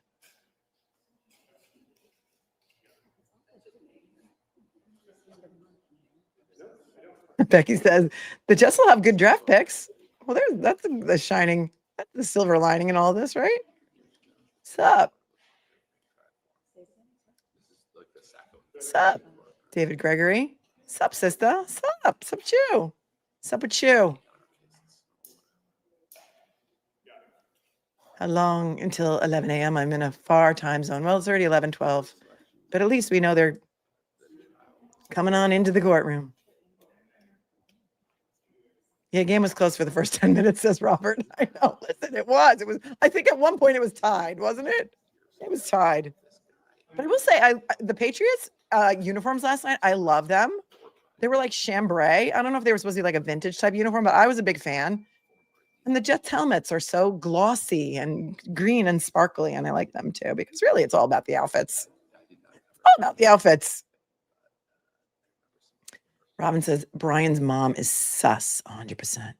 Becky says the Jets will have good draft picks. Well, that's the silver lining in all this, right? What's up? What's up, David Gregory? Sup, sister? Sup? Sup, chew? Sup with you? How long until 11 a.m.? I'm in a far time zone. Well, it's already 11:12, but at least we know they're coming on into the courtroom. Yeah, game was close for the first 10 minutes, says Robert. I know. Listen, it was. I think at one point it was tied, wasn't it? It was tied. But I will say, the Patriots uniforms last night, I love them. They were like chambray. I don't know if they were supposed to be like a vintage type uniform, but I was a big fan. And the Jets helmets are so glossy and green and sparkly, and I like them too, because really it's all about the outfits. All about the outfits. Robin says, Brian's mom is sus 100%.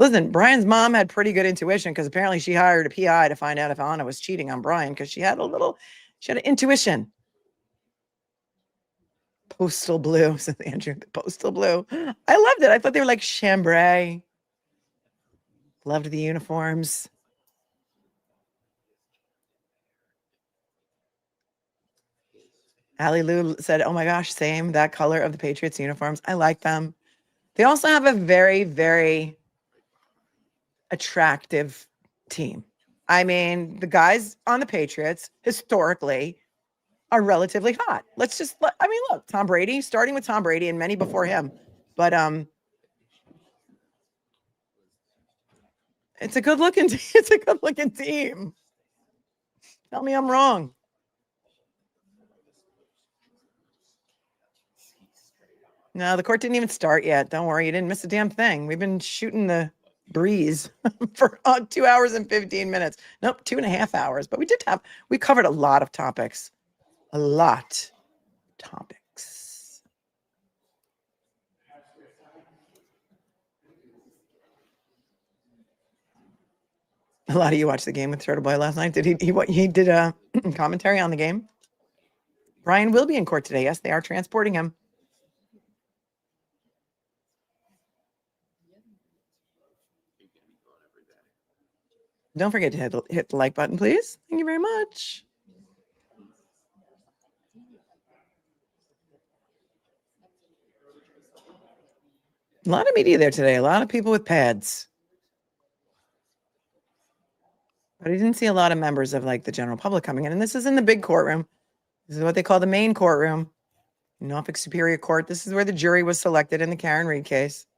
Listen, Brian's mom had pretty good intuition because apparently she hired a PI to find out if Ana was cheating on Brian because she had an intuition. Postal blue, says Andrew. Postal blue. I loved it. I thought they were like chambray. Loved the uniforms. Allie Lou said, oh my gosh, same. That color of the Patriots uniforms. I like them. They also have a very, very attractive team. I mean, the guys on the Patriots historically are relatively hot. Look, Tom Brady, starting with Tom Brady and many before him. But it's a good looking team. Tell me I'm wrong. No, the court didn't even start yet. Don't worry, you didn't miss a damn thing. We've been shooting the breeze for 2 hours and 15 minutes. Nope, 2.5 hours. But we covered a lot of topics. A lot of topics. A lot of you watched the game with Turtle Boy last night. Did he did a commentary on the game? Brian will be in court today. Yes, they are transporting him. Don't forget to hit the like button, please. Thank you very much. A lot of media there today. A lot of people with pads. But I didn't see a lot of members of like the general public coming in. And this is in the big courtroom. This is what they call the main courtroom. Norfolk Superior Court. This is where the jury was selected in the Karen Reed case.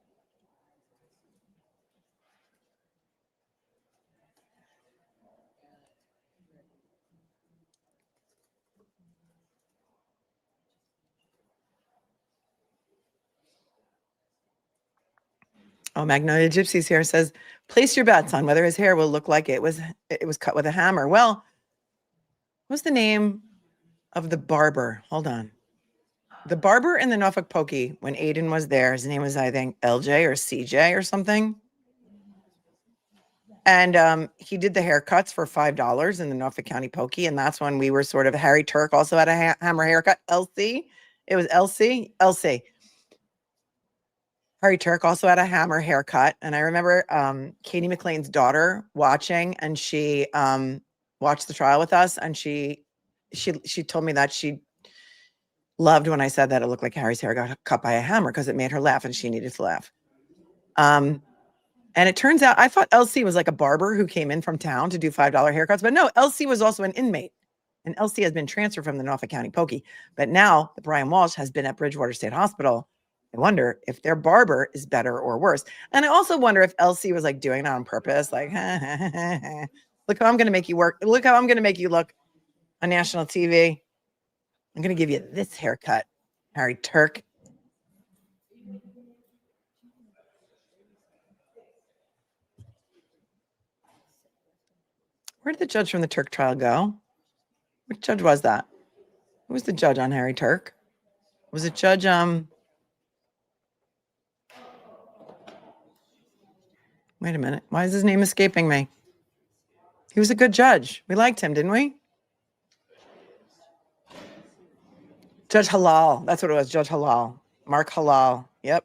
Oh, Magnolia Gypsy's here, says, place your bets on whether his hair will look like it was cut with a hammer. Well, what's the name of the barber? Hold on. The barber in the Norfolk Pokey, when Aiden was there, his name was, I think, LJ or CJ or something. And he did the haircuts for $5 in the Norfolk County Pokey. And that's when we were sort of, Harry Turk also had a hammer haircut. LC. It was LC. LC. Harry Turk also had a hammer haircut. And I remember Katie McLean's daughter watching, and she watched the trial with us. And she told me that she loved when I said that it looked like Harry's hair got cut by a hammer because it made her laugh and she needed to laugh. And it turns out, I thought LC was like a barber who came in from town to do $5 haircuts, but no, LC was also an inmate. And LC has been transferred from the Norfolk County Pokey. But now the Brian Walsh has been at Bridgewater State Hospital. I wonder if their barber is better or worse. And I also wonder if LC was like doing it on purpose. Like, look how I'm going to make you work. Look how I'm going to make you look on national TV. I'm going to give you this haircut, Harry Turk. Where did the judge from the Turk trial go? Which judge was that? Who was the judge on Harry Turk? Was it Judge, wait a minute. Why is his name escaping me? He was a good judge. We liked him, didn't we? Judge Halal. That's what it was. Judge Halal. Mark Halal. Yep.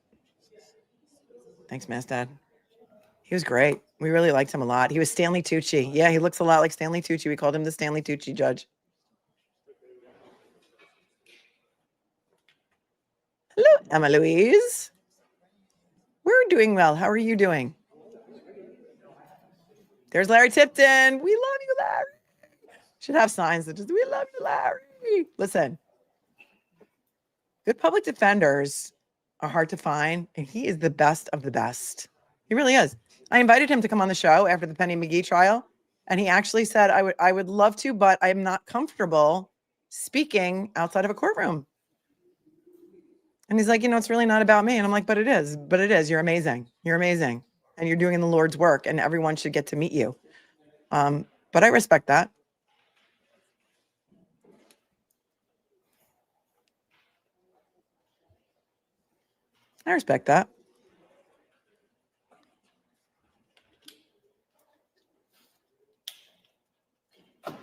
Thanks, Mastad. He was great. We really liked him a lot. He was Stanley Tucci. Yeah, he looks a lot like Stanley Tucci. We called him the Stanley Tucci judge. Hello, Emma Louise. We're doing well. How are you doing? There's Larry Tipton. We love you, Larry. Should have signs that just, we love you, Larry. Listen, good public defenders are hard to find, and he is the best of the best. He really is. I invited him to come on the show after the Penny McGee trial, and he actually said, I would love to, but I'm not comfortable speaking outside of a courtroom. And he's like, it's really not about me. And I'm like, but it is. You're amazing. You're amazing. And you're doing the Lord's work, and everyone should get to meet you. But I respect that. I respect that.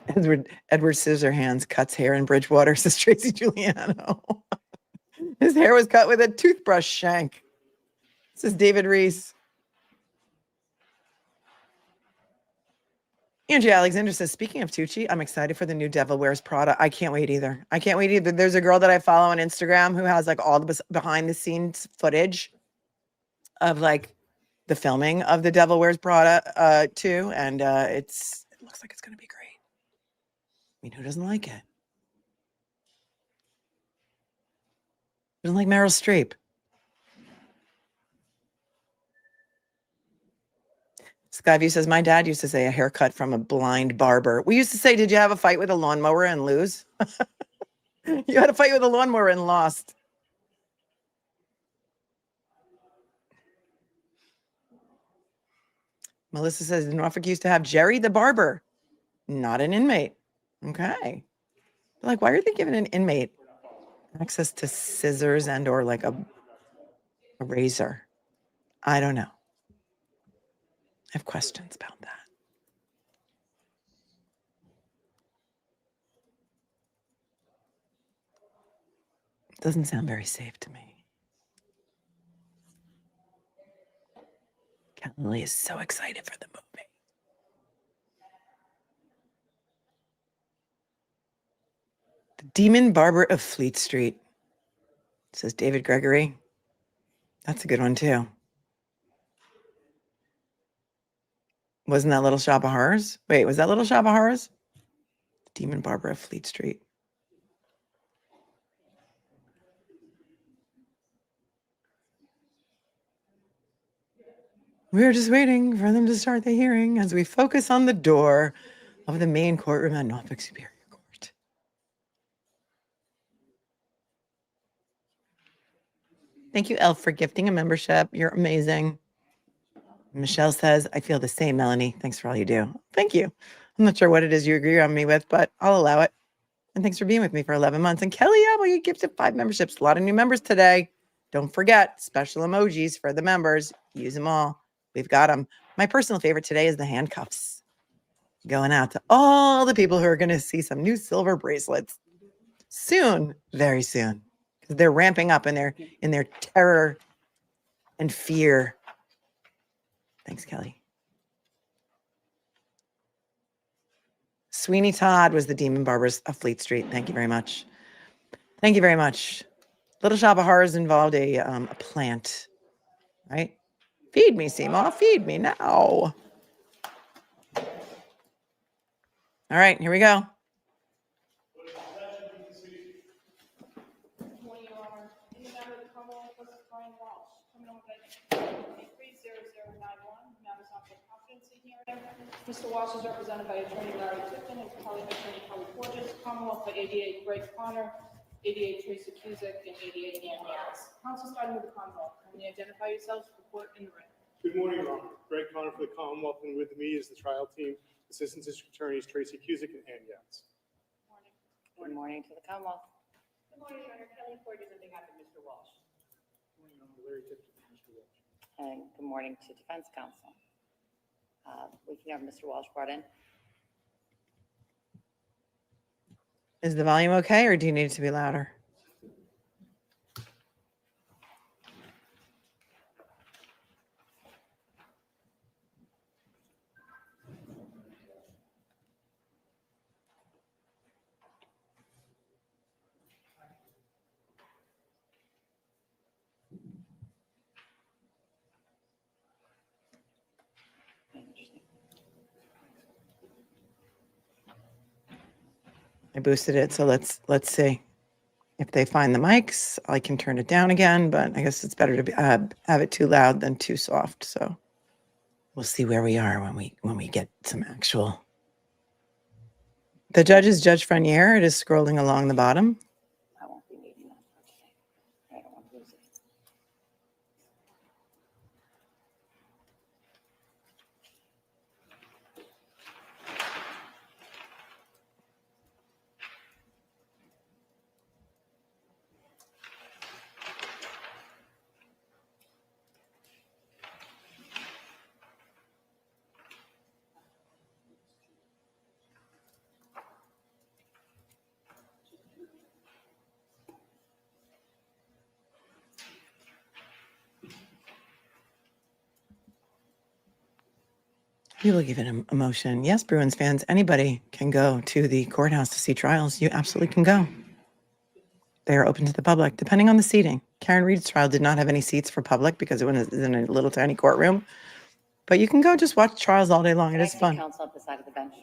Edward Scissorhands cuts hair in Bridgewater, says Tracy Giuliano. His hair was cut with a toothbrush shank. This is David Reese. Andrea Alexander says, speaking of Tucci, I'm excited for the new Devil Wears Prada. I can't wait either. There's a girl that I follow on Instagram who has like all the behind the scenes footage of like the filming of the Devil Wears Prada too. And it looks like it's going to be great. I mean, who doesn't like it? Who doesn't like Meryl Streep? Skyview says, my dad used to say a haircut from a blind barber. We used to say, did you have a fight with a lawnmower and lose? You had a fight with a lawnmower and lost. Melissa says, Norfolk used to have Jerry the barber, not an inmate. Okay. Like, why are they giving an inmate access to scissors and or like a razor? I don't know. I have questions about that. It doesn't sound very safe to me. Kelly is so excited for the movie. The Demon Barber of Fleet Street, says David Gregory. That's a good one too. Wasn't that Little Shop of Horrors? Wait, was that Little Shop of Horrors? The Demon Barber of Fleet Street. We're just waiting for them to start the hearing as we focus on the door of the main courtroom at Norfolk Superior Court. Thank you, Elf, for gifting a membership. You're amazing. Michelle says, I feel the same, Melanie. Thanks for all you do. Thank you. I'm not sure what it is you agree on me with, but I'll allow it. And thanks for being with me for 11 months. And Kelly, yeah, well, you gifted 5 memberships. A lot of new members today. Don't forget special emojis for the members. Use them all. We've got them. My personal favorite today is the handcuffs. Going out to all the people who are going to see some new silver bracelets soon, very soon, because they're ramping up in their terror and fear. Thanks, Kelly. Sweeney Todd was the Demon Barbers of Fleet Street. Thank you very much. Thank you very much. Little Shop of Horrors involved a plant, right? Feed me, Seema. Feed me now. All right, here we go. In the matter of the Commonwealth versus Brian Walsh, criminal indictment 30091, matters on the competency hearing. Mr. Walsh is represented by attorney Larry Tipton and colleague attorney Kelly Porges, Commonwealth by 88 Greg Connor, 88 Tracy Cusick, and 88 Ann Yance. Counsel starting with the Commonwealth. Can you identify yourselves for the court in the ring? Good morning, Your Honor. Greg Connor for the Commonwealth, and with me is the trial team, Assistant District Attorneys Tracy Cusick and Ann Yance. Morning. Good morning to the Commonwealth. Good morning, Your Honor. Kelly Porges on behalf of Mr. Walsh. Good morning, Your Honor. Larry Tipton and Mr. Walsh. And good morning to Defense Counsel. We can have Mr. Walsh brought in. Is the volume okay, or do you need it to be louder? I boosted it, so let's see. If they find the mics, I can turn it down again, but I guess it's better to have it too loud than too soft. So we'll see where we are when we get some actual. The judge is Judge Freniere. It is scrolling along the bottom. I won't be needing that for today. I don't want to lose it. People give it a motion. Yes, Bruins fans, anybody can go to the courthouse to see trials. You absolutely can go. They are open to the public, depending on the seating. Karen Reed's trial did not have any seats for public because it was in a little tiny courtroom. But you can go just watch trials all day long. It is fun. Counsel at the side of the bench.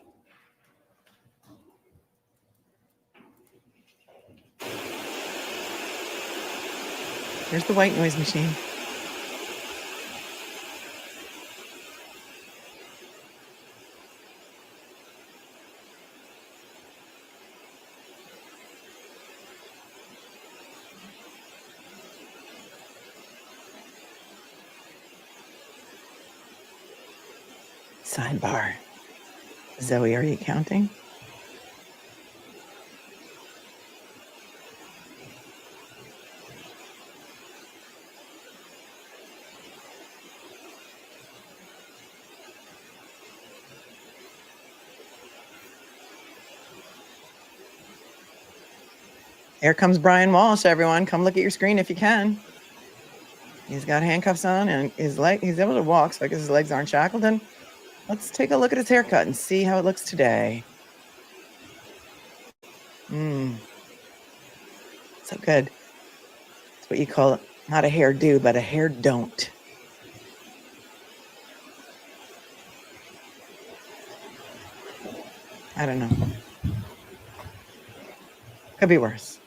Here's the white noise machine. Sidebar. Zoe, are you counting? Here comes Brian Walsh, everyone. Come look at your screen if you can. He's got handcuffs on and he's able to walk, so I guess his legs aren't shackled. And let's take a look at his haircut and see how it looks today. So good. It's what you call it, not a hairdo, but a hair don't. I don't know. Could be worse.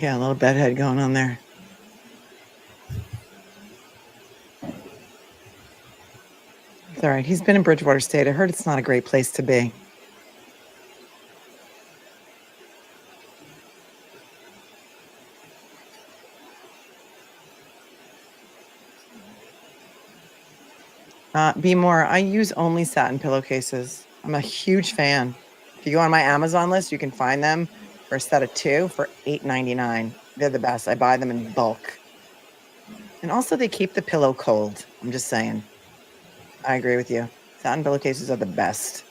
Yeah, a little bedhead going on there. It's all right. He's been in Bridgewater State. I heard it's not a great place to be. Be more. I use only satin pillowcases. I'm a huge fan. If you go on my Amazon list, you can find them for a set of 2 for $8.99. They're the best. I buy them in bulk. And also, they keep the pillow cold. I'm just saying. I agree with you. Satin pillowcases are the best.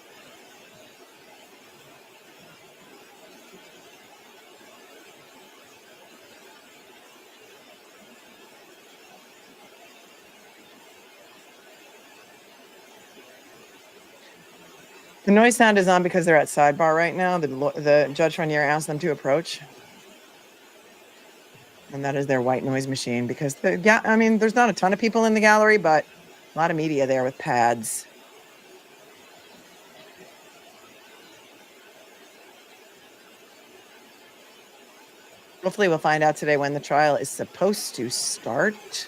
The noise sound is on because they're at sidebar right now. The Judge Freniere asked them to approach. And that is their white noise machine because, I mean, there's not a ton of people in the gallery, but a lot of media there with pads. Hopefully we'll find out today when the trial is supposed to start.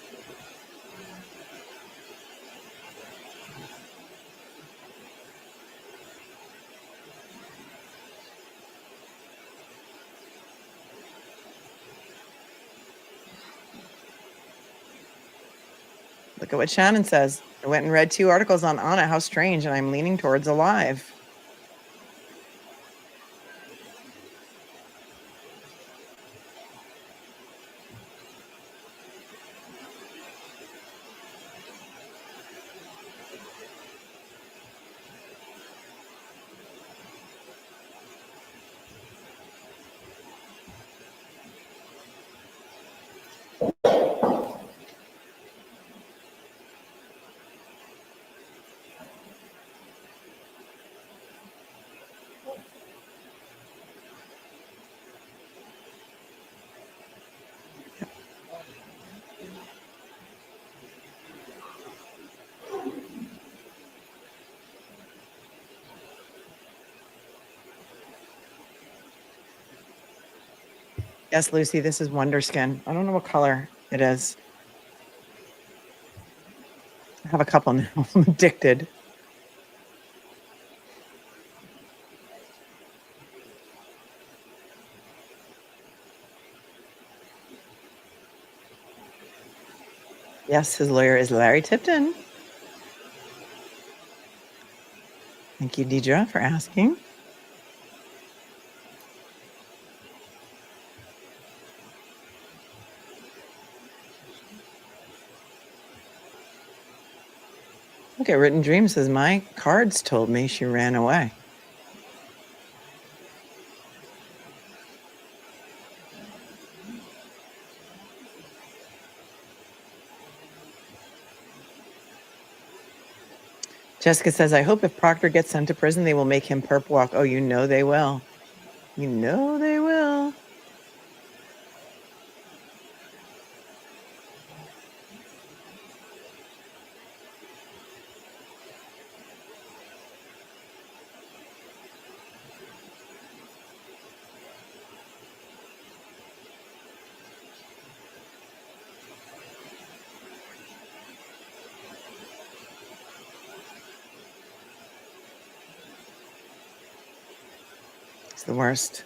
Look at what Shannon says. I went and read 2 articles on Ana. How strange. And I'm leaning towards alive. Yes, Lucy, this is Wonder Skin. I don't know what color it is. I have a couple now. I'm addicted. Yes, his lawyer is Larry Tipton. Thank you, Deidre, for asking. Look at Written Dream says, my cards told me she ran away. Jessica says, I hope if Proctor gets sent to prison, they will make him perp walk. Oh, you know they will. You know they will. It's the worst.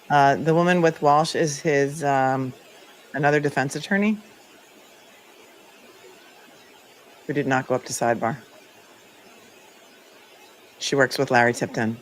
The woman with Walsh is his another defense attorney who did not go up to sidebar. She works with Larry Tipton.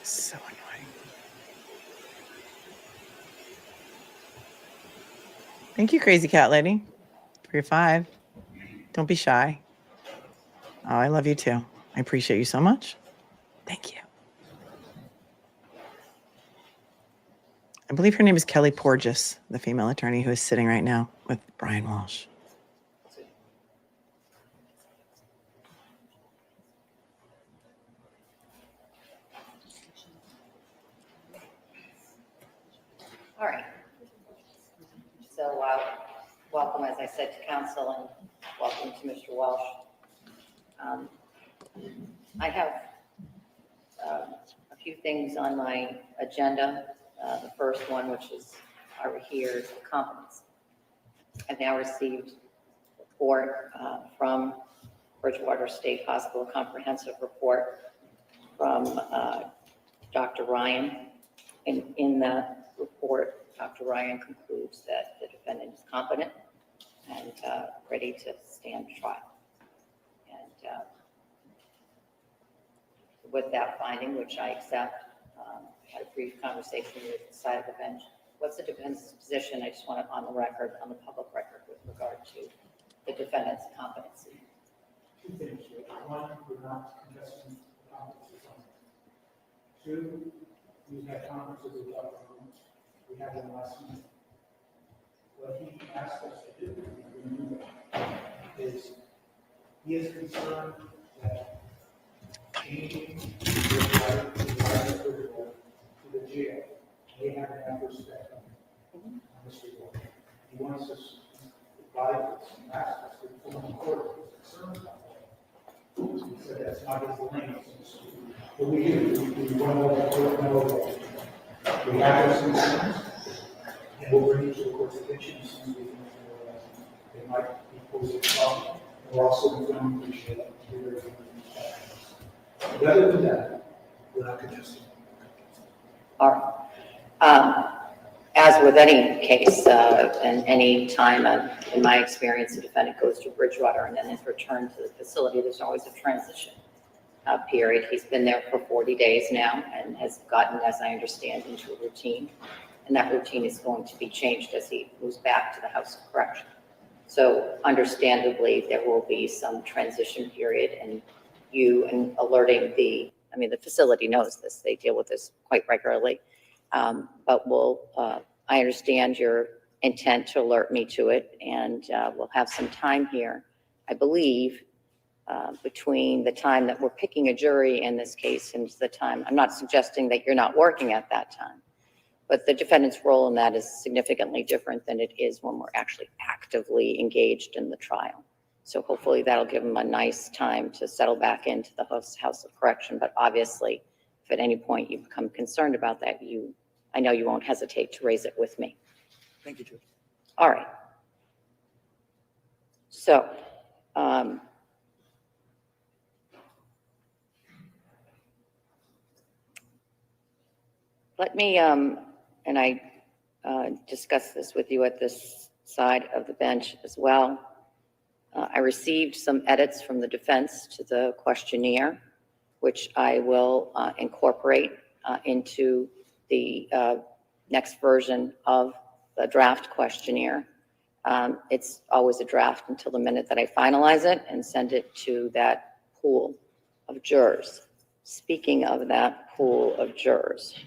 So annoying. Thank you, Crazy Cat Lady, for your 5. Don't be shy. Oh, I love you too. I appreciate you so much. Thank you. I believe her name is Kelly Porges, the female attorney who is sitting right now with Brian Walsh. So welcome, as I said, to council, and welcome to Mr. Walsh. I have a few things on my agenda. The first one, which is over here, is the competency. I've now received a report from Bridgewater State Hospital, comprehensive report from Dr. Ryan. In that report, Dr. Ryan concludes that the defendant is competent and ready to stand trial. And with that finding, which I accept, had a brief conversation with the side of the bench. What's the defense's position? I just want it on the record, on the public record, with regard to the defendant's competency. Two things. One, we're not contesting the competency finding. Two, we've had conferences with Dr. Holmes. We had them last month. What he asked us to do is he is concerned that changing the to the jail may have an adverse effect on Mr. Walsh. He wants us to advise us and ask us to inform the court of his concerns about that. He said that's not his lane. But we do. We want to let the court know that we have those concerns, and we'll bring it to the court's attention as soon as we think they might be posing a problem. We're also going to appreciate that. But other than that, we're not contesting. All right. As with any case, and any time, in my experience, the defendant goes to Bridgewater and then is returned to the facility, there's always a transition period. He's been there for 40 days now and has gotten, as I understand, into a routine. And that routine is going to be changed as he moves back to the House of Correction. So understandably, there will be some transition period, and alerting the facility knows this. They deal with this quite regularly. But I understand your intent to alert me to it, and we'll have some time here, I believe, between the time that we're picking a jury in this case and the time. I'm not suggesting that you're not working at that time, but the defendant's role in that is significantly different than it is when we're actually actively engaged in the trial. So hopefully that'll give them a nice time to settle back into the House of Correction. But obviously, if at any point you become concerned about that, I know you won't hesitate to raise it with me. Thank you, Judge. All right. So, let me, and I discussed this with you at this side of the bench as well. I received some edits from the defense to the questionnaire, which I will incorporate into the next version of the draft questionnaire. It's always a draft until the minute that I finalize it and send it to that pool of jurors. Speaking of that pool of jurors,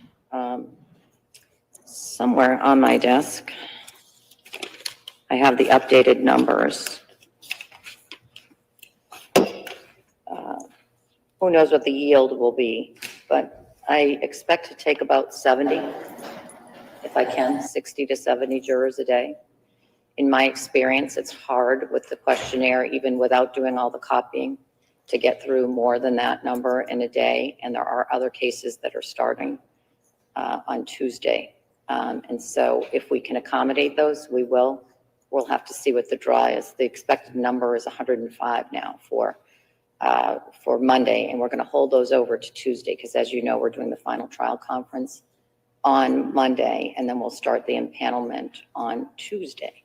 somewhere on my desk, I have the updated numbers. Who knows what the yield will be, but I expect to take about 70, if I can, 60 to 70 jurors a day. In my experience, it's hard with the questionnaire, even without doing all the copying, to get through more than that number in a day. And there are other cases that are starting on Tuesday. And so if we can accommodate those, we will. We'll have to see what the draw is. The expected number is 105 now for Monday, and we're going to hold those over to Tuesday because, as you know, we're doing the final trial conference on Monday, and then we'll start the impanelment on Tuesday.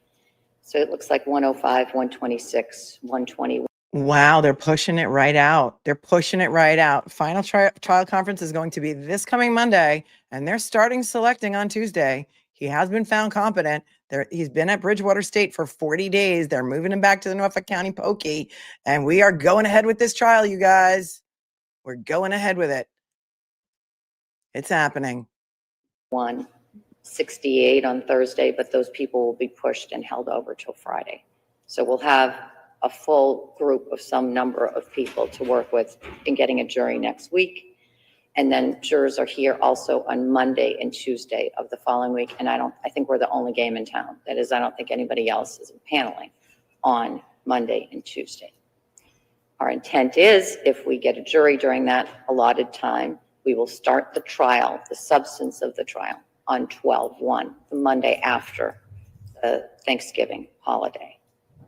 So it looks like 105, 126, 120. Wow, they're pushing it right out. They're pushing it right out. Final trial conference is going to be this coming Monday, and they're starting selecting on Tuesday. He has been found competent. He's been at Bridgewater State for 40 days. They're moving him back to the Norfolk County Pokey, and we are going ahead with this trial, you guys. We're going ahead with it. It's happening. 168 on Thursday, but those people will be pushed and held over till Friday. So we'll have a full group of some number of people to work with in getting a jury next week. And then jurors are here also on Monday and Tuesday of the following week. And I think we're the only game in town. That is, I don't think anybody else is paneling on Monday and Tuesday. Our intent is, if we get a jury during that allotted time, we will start the trial, the substance of the trial, on 12/1, the Monday after the Thanksgiving holiday.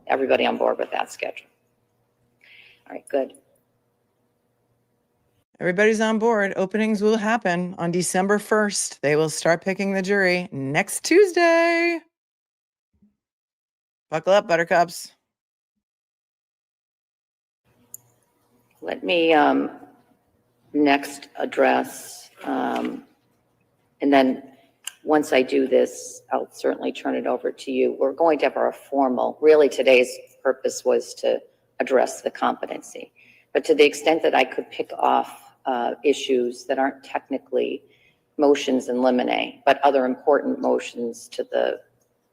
Everybody on board with that schedule? All right, good. Everybody's on board. Openings will happen on December 1st. They will start picking the jury next Tuesday. Buckle up, buttercups. Let me next address, and then once I do this, I'll certainly turn it over to you. We're going to have our formal, really today's purpose was to address the competency. But to the extent that I could pick off issues that aren't technically motions in limine, but other important motions to the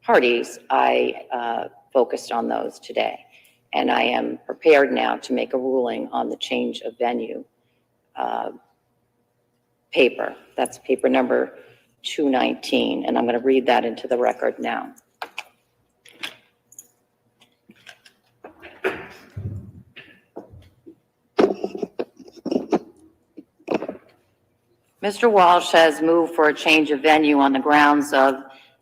parties, I focused on those today. And I am prepared now to make a ruling on the change of venue paper. That's paper number 219, and I'm going to read that into the record now. Mr. Walsh has moved for a change of venue on the grounds of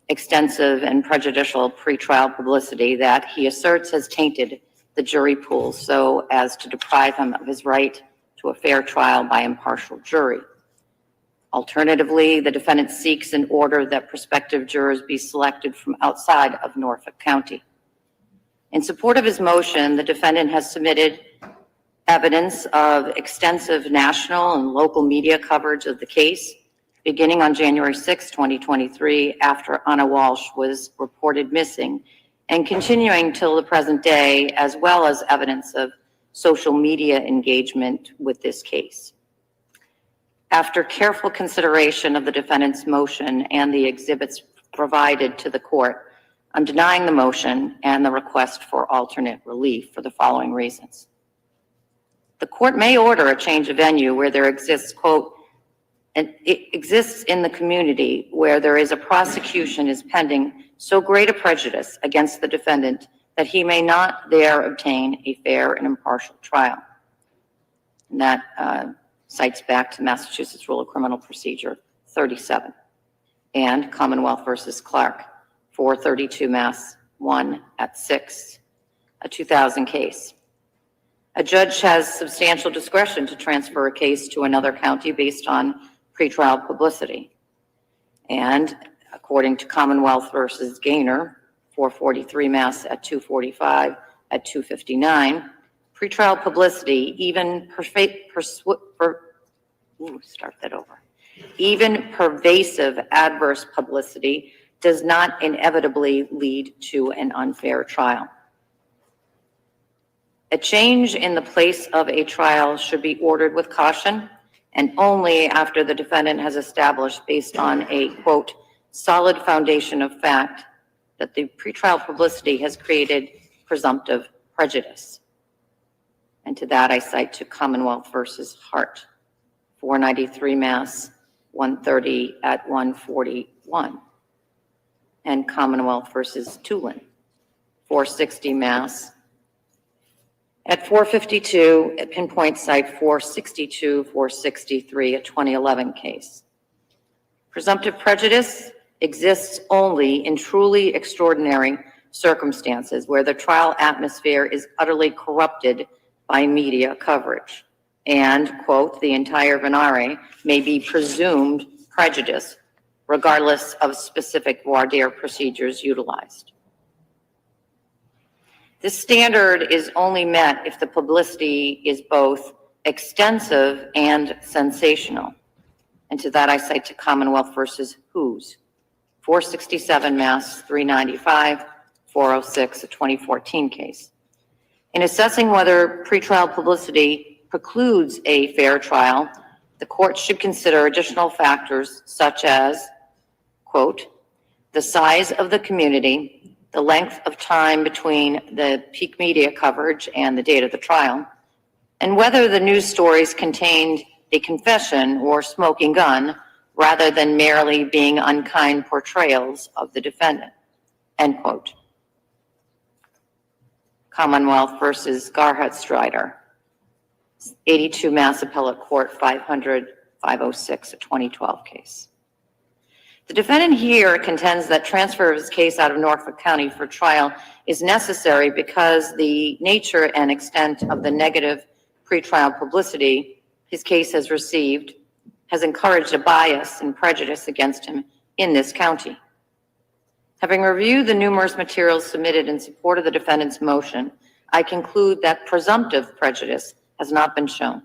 extensive and prejudicial pretrial publicity that he asserts has tainted the jury pool so as to deprive him of his right to a fair trial by impartial jury. Alternatively, the defendant seeks an order that prospective jurors be selected from outside of Norfolk County. In support of his motion, the defendant has submitted evidence of extensive national and local media coverage of the case, beginning on January 6, 2023, after Ana Walshe was reported missing, and continuing till the present day, as well as evidence of social media engagement with this case. After careful consideration of the defendant's motion and the exhibits provided to the court, I'm denying the motion and the request for alternate relief for the following reasons. The court may order a change of venue where there exists, quote, and it exists in the community where there is a prosecution is pending so great a prejudice against the defendant that he may not there obtain a fair and impartial trial. And that cites back to Massachusetts Rule of Criminal Procedure 37 and Commonwealth versus Clark, 432 Mass 1 at 6, a 2000 case. A judge has substantial discretion to transfer a case to another county based on pretrial publicity. And according to Commonwealth versus Gaynor, 443 Mass at 245 at 259, pretrial publicity, even even pervasive adverse publicity does not inevitably lead to an unfair trial. A change in the place of a trial should be ordered with caution and only after the defendant has established, based on a, quote, solid foundation of fact, that the pretrial publicity has created presumptive prejudice. And to that I cite to Commonwealth versus Hart, 493 Mass 130 at 141, and Commonwealth versus Tulin, 460 Mass at 452, at pinpoint site 462, 463, a 2011 case. Presumptive prejudice exists only in truly extraordinary circumstances where the trial atmosphere is utterly corrupted by media coverage. And, quote, the entire venire may be presumed prejudice regardless of specific voir dire procedures utilized. This standard is only met if the publicity is both extensive and sensational. And to that I cite to Commonwealth versus Who's, 467 Mass 395, 406, a 2014 case. In assessing whether pretrial publicity precludes a fair trial, the court should consider additional factors such as, quote, the size of the community, the length of time between the peak media coverage and the date of the trial, and whether the news stories contained a confession or smoking gun rather than merely being unkind portrayals of the defendant, end quote. Commonwealth versus Garhut-Strider, 82 Mass Appellate Court 500-506, a 2012 case. The defendant here contends that transfer of his case out of Norfolk County for trial is necessary because the nature and extent of the negative pretrial publicity his case has received has encouraged a bias and prejudice against him in this county. Having reviewed the numerous materials submitted in support of the defendant's motion, I conclude that presumptive prejudice has not been shown.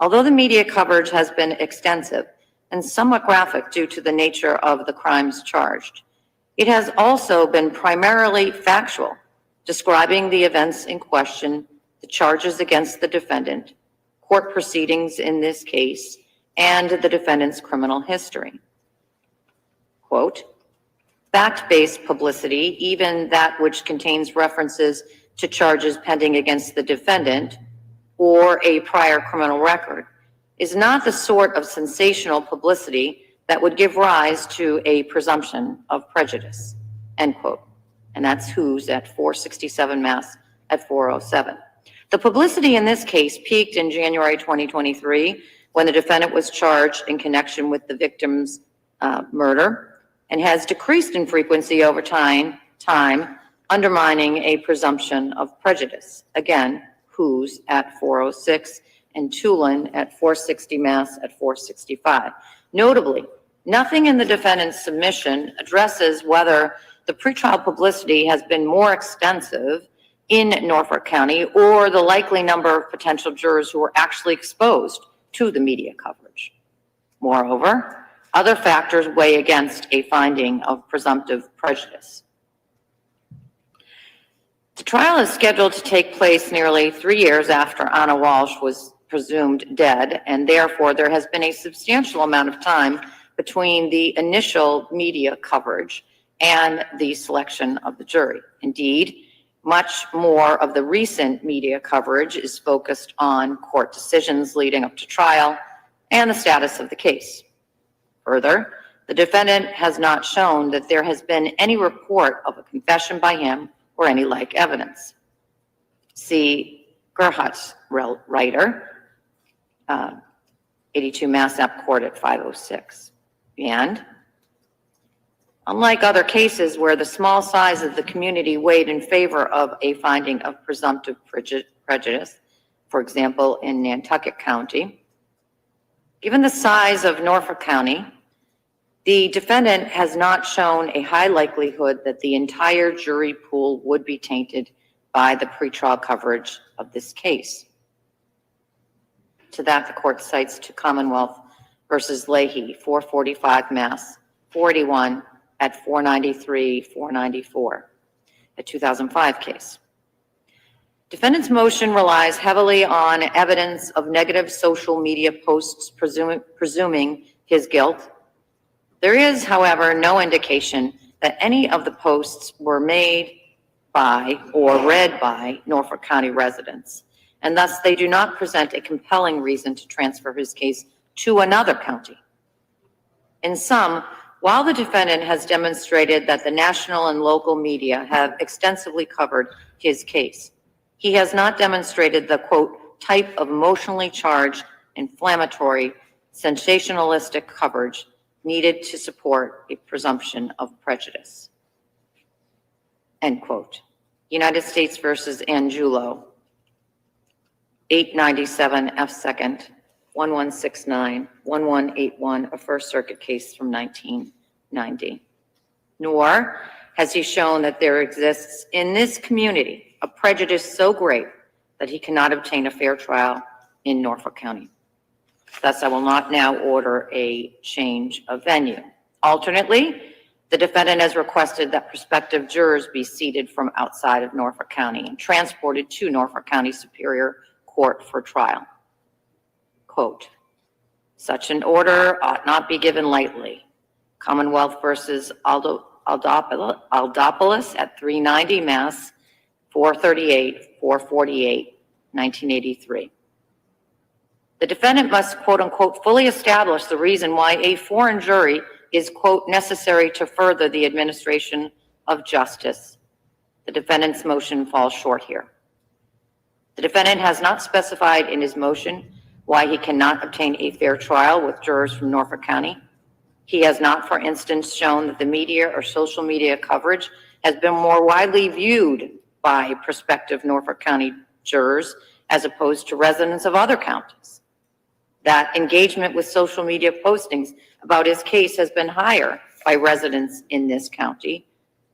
Although the media coverage has been extensive and somewhat graphic due to the nature of the crimes charged, it has also been primarily factual, describing the events in question, the charges against the defendant, court proceedings in this case, and the defendant's criminal history. Quote, fact-based publicity, even that which contains references to charges pending against the defendant or a prior criminal record, is not the sort of sensational publicity that would give rise to a presumption of prejudice, end quote. And that's Who's at 467 Mass at 407. The publicity in this case peaked in January 2023 when the defendant was charged in connection with the victim's murder, and has decreased in frequency over time, undermining a presumption of prejudice. Again, Who's at 406 and Tulin at 460 Mass at 465. Notably, nothing in the defendant's submission addresses whether the pretrial publicity has been more extensive in Norfolk County or the likely number of potential jurors who were actually exposed to the media coverage. Moreover, other factors weigh against a finding of presumptive prejudice. The trial is scheduled to take place nearly 3 years after Ana Walshe was presumed dead, and therefore there has been a substantial amount of time between the initial media coverage and the selection of the jury. Indeed, much more of the recent media coverage is focused on court decisions leading up to trial and the status of the case. Further, the defendant has not shown that there has been any report of a confession by him or any like evidence. See Garhut-Strider, 82 Mass App Court at 506. And unlike other cases where the small size of the community weighed in favor of a finding of presumptive prejudice, for example, in Nantucket County, given the size of Norfolk County, the defendant has not shown a high likelihood that the entire jury pool would be tainted by the pretrial coverage of this case. To that, the court cites to Commonwealth versus Leahy, 445 Mass, 41 at 493, 494, a 2005 case. Defendant's motion relies heavily on evidence of negative social media posts presuming his guilt. There is, however, no indication that any of the posts were made by or read by Norfolk County residents, and thus they do not present a compelling reason to transfer his case to another county. In sum, while the defendant has demonstrated that the national and local media have extensively covered his case, he has not demonstrated the, quote, type of emotionally charged, inflammatory, sensationalistic coverage needed to support a presumption of prejudice, end quote. United States versus Angulo, 897 F. 2nd, 1169, 1181, a First Circuit case from 1990. Nor has he shown that there exists in this community a prejudice so great that he cannot obtain a fair trial in Norfolk County. Thus, I will not now order a change of venue. Alternately, the defendant has requested that prospective jurors be seated from outside of Norfolk County and transported to Norfolk County Superior Court for trial. Quote, such an order ought not be given lightly. Commonwealth versus Aldopoulos at 390 Mass, 438, 448, 1983. The defendant must, quote unquote, fully establish the reason why a foreign jury is, quote, necessary to further the administration of justice. The defendant's motion falls short here. The defendant has not specified in his motion why he cannot obtain a fair trial with jurors from Norfolk County. He has not, for instance, shown that the media or social media coverage has been more widely viewed by prospective Norfolk County jurors as opposed to residents of other counties. That engagement with social media postings about his case has been higher by residents in this county,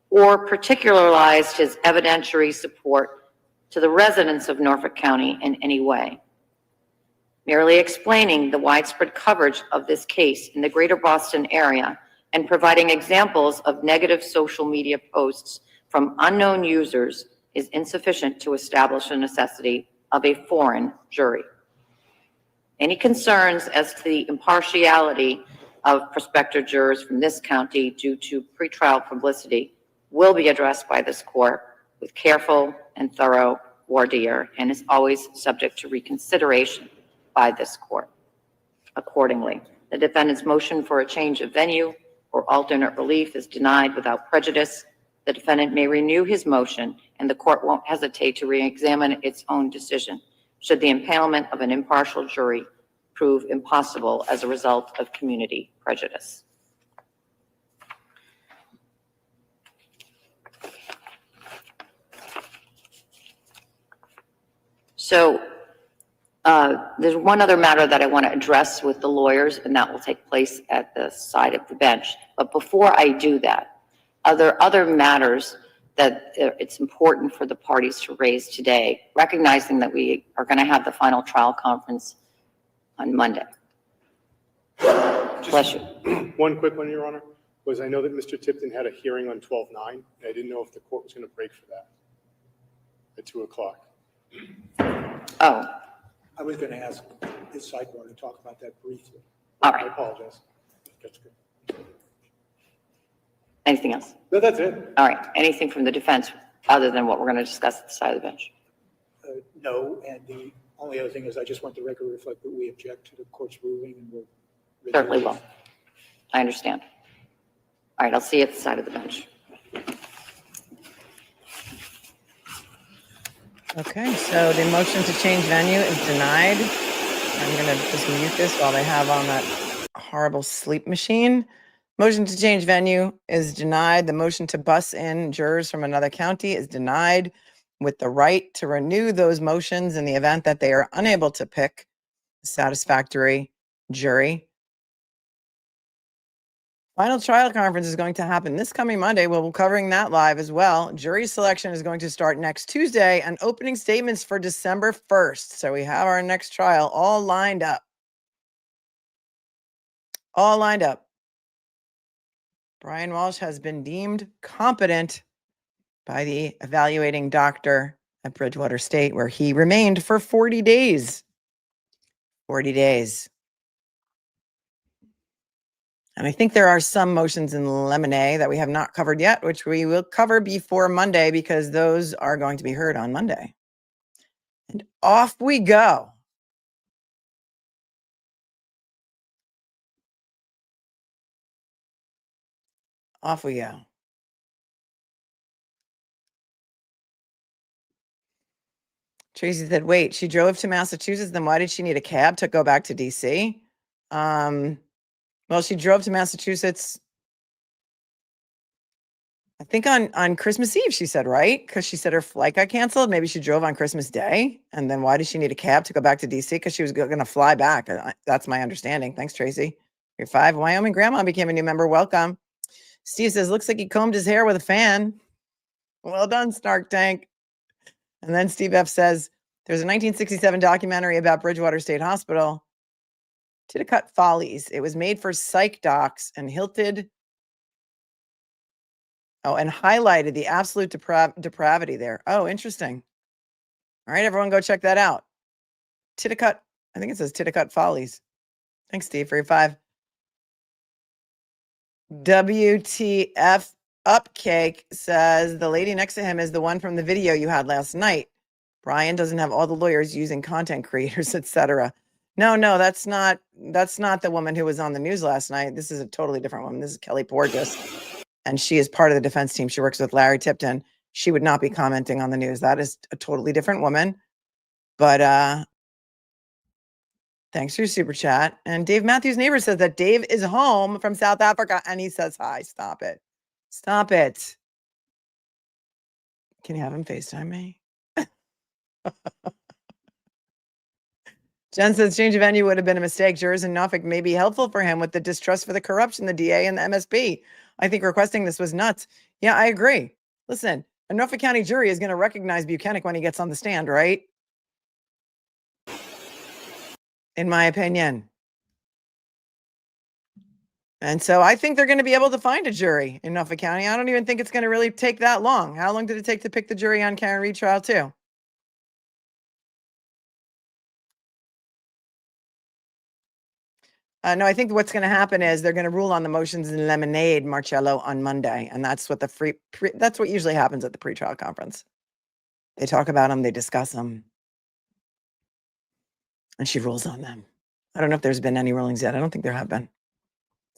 or particularized his evidentiary support to the residents of Norfolk County in any way. Merely explaining the widespread coverage of this case in the greater Boston area and providing examples of negative social media posts from unknown users is insufficient to establish a necessity of a foreign jury. Any concerns as to the impartiality of prospective jurors from this county due to pretrial publicity will be addressed by this court with careful and thorough voir dire and is always subject to reconsideration by this court. Accordingly, the defendant's motion for a change of venue or alternate relief is denied without prejudice. The defendant may renew his motion and the court won't hesitate to re-examine its own decision should the impalement of an impartial jury prove impossible as a result of community prejudice. So there's one other matter that I want to address with the lawyers, and that will take place at the side of the bench. But before I do that, are there other matters that it's important for the parties to raise today, recognizing that we are going to have the final trial conference on Monday? Bless you. One quick one, Your Honor, was I know that Mr. Tipton had a hearing on 12/9, and I didn't know if the court was going to break for that at 2 o'clock. Oh, I was going to ask this sidebar to talk about that briefly. all I right. apologize. That's good. Anything else? No, that's it. All right. Anything from the defense other than what we're going to discuss at the side of the bench? No, and the only other thing is I just want the record to reflect that we object to the court's ruling and we'll. Certainly will. I understand. All right. I'll see you at the side of the bench. Okay, so the motion to change venue is denied. I'm going to just mute this while they have on that horrible sleep machine. Motion to change venue is denied. The motion to bus in jurors from another county is denied, with the right to renew those motions in the event that they are unable to pick a satisfactory jury. Final trial conference is going to happen this coming Monday. We'll be covering that live as well. Jury selection is going to start next Tuesday and opening statements for December 1st. So we have our next trial all lined up. All lined up. Brian Walsh has been deemed competent by the evaluating doctor at Bridgewater State, where he remained for 40 days. 40 days. And I think there are some motions in Lemonade that we have not covered yet, which we will cover before Monday because those are going to be heard on Monday. And off we go. Off we go. Tracy said, wait, she drove to Massachusetts, then why did she need a cab to go back to DC? Well, she drove to Massachusetts, I think on Christmas Eve, she said, right? Because she said her flight got canceled. Maybe she drove on Christmas Day. And then why did she need a cab to go back to DC? Because she was going to fly back. That's my understanding. Thanks, Tracy. You're 5. Wyoming grandma became a new member. Welcome. Steve says, looks like he combed his hair with a fan. Well done, Snark Tank. And then Steve F says, there's a 1967 documentary about Bridgewater State Hospital. Titicut Follies. It was made for psych docs and hilted. Oh, and highlighted the absolute depravity there. Oh, interesting. All right, everyone go check that out. Titicut, I think it says Titicut Follies. Thanks, Steve, for your 5. WTF Upcake says, the lady next to him is the one from the video you had last night. Brian doesn't have all the lawyers using content creators, etc. No, that's not the woman who was on the news last night. This is a totally different woman. This is Kelly Porges, and she is part of the defense team. She works with Larry Tipton. She would not be commenting on the news. That is a totally different woman. But thanks for your super chat. And Dave Matthews' neighbor says that Dave is home from South Africa, and he says hi. Stop it. Stop it. Can you have him FaceTime me? Jen says change of venue would have been a mistake. Jurors in Norfolk may be helpful for him with the distrust for the corruption, the DA and the MSP. I think requesting this was nuts. Yeah, I agree. Listen, a Norfolk County jury is going to recognize Bukhenik when he gets on the stand, right? In my opinion. And so I think they're going to be able to find a jury in Norfolk County. I don't even think it's going to really take that long. How long did it take to pick the jury on Karen Reed trial too? No, I think what's going to happen is they're going to rule on the motions in Lemonade, Marcello, on Monday. And that's what that's what usually happens at the pretrial conference. They talk about them, they discuss them, and she rules on them. I don't know if there's been any rulings yet. I don't think there have been.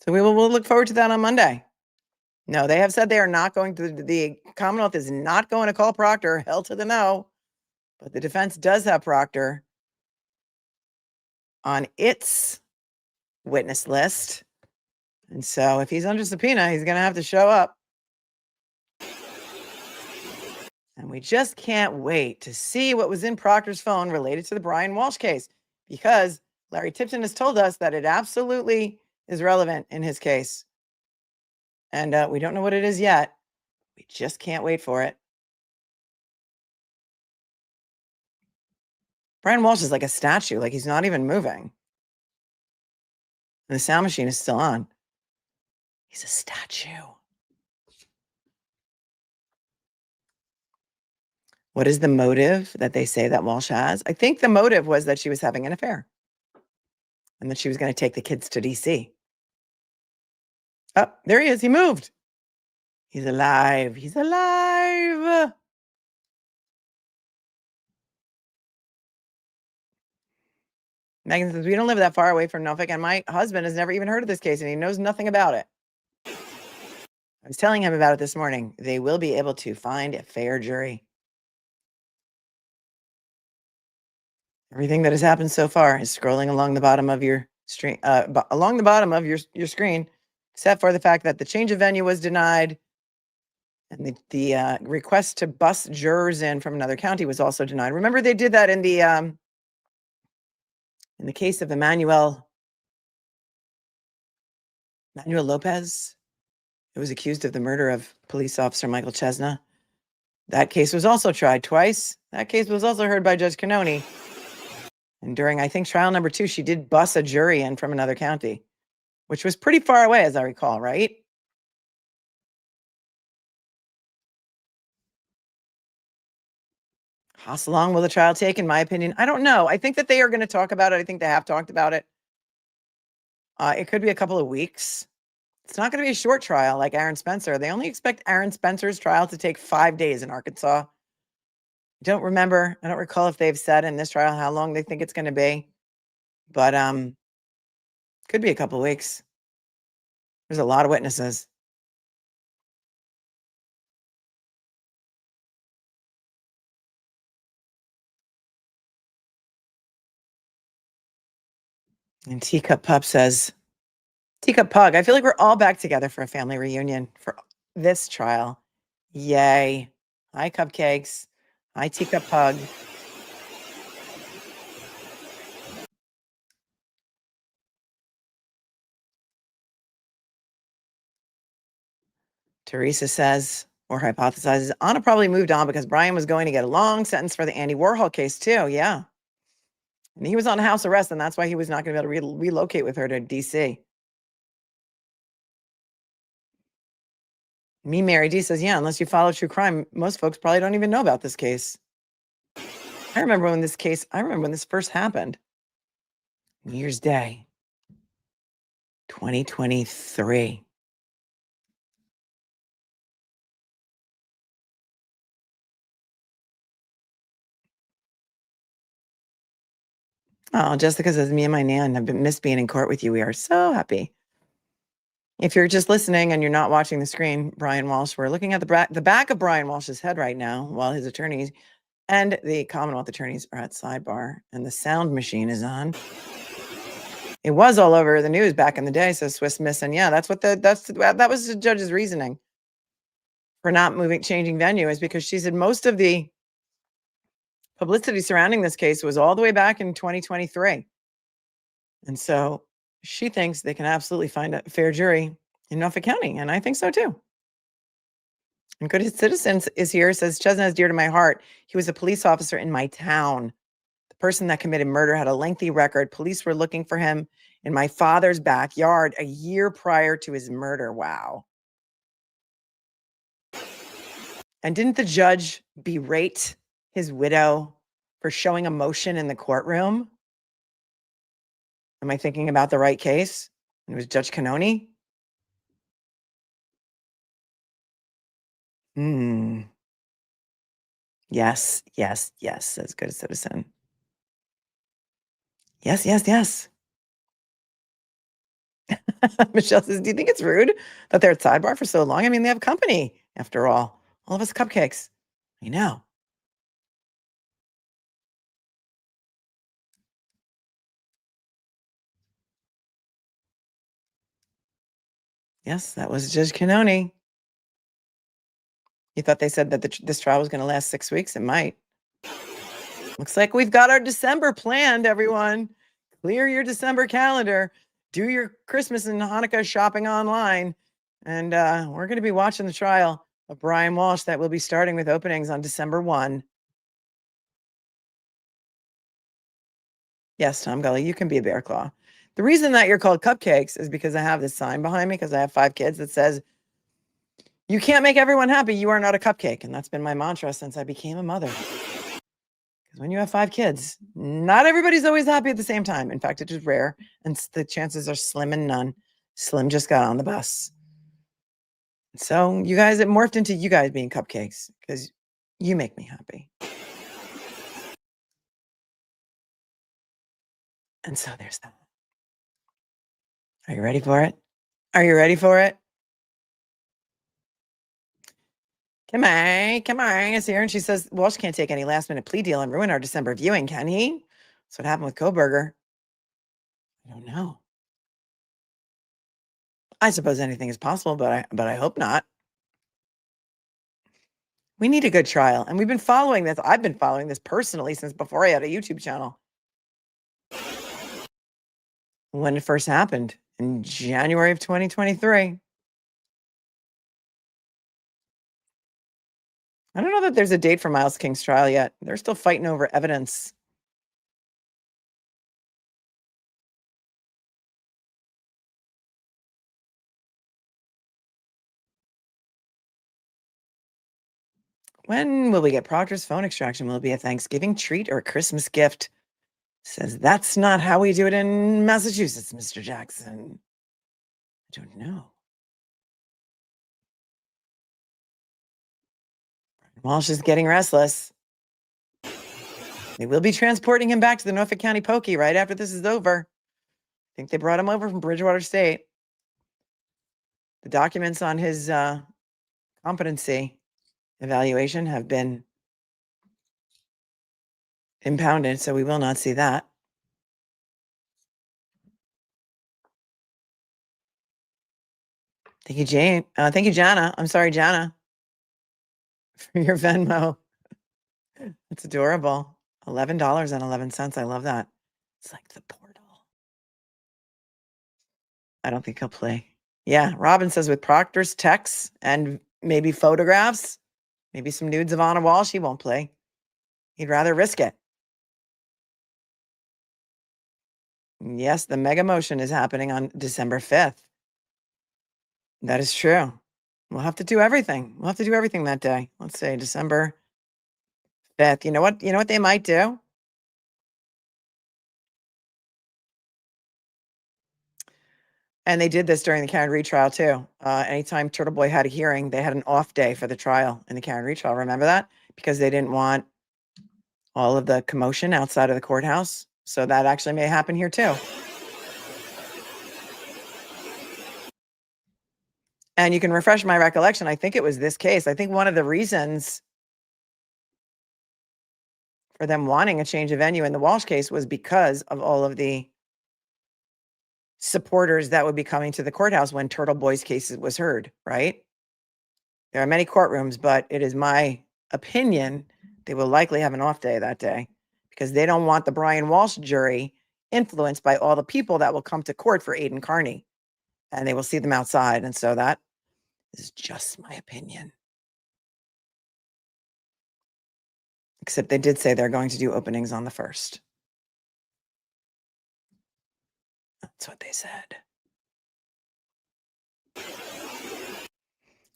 So we'll look forward to that on Monday. No, they have said they are not going to, the Commonwealth is not going to call Proctor, hell to the no. But the defense does have Proctor on its witness list. And so if he's under subpoena, he's going to have to show up. And we just can't wait to see what was in Proctor's phone related to the Brian Walshe case, because Larry Tipton has told us that it absolutely is relevant in his case. And we don't know what it is yet. We just can't wait for it. Brian Walshe is like a statue, like he's not even moving. And the sound machine is still on. He's a statue. What is the motive that they say that Walshe has? I think the motive was that she was having an affair and that she was going to take the kids to DC. Oh, there he is. He moved. He's alive. He's alive. Megan says, we don't live that far away from Norfolk, and my husband has never even heard of this case, and he knows nothing about it. I was telling him about it this morning. They will be able to find a fair jury. Everything that has happened so far is scrolling along the bottom of your screen, your screen, except for the fact that the change of venue was denied, and the request to bus jurors in from another county was also denied. Remember, they did that in the case of Manuel Lopez, who was accused of the murder of police officer Michael Chesna. That case was also tried twice. That case was also heard by Judge Cannone. And during, I think, trial number 2, she did bus a jury in from another county, which was pretty far away, as I recall, right? How long will the trial take, in my opinion? I don't know. I think that they are going to talk about it. I think they have talked about it. It could be a couple of weeks. It's not going to be a short trial like Aaron Spencer. They only expect Aaron Spencer's trial to take 5 days in Arkansas. I don't recall if they've said in this trial how long they think it's going to be, but could be a couple of weeks. There's a lot of witnesses. And Teacup Pup says, Teacup Pug, I feel like we're all back together for a family reunion for this trial. Yay. Hi, Cupcakes. Hi, Teacup Pug. Teresa says, or hypothesizes, Anna probably moved on because Brian was going to get a long sentence for the Andy Warhol case too. Yeah. And he was on house arrest, and that's why he was not going to be able to relocate with her to DC. Me, Mary D says, yeah, unless you follow true crime, most folks probably don't even know about this case. I remember when this first happened. New Year's Day, 2023. Oh, Jessica says, me and my nan have been missed being in court with you. We are so happy. If you're just listening and you're not watching the screen, Brian Walsh, we're looking at the back of Brian Walsh's head right now while his attorneys and the Commonwealth attorneys are at sidebar and the sound machine is on. It was all over the news back in the day, says Swiss Miss. And yeah, that was the judge's reasoning for not changing venue, is because she said most of the publicity surrounding this case was all the way back in 2023. And so she thinks they can absolutely find a fair jury in Norfolk County. And I think so too. And Good Citizens is here, says Chestnut is dear to my heart. He was a police officer in my town. The person that committed murder had a lengthy record. Police were looking for him in my father's backyard a year prior to his murder. Wow. And didn't the judge berate his widow for showing emotion in the courtroom? Am I thinking about the right case? It was Judge Cannone. Yes, yes, yes, says Good Citizen. Yes, yes, yes. Michelle says, do you think it's rude that they're at sidebar for so long? I mean, they have company, after all of us cupcakes. I know. Yes, that was Judge Cannone. You thought they said that this trial was going to last 6 weeks? It might. Looks like we've got our December planned, everyone. Clear your December calendar. Do your Christmas and Hanukkah shopping online. And we're going to be watching the trial of Brian Walsh that will be starting with openings on December 1. Yes, Tom Gully, you can be a bear claw. The reason that you're called cupcakes is because I have this sign behind me, because I have 5 kids, that says, you can't make everyone happy. You are not a cupcake. And that's been my mantra since I became a mother. Because when you have 5 kids, not everybody's always happy at the same time. In fact, it is rare. And the chances are slim and none. Slim just got on the bus. So you guys, it morphed into you guys being cupcakes because you make me happy. And so there's that. Are you ready for it? Are you ready for it? Come on, is here. And she says, Walsh can't take any last minute plea deal and ruin our December viewing, can he? That's what happened with Koberger. I don't know. I suppose anything is possible, but I hope not. We need a good trial. And we've been following this. I've been following this personally since before I had a YouTube channel. When it first happened in January of 2023. I don't know that there's a date for Miles King's trial yet. They're still fighting over evidence. When will we get Proctor's phone extraction? Will it be a Thanksgiving treat or a Christmas gift? Says that's not how we do it in Massachusetts, Mr. Jackson. I don't know. Walsh is getting restless. They will be transporting him back to the Norfolk County Pokey right after this is over. I think they brought him over from Bridgewater State. The documents on his competency evaluation have been impounded, so we will not see that. Thank you, Jane. Thank you, Jana. I'm sorry, Jana, for your Venmo. It's adorable. $11.11. I love that. It's like the portal. I don't think he'll play. Yeah, Robin says with Proctor's texts and maybe photographs, maybe some nudes of Ana Walshe, he won't play. He'd rather risk it. Yes, the mega motion is happening on December 5th. That is true. We'll have to do everything. We'll have to do everything that day. Let's say December 5th. You know what? You know what they might do? And they did this during the Karen Reed trial too. Anytime Turtle Boy had a hearing, they had an off day for the trial in the Karen Reed trial. Remember that? Because they didn't want all of the commotion outside of the courthouse. So that actually may happen here too. And you can refresh my recollection. I think it was this case. I think one of the reasons for them wanting a change of venue in the Walsh case was because of all of the supporters that would be coming to the courthouse when Turtle Boy's case was heard, right? There are many courtrooms, but it is my opinion they will likely have an off day that day because they don't want the Brian Walsh jury influenced by all the people that will come to court for Aiden Carney, and they will see them outside. And so that is just my opinion. Except they did say they're going to do openings on the 1st. That's what they said.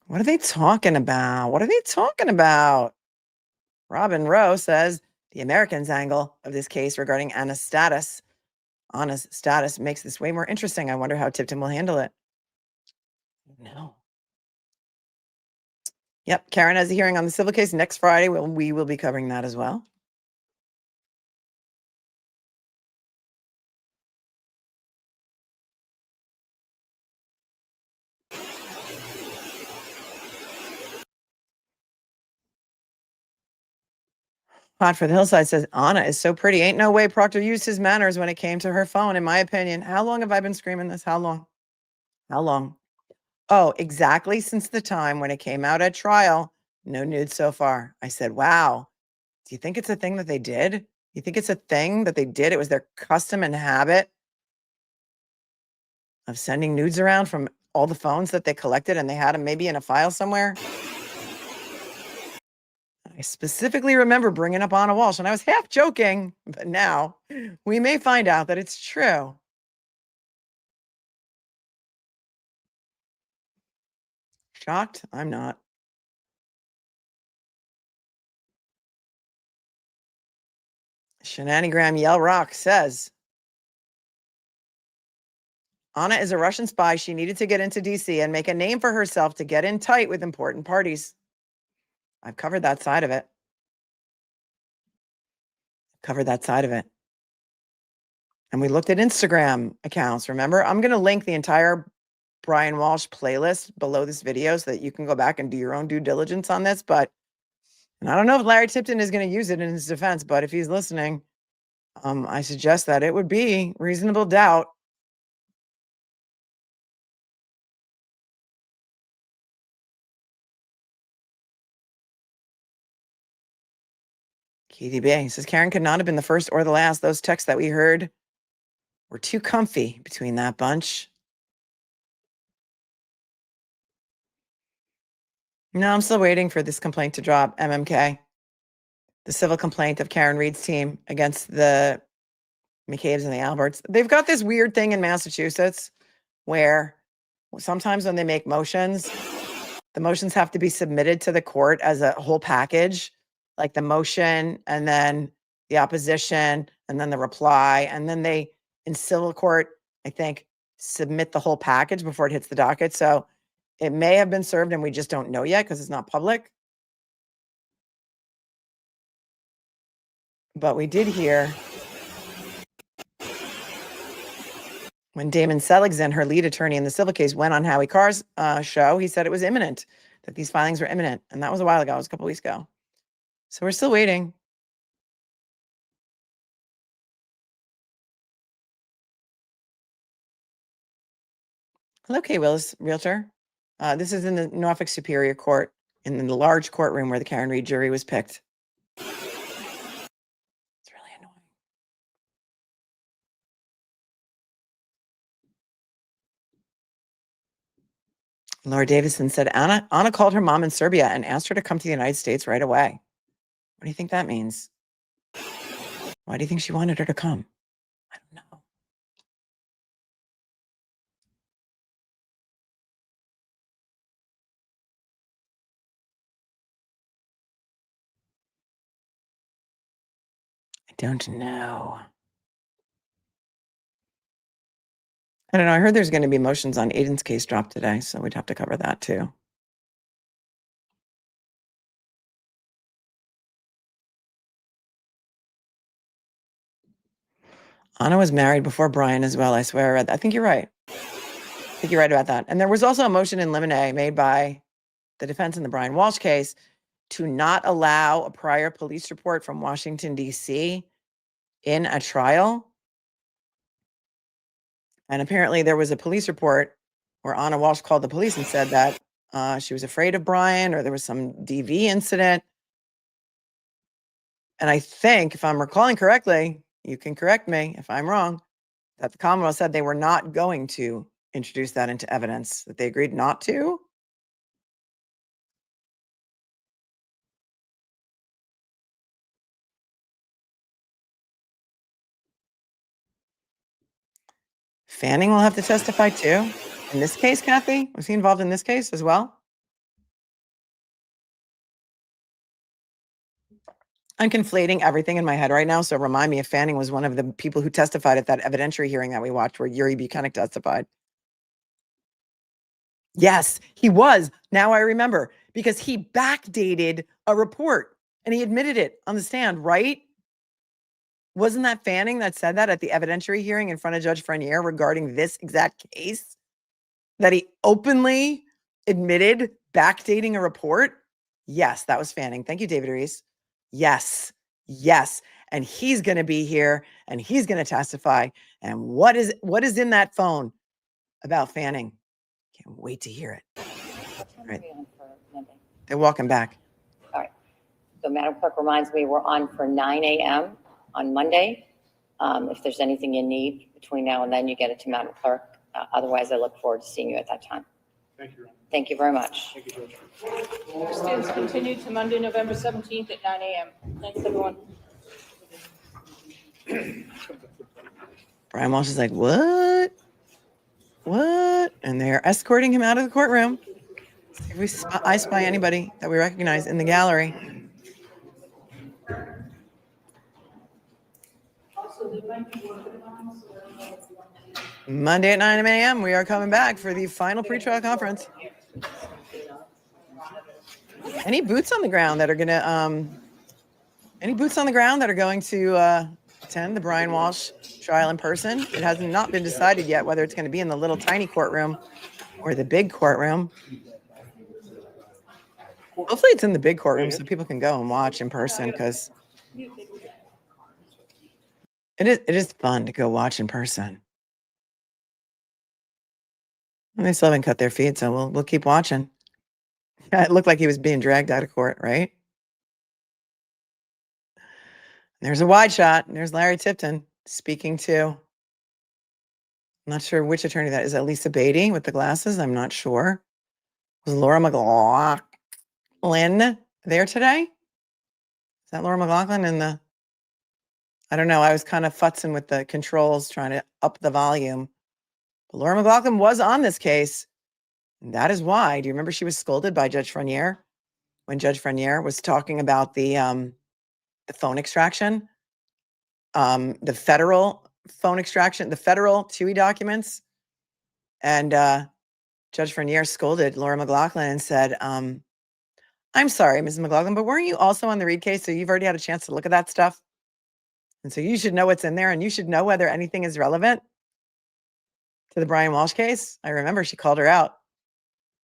What are they talking about? What are they talking about? Robin Rowe says the Americans' angle of this case regarding Anna's status makes this way more interesting. I wonder how Tipton will handle it. No. Yep, Karen has a hearing on the civil case next Friday. We will be covering that as well. Hot for the Hillside says, Anna is so pretty. Ain't no way Proctor used his manners when it came to her phone, in my opinion. How long have I been screaming this? How long? How long? Oh, exactly since the time when it came out at trial. No nudes so far. I said, wow. Do you think it's a thing that they did? You think it's a thing that they did? It was their custom and habit of sending nudes around from all the phones that they collected and they had them maybe in a file somewhere. I specifically remember bringing up Ana Walshe, and I was half joking, but now we may find out that it's true. Shocked? I'm not. Shenanigram Yell Rock says, Anna is a Russian spy. She needed to get into DC and make a name for herself to get in tight with important parties. I've covered that side of it. And we looked at Instagram accounts. Remember, I'm going to link the entire Brian Walsh playlist below this video so that you can go back and do your own due diligence on this. But, and I don't know if Larry Tipton is going to use it in his defense, but if he's listening, I suggest that it would be reasonable doubt. KDB says, Karen could not have been the first or the last. Those texts that we heard were too comfy between that bunch. No, I'm still waiting for this complaint to drop, MMK. The civil complaint of Karen Reed's team against the McCabe's and the Alberts. They've got this weird thing in Massachusetts where sometimes when they make motions, the motions have to be submitted to the court as a whole package, like the motion and then the opposition and then the reply. And then they, in civil court, I think, submit the whole package before it hits the docket. So it may have been served and we just don't know yet because it's not public. But we did hear when Damon Seligson, her lead attorney in the civil case, went on Howie Carr's show, he said it was imminent, that these filings were imminent. And that was a while ago. It was a couple weeks ago. So we're still waiting. Hello, Kay Willis, realtor. This is in the Norfolk Superior Court, in the large courtroom where the Karen Reed jury was picked. It's really annoying. Laura Davison said, Anna called her mom in Serbia and asked her to come to the United States right away. What do you think that means? Why do you think she wanted her to come? I don't know. I don't know. I don't know. I heard there's going to be motions on Aiden's case dropped today, so we'd have to cover that too. Ana was married before Brian as well. I swear I read that. I think you're right. I think you're right about that. And there was also a motion in limine made by the defense in the Brian Walshe case to not allow a prior police report from Washington, D.C. in a trial. And apparently there was a police report where Ana Walshe called the police and said that she was afraid of Brian, or there was some DV incident. And I think, if I'm recalling correctly, you can correct me if I'm wrong, that the Commonwealth said they were not going to introduce that into evidence, that they agreed not to. Fanning will have to testify too. In this case, Kathy, was he involved in this case as well? I'm conflating everything in my head right now. So remind me if Fanning was one of the people who testified at that evidentiary hearing that we watched where Yuri Bukhenik testified. Yes, he was. Now I remember, because he backdated a report and he admitted it on the stand, right? Wasn't that Fanning that said that at the evidentiary hearing in front of Judge Freniere regarding this exact case? That he openly admitted backdating a report? Yes, that was Fanning. Thank you, David Reese. Yes, yes. And he's going to be here and he's going to testify. And what is in that phone about Fanning? Can't wait to hear it. Right. They're walking back. All right. So Madam Clerk reminds me we're on for 9 a.m. on Monday. If there's anything you need between now and then, you get it to Madam Clerk. Otherwise, I look forward to seeing you at that time. Thank you, Your Honor. Thank you very much. Thank you, Judge. Stands continued to Monday, November 17th at 9 a.m. Thanks, everyone. Brian Walshe is like, what? What? And they're escorting him out of the courtroom. If we I spy anybody that we recognize in the gallery. Monday at 9 a.m. we are coming back for the final pretrial conference. Any boots on the ground that are going to attend the Brian Walshe trial in person? It has not been decided yet whether it's going to be in the little tiny courtroom or the big courtroom. Hopefully it's in the big courtroom so people can go and watch in person, because it is fun to go watch in person. And they still haven't cut their feet, so we'll keep watching. It looked like he was being dragged out of court, right? There's a wide shot. There's Larry Tipton speaking to, I'm not sure which attorney that is. That Lisa Beatty with the glasses? I'm not sure. Was Laura McLaughlin there today? Is that Laura McLaughlin in the, I don't know. I was kind of futzing with the controls, trying to up the volume. But Laura McLaughlin was on this case. And that is why. Do you remember she was scolded by Judge Freniere when Judge Freniere was talking about the phone extraction, the federal phone extraction, the federal TUI documents? And Judge Freniere scolded Laura McLaughlin and said, I'm sorry, Mrs. McLaughlin, but weren't you also on the Reed case? So you've already had a chance to look at that stuff. And so you should know what's in there, and you should know whether anything is relevant to the Brian Walshe case. I remember she called her out.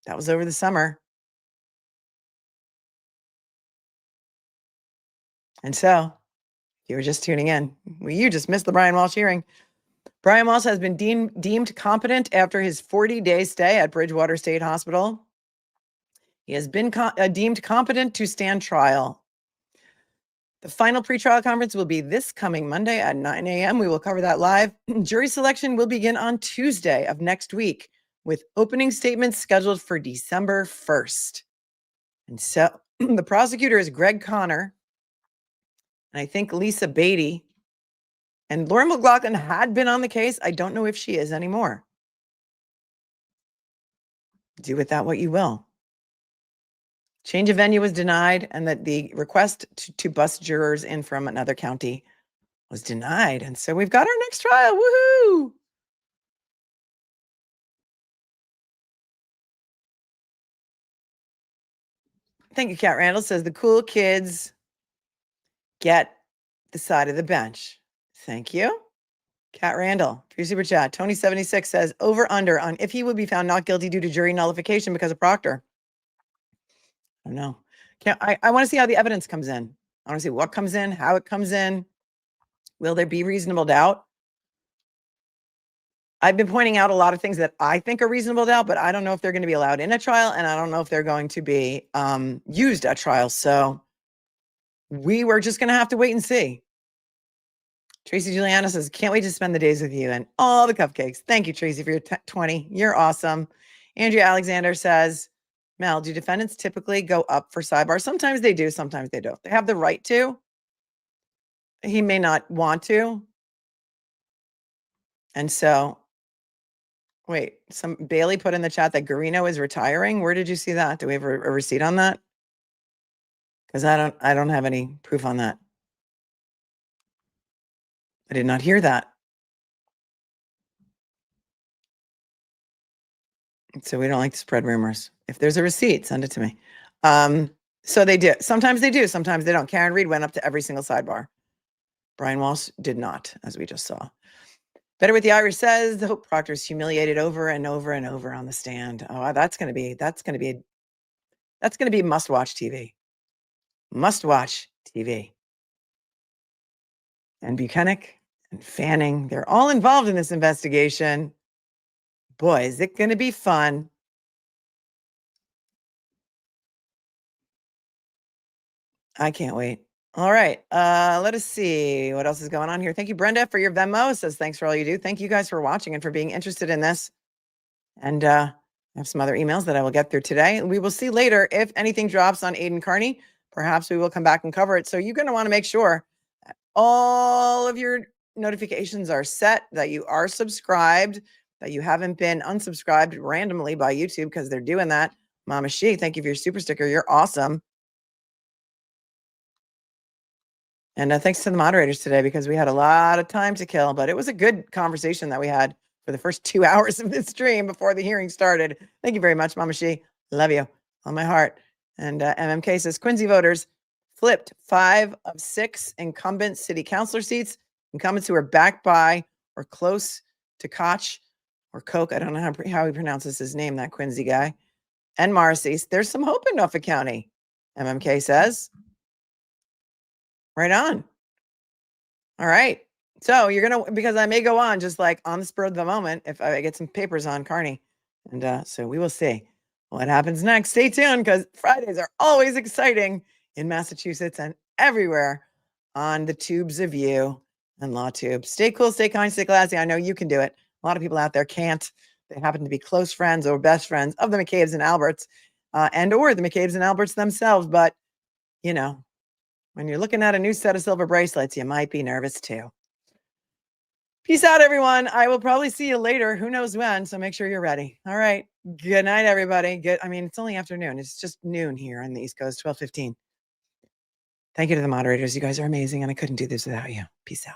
That was over the summer. And so, if you were just tuning in, well, you just missed the Brian Walshe hearing. Brian Walshe has been deemed competent after his 40-day stay at Bridgewater State Hospital. He has been deemed competent to stand trial. The final pretrial conference will be this coming Monday at 9 a.m. We will cover that live. Jury selection will begin on Tuesday of next week, with opening statements scheduled for December 1st. And so the prosecutor is Greg Connor, and I think Lisa Beatty. And Laura McLaughlin had been on the case. I don't know if she is anymore. Do with that what you will. Change of venue was denied, and that the request to bus jurors in from another county was denied. And so we've got our next trial. Woohoo! Thank you, Kat Randall says the cool kids get the side of the bench. Thank you. Kat Randall, for your super chat. Tony76 says over under on if he would be found not guilty due to jury nullification because of Proctor. I don't know. I want to see how the evidence comes in. I want to see what comes in, how it comes in. Will there be reasonable doubt? I've been pointing out a lot of things that I think are reasonable doubt, but I don't know if they're going to be allowed in a trial, and I don't know if they're going to be used at trial. So we were just going to have to wait and see. Tracy Juliana says, can't wait to spend the days with you and all the cupcakes. Thank you, Tracy, for your 20. You're awesome. Andrea Alexander says, Mel, do defendants typically go up for sidebar? Sometimes they do, sometimes they don't. They have the right to. He may not want to. And so, wait, some Bailey put in the chat that Guarino is retiring. Where did you see that? Do we have a receipt on that? Because I don't have any proof on that. I did not hear that. So we don't like to spread rumors. If there's a receipt, send it to me. So they do. Sometimes they do. Sometimes they don't. Karen Reed went up to every single sidebar. Brian Walsh did not, as we just saw. Better with the Irish says the Hope Proctor's humiliated over and over and over on the stand. Oh, that's going to be must-watch TV. Must-watch TV. And Bukhenik and Fanning, they're all involved in this investigation. Boy, is it going to be fun. I can't wait. All right. Let us see what else is going on here. Thank you, Brenda, for your Venmo. It says thanks for all you do. Thank you guys for watching and for being interested in this. And I have some other emails that I will get through today. We will see later if anything drops on Aiden Carney. Perhaps we will come back and cover it. So you're going to want to make sure that all of your notifications are set, that you are subscribed, that you haven't been unsubscribed randomly by YouTube because they're doing that. Mama She, thank you for your super sticker. You're awesome. And thanks to the moderators today because we had a lot of time to kill, but it was a good conversation that we had for the first 2 hours of this stream before the hearing started. Thank you very much, Mama She. Love you on my heart. And MMK says Quincy voters flipped 5 of 6 incumbent city councilor seats. Incumbents who are backed by or close to Koch or Koch. I don't know how he pronounces his name, that Quincy guy. And Morrissey. There's some hope in Norfolk County, MMK says. Right on. All right. So you're going to, because I may go on just like on the spur of the moment if I get some papers on Carney. And so we will see what happens next. Stay tuned because Fridays are always exciting in Massachusetts and everywhere on the tubes of you and Law Tube. Stay cool, stay kind, stay classy. I know you can do it. A lot of people out there can't. They happen to be close friends or best friends of the McCabe's and Alberts and or the McCabe's and Alberts themselves. But, you know, when you're looking at a new set of silver bracelets, you might be nervous too. Peace out, everyone. I will probably see you later. Who knows when? So make sure you're ready. All right. Good night, everybody. I mean, it's only afternoon. It's just noon here on the East Coast, 12:15. Thank you to the moderators. You guys are amazing, and I couldn't do this without you. Peace out.